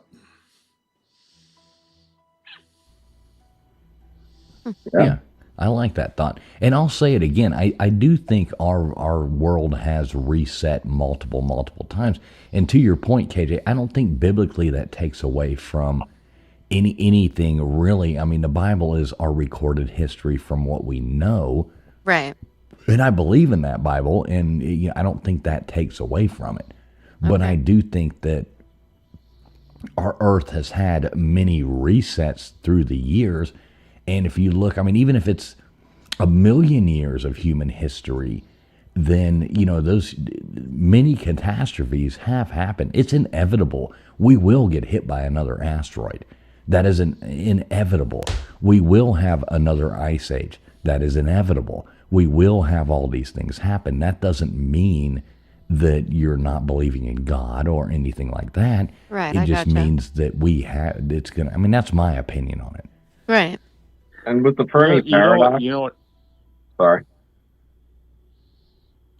Yeah. I like that thought. And I'll say it again. I do think our world has reset multiple times. And to your point, KJ, I don't think biblically that takes away from anything really. I mean, the Bible is our recorded history from what we know. Right. And I believe in that Bible, and I don't think that takes away from it. Okay. But I do think that our earth has had many resets through the years. And if you look, I mean, even if it's 1 million years of human history, then, those many catastrophes have happened. It's inevitable. We will get hit by another asteroid. That is inevitable. We will have another ice age. That is inevitable. We will have all these things happen. That doesn't mean that you're not believing in God or anything like that. Right. It just means that that's my opinion on it. Right. And with the Fermi paradox, sorry.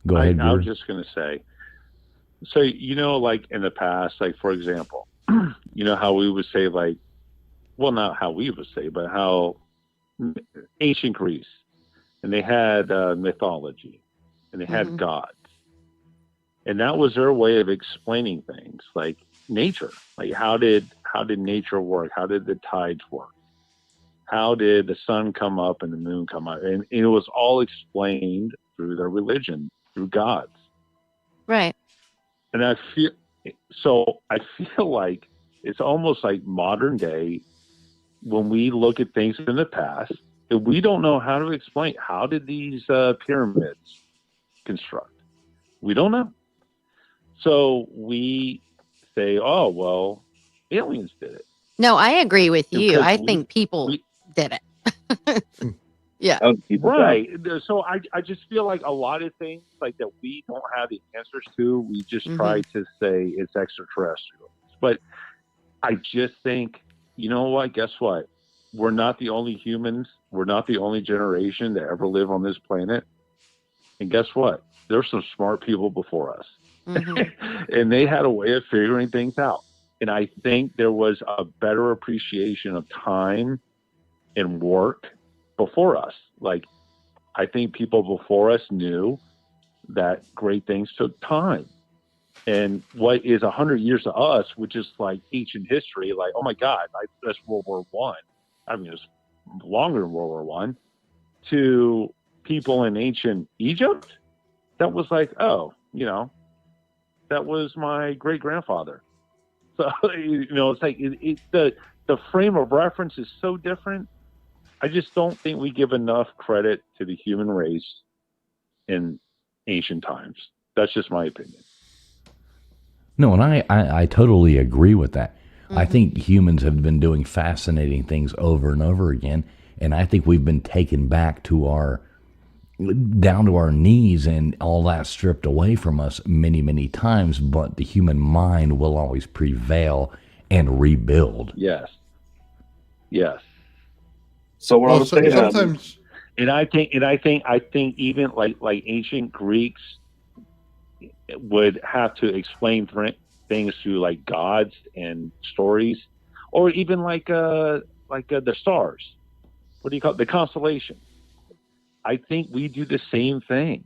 Go ahead. I was just going to say, so, like in the past, like, for example, how we would say, like, well, not how we would say, but how ancient Greece, and they had mythology, and they had gods. And that was their way of explaining things, like nature. Like, how did nature work? How did the tides work? How did the sun come up and the moon come up? And it was all explained through their religion, through gods. Right. And I feel like it's almost like modern day when we look at things in the past, if we don't know how to explain, how did these pyramids construct? We don't know. So we say, oh, well, aliens did it. No, I agree with you. I think people did it. Yeah. Right. So I just feel like a lot of things like that we don't have the answers to, we just try to say it's extraterrestrials. But I just think you know what? Guess what? We're not the only humans. We're not the only generation to ever live on this planet. And guess what? There's some smart people before us. And they had a way of figuring things out. And I think there was a better appreciation of time and work before us. Like, I think people before us knew that great things took time. And what is 100 years to us, which is like ancient history, like, oh my God, that's World War I. I mean, it's longer than World War One. To people in ancient Egypt, that was like, oh, you know, that was my great grandfather. So, you know, it's like the frame of reference is so different. I just don't think we give enough credit to the human race in ancient times. That's just my opinion. No, and I totally agree with that. I think humans have been doing fascinating things over and over again, and I think we've been taken back to down to our knees and all that stripped away from us many, many times, but the human mind will always prevail and rebuild. Yes. Yes. So what I was saying, sometimes, and I think even like ancient Greeks would have to explain things to like gods and stories, or even like the stars. What do you call it? The constellation. I think we do the same thing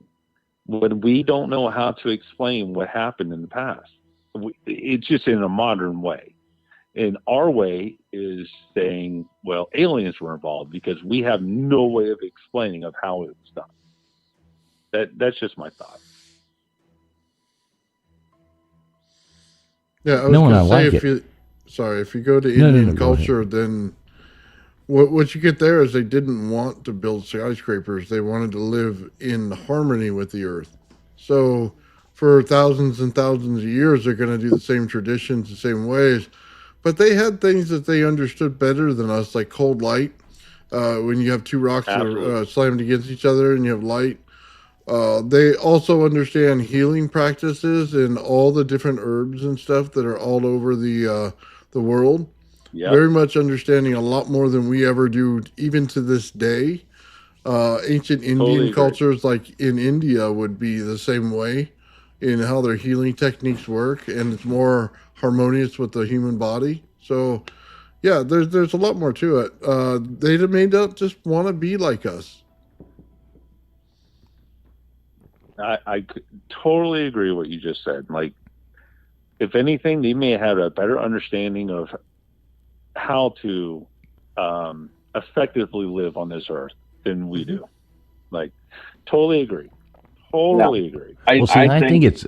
when we don't know how to explain what happened in the past. It's just in a modern way. And our way is saying, well, aliens were involved because we have no way of explaining of how it was done. That's just my thought. Yeah, I was going to say, if you go to Indian culture, then what you get there is they didn't want to build skyscrapers. They wanted to live in harmony with the earth. So for thousands and thousands of years, they're going to do the same traditions, the same ways. But they had things that they understood better than us, like cold light. When you have two rocks that are slammed against each other and you have light. They also understand healing practices and all the different herbs and stuff that are all over the world. Yep. Very much understanding a lot more than we ever do, even to this day. Ancient Indian cultures, like in India, would be the same way in how their healing techniques work, and it's more harmonious with the human body. So, yeah, there's a lot more to it. They may not just want to be like us. I totally agree with what you just said. Like, if anything, they may have a better understanding of how to effectively live on this earth than we do. Like, totally agree. Totally agree. I think it's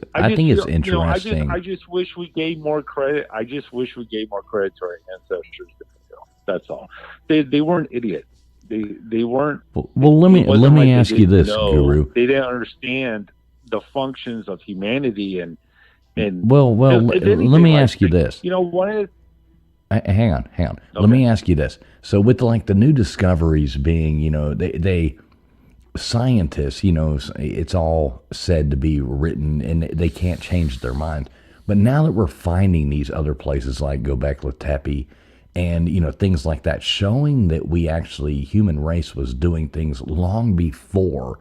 interesting. I just wish we gave more credit. I just wish we gave more credit to our ancestors. That's all. They weren't idiots. They weren't. Well, let me ask you this, Guru. They didn't understand the functions of humanity and well, let me ask you this. You know what? Hang on. Okay. Let me ask you this. So with the new discoveries being, they scientists, it's all said to be written and they can't change their mind. But now that we're finding these other places like Göbekli Tepe and, things like that, showing that human race was doing things long before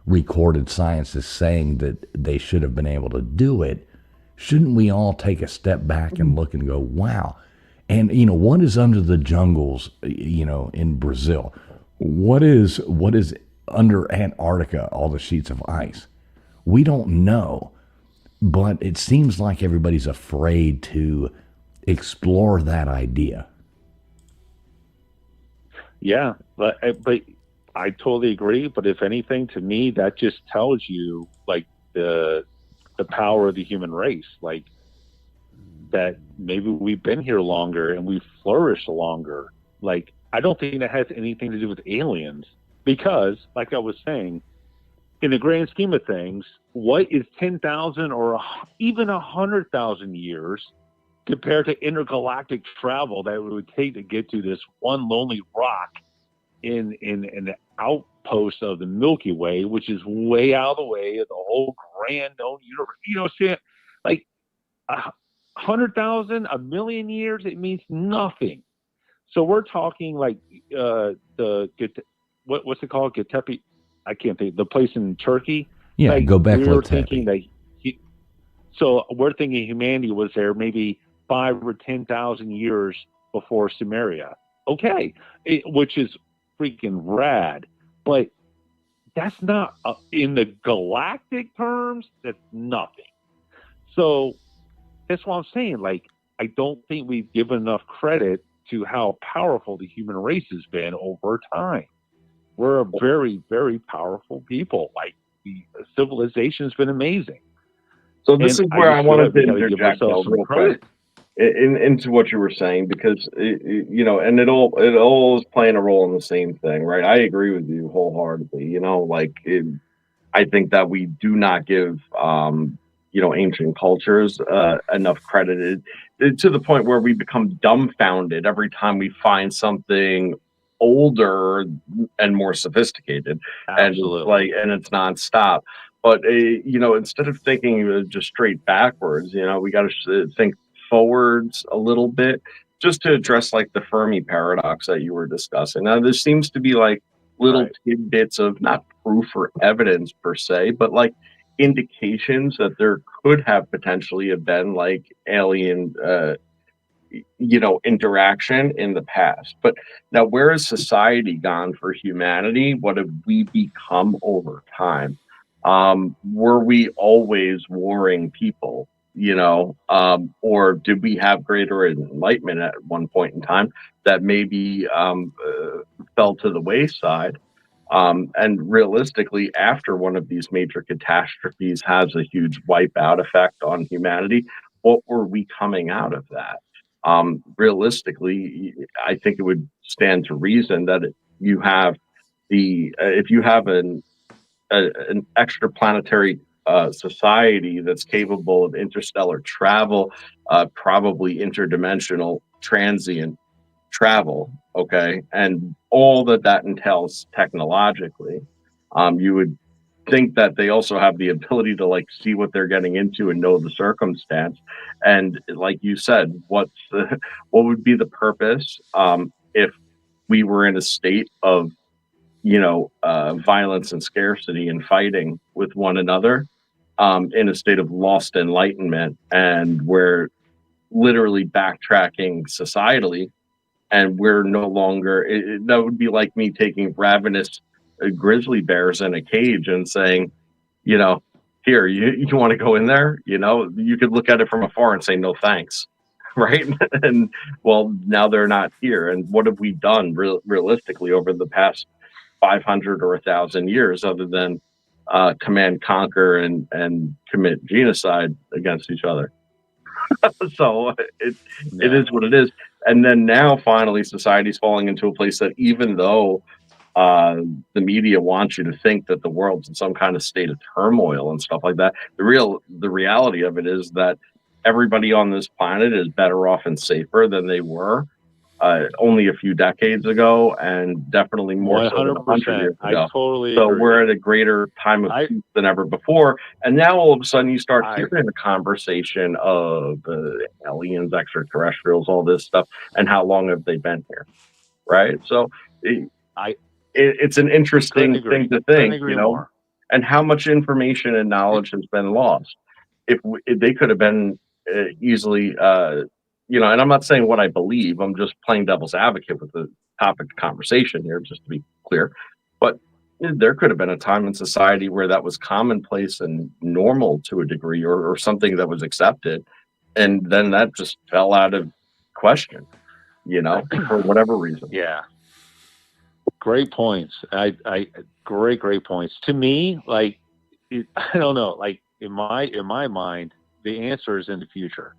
recorded science is saying that they should have been able to do it, shouldn't we all take a step back and look and go, wow? And, what is under the jungles, in Brazil? What is under Antarctica, all the sheets of ice? We don't know, but it seems like everybody's afraid to explore that idea. Yeah, but I totally agree. But if anything, to me, that just tells you like the power of the human race, like that maybe we've been here longer and we've flourished longer. Like, I don't think that has anything to do with aliens because, like I was saying, in the grand scheme of things, what is 10,000 or even 100,000 years compared to intergalactic travel that it would take to get to this one lonely rock in an outpost of the Milky Way, which is way out of the way of the whole grand known universe. Like 100,000, a million years, it means nothing. So we're talking like what's it called? Getepe? I can't think. The place in Turkey. Yeah, like, Göbekli we were Tepe. thinking that. So we're thinking humanity was there maybe 5,000 or 10,000 years before Sumeria. Okay, which is freaking rad, but that's not in the galactic terms. That's nothing. So that's what I'm saying. Like, I don't think we've given enough credit to how powerful the human race has been over time. We're a very, very powerful people. Like, the civilization's been amazing. So this And is where I just feel wanted like we to gotta give interject though, ourselves some real credit. quick, into what you were saying, because and it all is playing a role in the same thing, right? I agree with you wholeheartedly. I think that we do not give ancient cultures enough credit, to the point where we become dumbfounded every time we find something older and more sophisticated. Absolutely. And it's nonstop. But instead of thinking just straight backwards, we got to think forwards a little bit, just to address like the Fermi paradox that you were discussing. Now, there seems to be like little tidbits of not proof or evidence per se, but like indications that there could have potentially have been like alien interaction in the past. But now, where has society gone for humanity? What have we become over time? Were we always warring people, or did we have greater enlightenment at one point in time that maybe fell to the wayside? And realistically, after one of these major catastrophes has a huge wipeout effect on humanity, what were we coming out of that? Realistically, I think it would stand to reason that if you have an extraplanetary society that's capable of interstellar travel, probably interdimensional transient travel, okay, and all that entails technologically, you would think that they also have the ability to like see what they're getting into and know the circumstance. And like you said, what would be the purpose if we were in a state of violence and scarcity and fighting with one another, in a state of lost enlightenment, and we're literally backtracking societally, and we're no longer. That would be like me taking ravenous grizzly bears in a cage and saying, you know, here, you want to go in there? You could look at it from afar and say no thanks, right? And well, now they're not here. And what have we done realistically over the past 500 or 1,000 years, other than command, conquer, and commit genocide against each other? So it is what it is. And then now finally society's falling into a place that, even though the media wants you to think that the world's in some kind of state of turmoil and stuff like that, the reality of it is that everybody on this planet is better off and safer than they were only a few decades ago, and definitely more so than 100 years ago. I totally so agree. we're at a greater time of peace than ever before. And now all of a sudden you start hearing the conversation of aliens, extraterrestrials, all this stuff, and how long have they been here, right? So it's an interesting thing to think, and how much information and knowledge has been lost. If they could have been easily, and I'm not saying what I believe, I'm just playing devil's advocate with the topic of conversation here, just to be clear. But there could have been a time in society where that was commonplace and normal to a degree, or something that was accepted, and then that just fell out of question, for whatever reason. Yeah. Great points. Great points. To me, like, I don't know, like in my mind, the answer is in the future.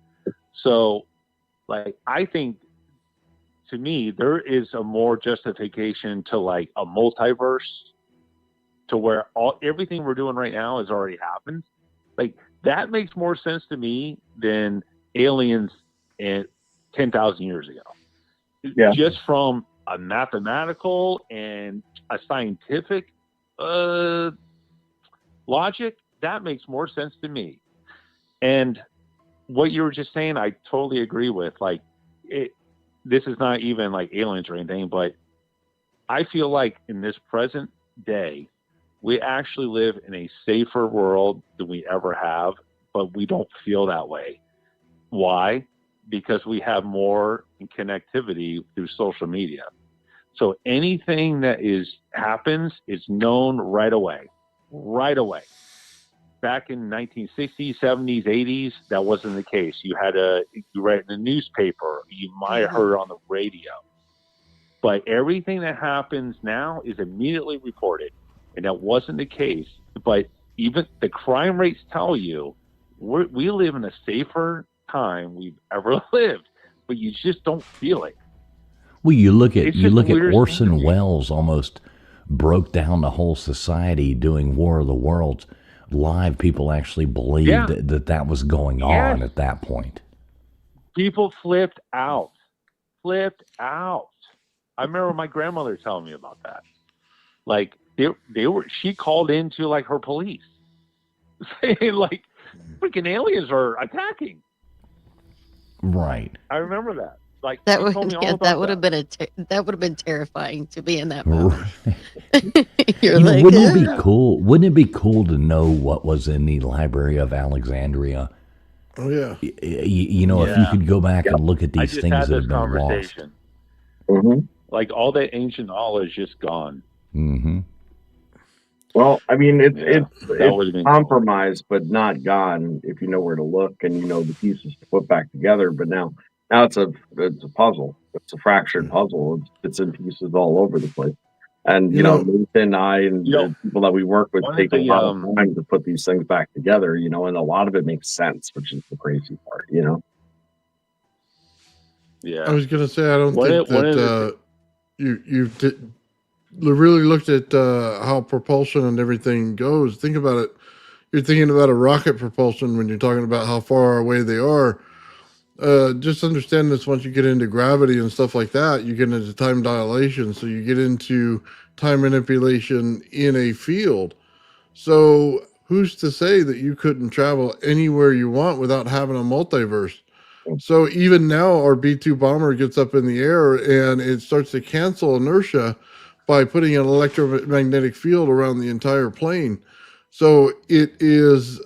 So, like, I think, to me, there is a more justification to like a multiverse, to where everything we're doing right now has already happened. Like, that makes more sense to me than aliens 10,000 years ago. Yeah. Just from a mathematical and a scientific logic, that makes more sense to me. And what you were just saying, I totally agree with. Like, this is not even like aliens or anything, but I feel like in this present day, we actually live in a safer world than we ever have, but we don't feel that way. Why? Because we have more connectivity through social media. So anything that happens is known right away. Back in 1960s, 70s, 80s, that wasn't the case. You read in the newspaper, you might have heard it on the radio. But everything that happens now is immediately reported. And that wasn't the case. But even the crime rates tell you we live in a safer time we've ever lived, but you just don't feel it. Well, you look at weird Orson thing. Welles almost broke down the whole society doing War of the Worlds live. People actually believed that was going on at that point. People flipped out. I remember my grandmother telling me about that. Like she called into like her police saying like freaking aliens are attacking. Right. I remember that. Like That she would told me all about that would have been that would have been terrifying to be in that moment. You know, wouldn't it be cool? Wouldn't it be cool to know what was in the Library of Alexandria? Oh yeah. You know, if you could go back and look at I these just things had that this have been lost. conversation. Like all that ancient knowledge is gone. Mm-hmm. Well, I mean, would've it's been compromised, but not gone if you know where to look and you know the pieces to put back together. But now it's a puzzle. It's a fractured puzzle. It's in pieces all over the place. And Nathan and I and the people that we work with one take of a the, lot of time to put these things back together. And a lot of it makes sense, which is the crazy part. Yeah. I was gonna say I don't One think of the that you really looked at how propulsion and everything goes. Think about it. You're thinking about a rocket propulsion when you're talking about how far away they are. Just understand this: once you get into gravity and stuff like that, you get into time dilation. So you get into time manipulation in a field. So who's to say that you couldn't travel anywhere you want without having a multiverse? So even now, our B-2 bomber gets up in the air and it starts to cancel inertia by putting an electromagnetic field around the entire plane. So it is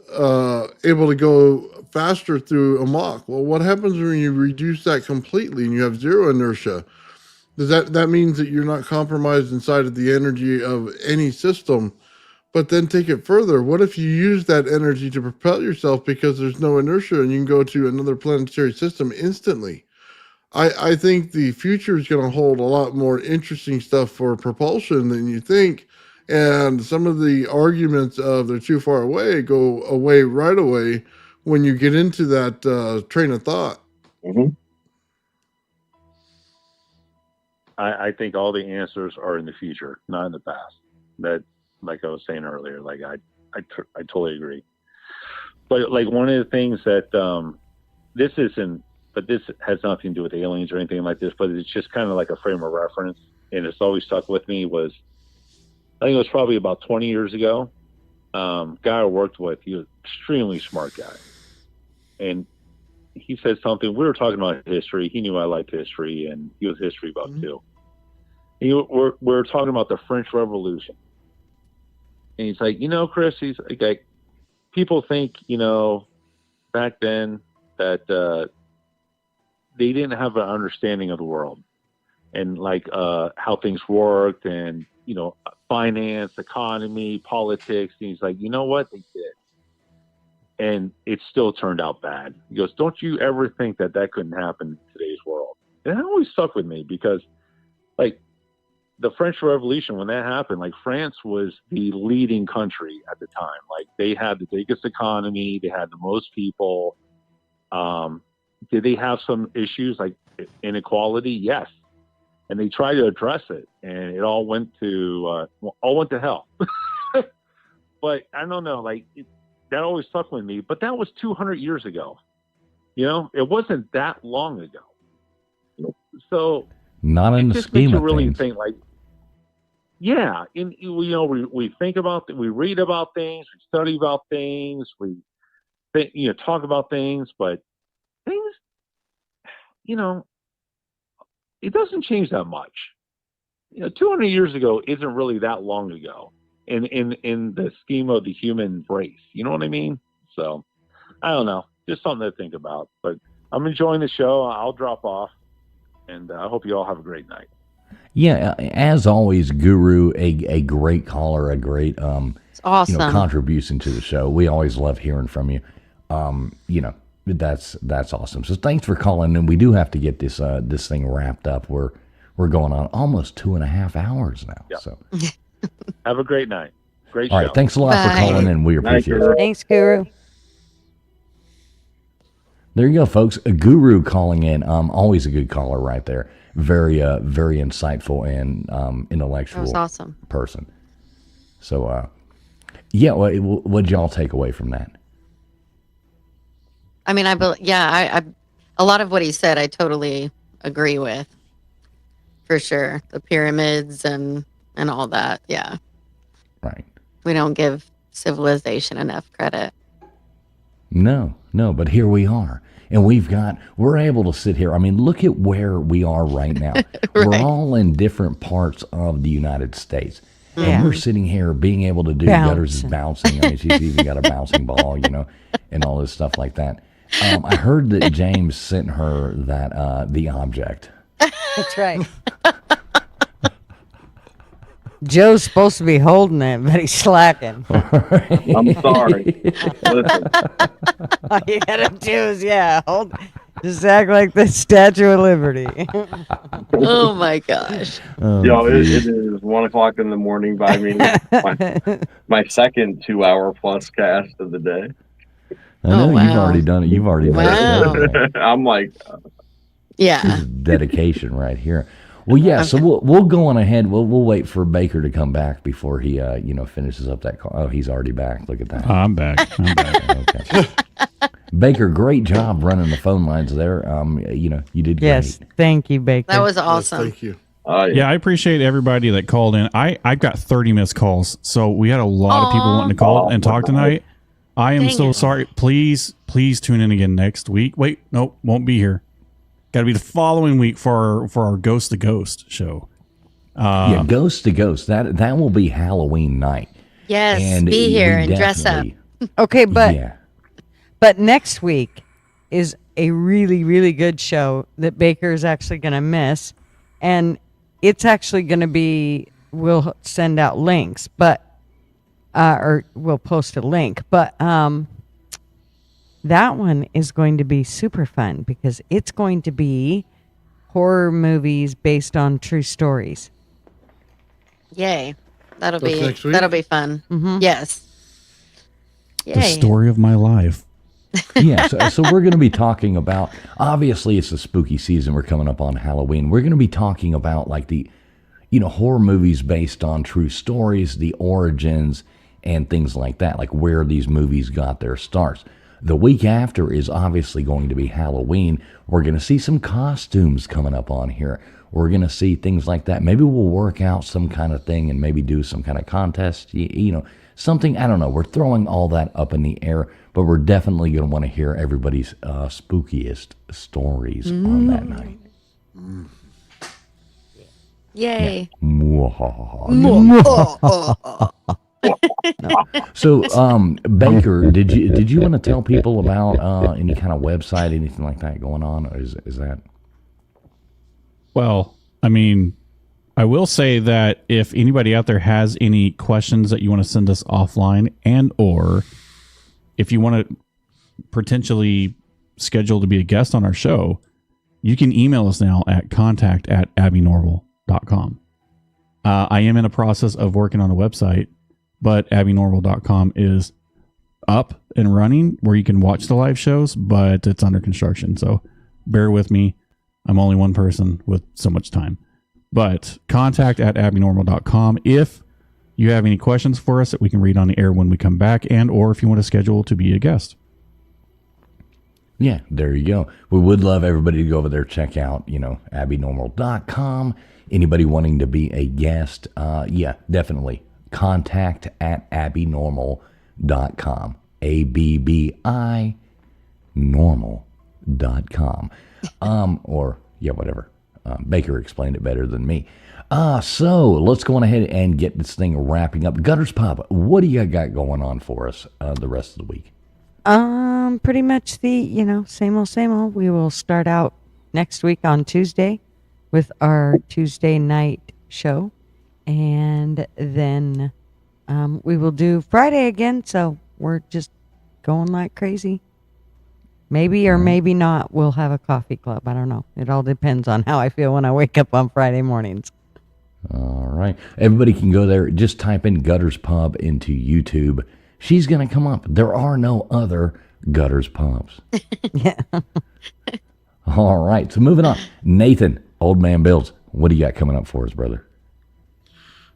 able to go faster through a Mach. Well, what happens when you reduce that completely and you have zero inertia? Does that means that you're not compromised inside of the energy of any system? But then take it further. What if you use that energy to propel yourself because there's no inertia and you can go to another planetary system instantly? I think the future is going to hold a lot more interesting stuff for propulsion than you think. And some of the arguments of they're too far away go away right away when you get into that train of thought. I think all the answers are in the future, not in the past. That, like I was saying earlier, like I totally agree. But like one of the things that this has nothing to do with aliens or anything like this, but it's just kind of like a frame of reference, and it's always stuck with me. Was I think it was probably about 20 years ago. Guy I worked with, he was an extremely smart guy, and he said something. We were talking about history. He knew I liked history, and he was a history buff too. And we're talking about the French Revolution. And he's like, Chris, he's like, people think, back then that they didn't have an understanding of the world and like how things worked and, finance, economy, politics. And he's like, you know what? They did. And it still turned out bad. He goes, don't you ever think that couldn't happen in today's world? And that always stuck with me because, like, the French Revolution, when that happened, like France was the leading country at the time. Like they had the biggest economy, they had the most people. Did they have some issues like inequality? Yes, and they tried to address it, and it all went to hell. But I don't know, like that always stuck with me. But that was 200 years ago. It wasn't that long ago. So not in the scheme of really things. think like. Yeah, and we think about, we read about things, we study about things, we think, talk about things, but things, it doesn't change that much. 200 years ago isn't really that long ago in the scheme of the human race. You know what I mean? So I don't know, just something to think about. But I'm enjoying the show. I'll drop off, and I hope you all have a great night. Yeah, as always, Guru, a great caller, a great It's awesome. contribution to the show. We always love hearing from you. That's awesome. So thanks for calling, and we do have to get this thing wrapped up. We're going on almost 2.5 hours now. Yep. So Have a great night. Great all show. right, thanks a lot for calling in. We appreciate it. Thanks, Guru. There you go, folks. A Guru calling in. Always a good caller right there. Very very insightful and intellectual. That was awesome. Person. So what'd y'all take away from that? I mean, I a lot of what he said, I totally agree with, for sure. The pyramids and all that, yeah. Right. We don't give civilization enough credit. No, but here we are. And we're able to sit here. I mean, look at where we are right now. Right. We're all in different parts of the United States. Yeah. And we're sitting here being able to do Gutters is bouncing. I mean, she's even got a bouncing ball, and all this stuff like that. I heard that James sent her that the object. That's right. Joe's supposed to be holding it, but he's slacking. I'm sorry. Listen. All you gotta do is, hold. Just act like the Statue of Liberty. Oh my gosh. It is 1 o'clock in the morning by me. My second 2-hour plus cast of the day. I know you've already done it. You've already done it. I'm like, yeah. This is dedication right here. Well, yeah. So we'll go on ahead. We'll wait for Baker to come back before he finishes up that call. Oh, he's already back. Look at that. I'm back. Okay. Baker, great job running the phone lines there. You did great. Yes, thank you, Baker. That was awesome. Thank you. Yeah, I appreciate everybody that called in. I've got 30 missed calls, so we had a lot of people wanting to call and talk tonight. I am so sorry. Please tune in again next week. Wait, nope, won't be here. Got to be the following week for our Ghost to Ghost show. Ghost to Ghost. That will be Halloween night. Yes, And be here we and dress up. Okay, but next week is a really, really good show that Baker is actually going to miss. And it's actually going to be, we'll send out links, but, or we'll post a link. But that one is going to be super fun because it's going to be horror movies based on true stories. Yay. That's next week? That'll be fun. Mm-hmm. Yes. The Yay. story of my life. Yeah, so we're going to be talking about, obviously it's the spooky season. We're coming up on Halloween. We're going to be talking about like the, horror movies based on true stories, the origins, and things like that, like where these movies got their starts. The week after is obviously going to be Halloween. We're going to see some costumes coming up on here. We're going to see things like that. Maybe we'll work out some kind of thing and maybe do some kind of contest, something. I don't know. We're throwing all that up in the air, but we're definitely going to want to hear everybody's spookiest stories on that night. Yay. So, Baker, did you want to tell people about any kind of website, anything like that going on, or is that? Well, I mean, I will say that if anybody out there has any questions that you want to send us offline, and or if you want to potentially schedule to be a guest on our show, you can email us now at contact@abbinormal.com. I am in a process of working on a website, but abbinormal.com is up and running where you can watch the live shows, but it's under construction. So bear with me. I'm only one person with so much time. But contact@abbinormal.com if you have any questions for us that we can read on the air when we come back, and or if you want to schedule to be a guest. Yeah, there you go. We would love everybody to go over there, check out, abbinormal.com. Anybody wanting to be a guest, definitely. Contact@abbinormal.com. ABBI normal.com. Whatever. Baker explained it better than me. So let's go on ahead and get this thing wrapping up. Gutters Pop, what do you got going on for us the rest of the week? Pretty much the, same old. We will start out next week on Tuesday with our Tuesday night show. And then we will do Friday again. So we're just going like crazy. Maybe or maybe not, we'll have a coffee club. I don't know. It all depends on how I feel when I wake up on Friday mornings. All right. Everybody can go there. Just type in Gutters Pub into YouTube. She's going to come up. There are no other Gutters Pubs. Yeah. All right. So moving on. Nathan, Old Man Builds. What do you got coming up for us, brother?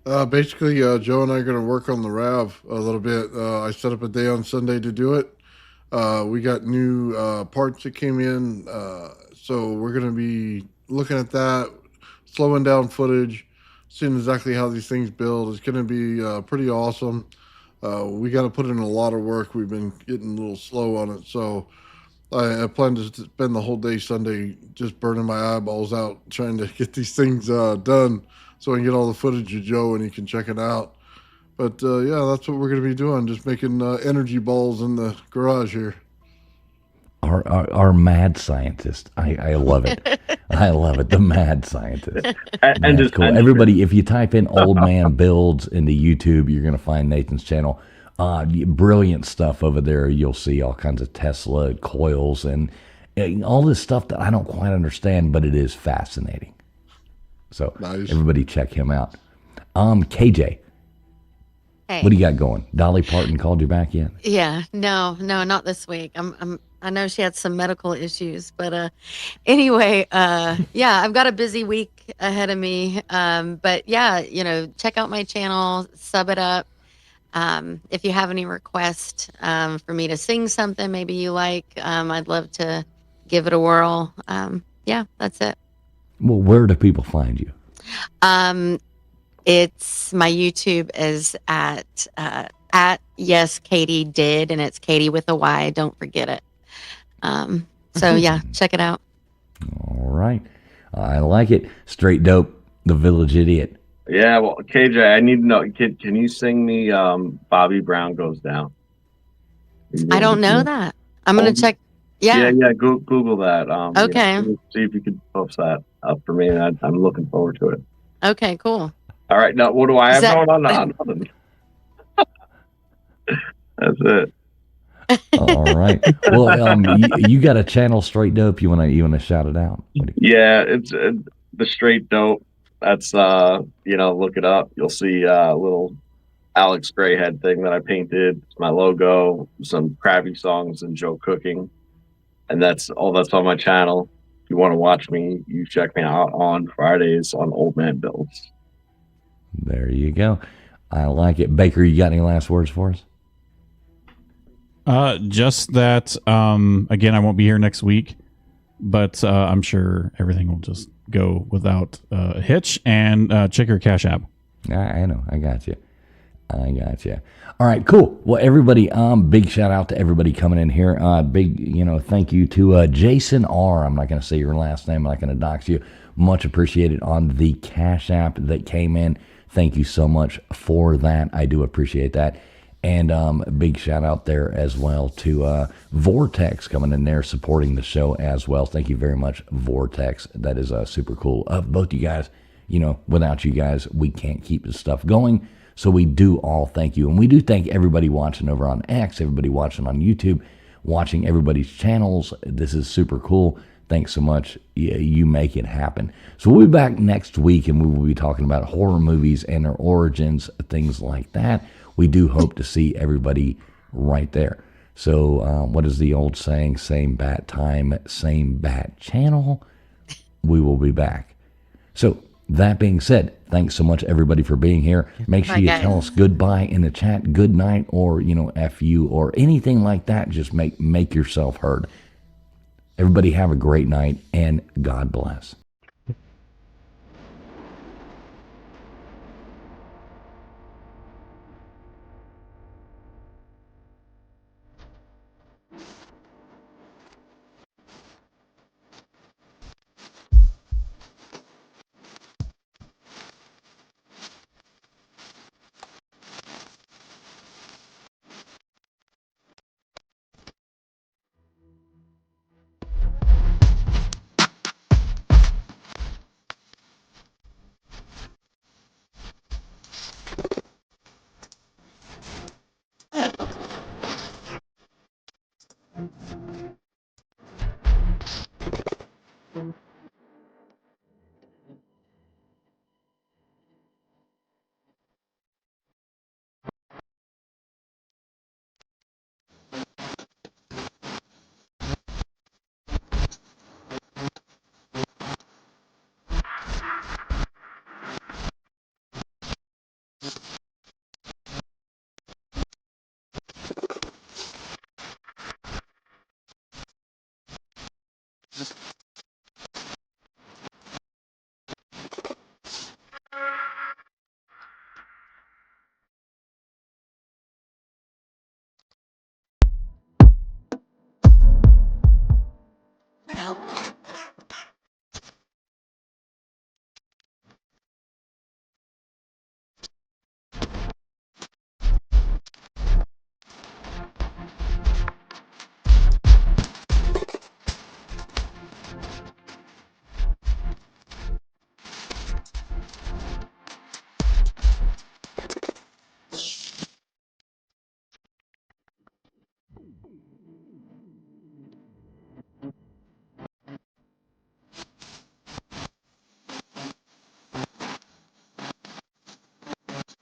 Basically, Joe and I are going to work on the RAV a little bit. I set up a day on Sunday to do it. We got new parts that came in, so we're going to be looking at that, slowing down footage, seeing exactly how these things build. It's going to be pretty awesome. We got to put in a lot of work. We've been getting a little slow on it, so I plan to spend the whole day Sunday just burning my eyeballs out trying to get these things done so I can get all the footage of Joe and he can check it out. But yeah, that's what we're going to be doing, just making energy balls in the garage here. Our mad scientist. I love it. I love it. The mad scientist. And just cool. Everybody, if you type in Old Man Builds into YouTube, you're going to find Nathan's channel. Brilliant stuff over there. You'll see all kinds of Tesla coils and all this stuff that I don't quite understand, but it is fascinating. So nice. Everybody check him out. KJ. Hey. What do you got going? Dolly Parton called you back yet? Yeah, no, not this week. I know she had some medical issues, but anyway, yeah, I've got a busy week ahead of me. But yeah, check out my channel, sub it up. If you have any requests for me to sing something, maybe you like, I'd love to give it a whirl. Yeah, that's it. Well, where do people find you? It's my YouTube is at Yes Katie Did, and it's Katie with a Y. Don't forget it. So yeah, check it out. All right, I like it. Straight Dope, the Village Idiot. Yeah, well, KJ, I need to know. Can you sing me "Bobby Brown Goes Down"? I don't know that. I'm gonna check. Yeah. Google that. Okay. See if you could post that up for me. I'm looking forward to it. Okay, cool. All right. Now, what do I have going on? Nothing. That's it. All right. Well, you got a channel, Straight Dope. You wanna shout it out? Yeah, it's the Straight Dope. That's look it up. You'll see a little Alex Grayhead thing that I painted. It's my logo, some crappy songs, and Joe cooking, and that's all that's on my channel. If you want to watch me, you check me out on Fridays on Old Man Builds. There you go. I like it. Baker, you got any last words for us? Just that, again, I won't be here next week, but I'm sure everything will just go without a hitch, and check your Cash App. I know. I got you. All right, cool. Well, everybody, big shout out to everybody coming in here. Big, thank you to Jason R. I'm not going to say your last name. I'm not going to dox you. Much appreciated on the Cash App that came in. Thank you so much for that. I do appreciate that. And a big shout out there as well to Vortex coming in there supporting the show as well. Thank you very much, Vortex. That is super cool. Both you guys, without you guys, we can't keep this stuff going. So we do all thank you. And we do thank everybody watching over on X, everybody watching on YouTube, watching everybody's channels. This is super cool. Thanks so much. You make it happen. So we'll be back next week, and we will be talking about horror movies and their origins, things like that. We do hope to see everybody right there. So what is the old saying? Same bat time, same bat channel. We will be back. So that being said, thanks so much, everybody, for being here. Make sure you tell us goodbye in the chat, good night, or, F you, or anything like that. Just make yourself heard. Everybody have a great night, and God bless.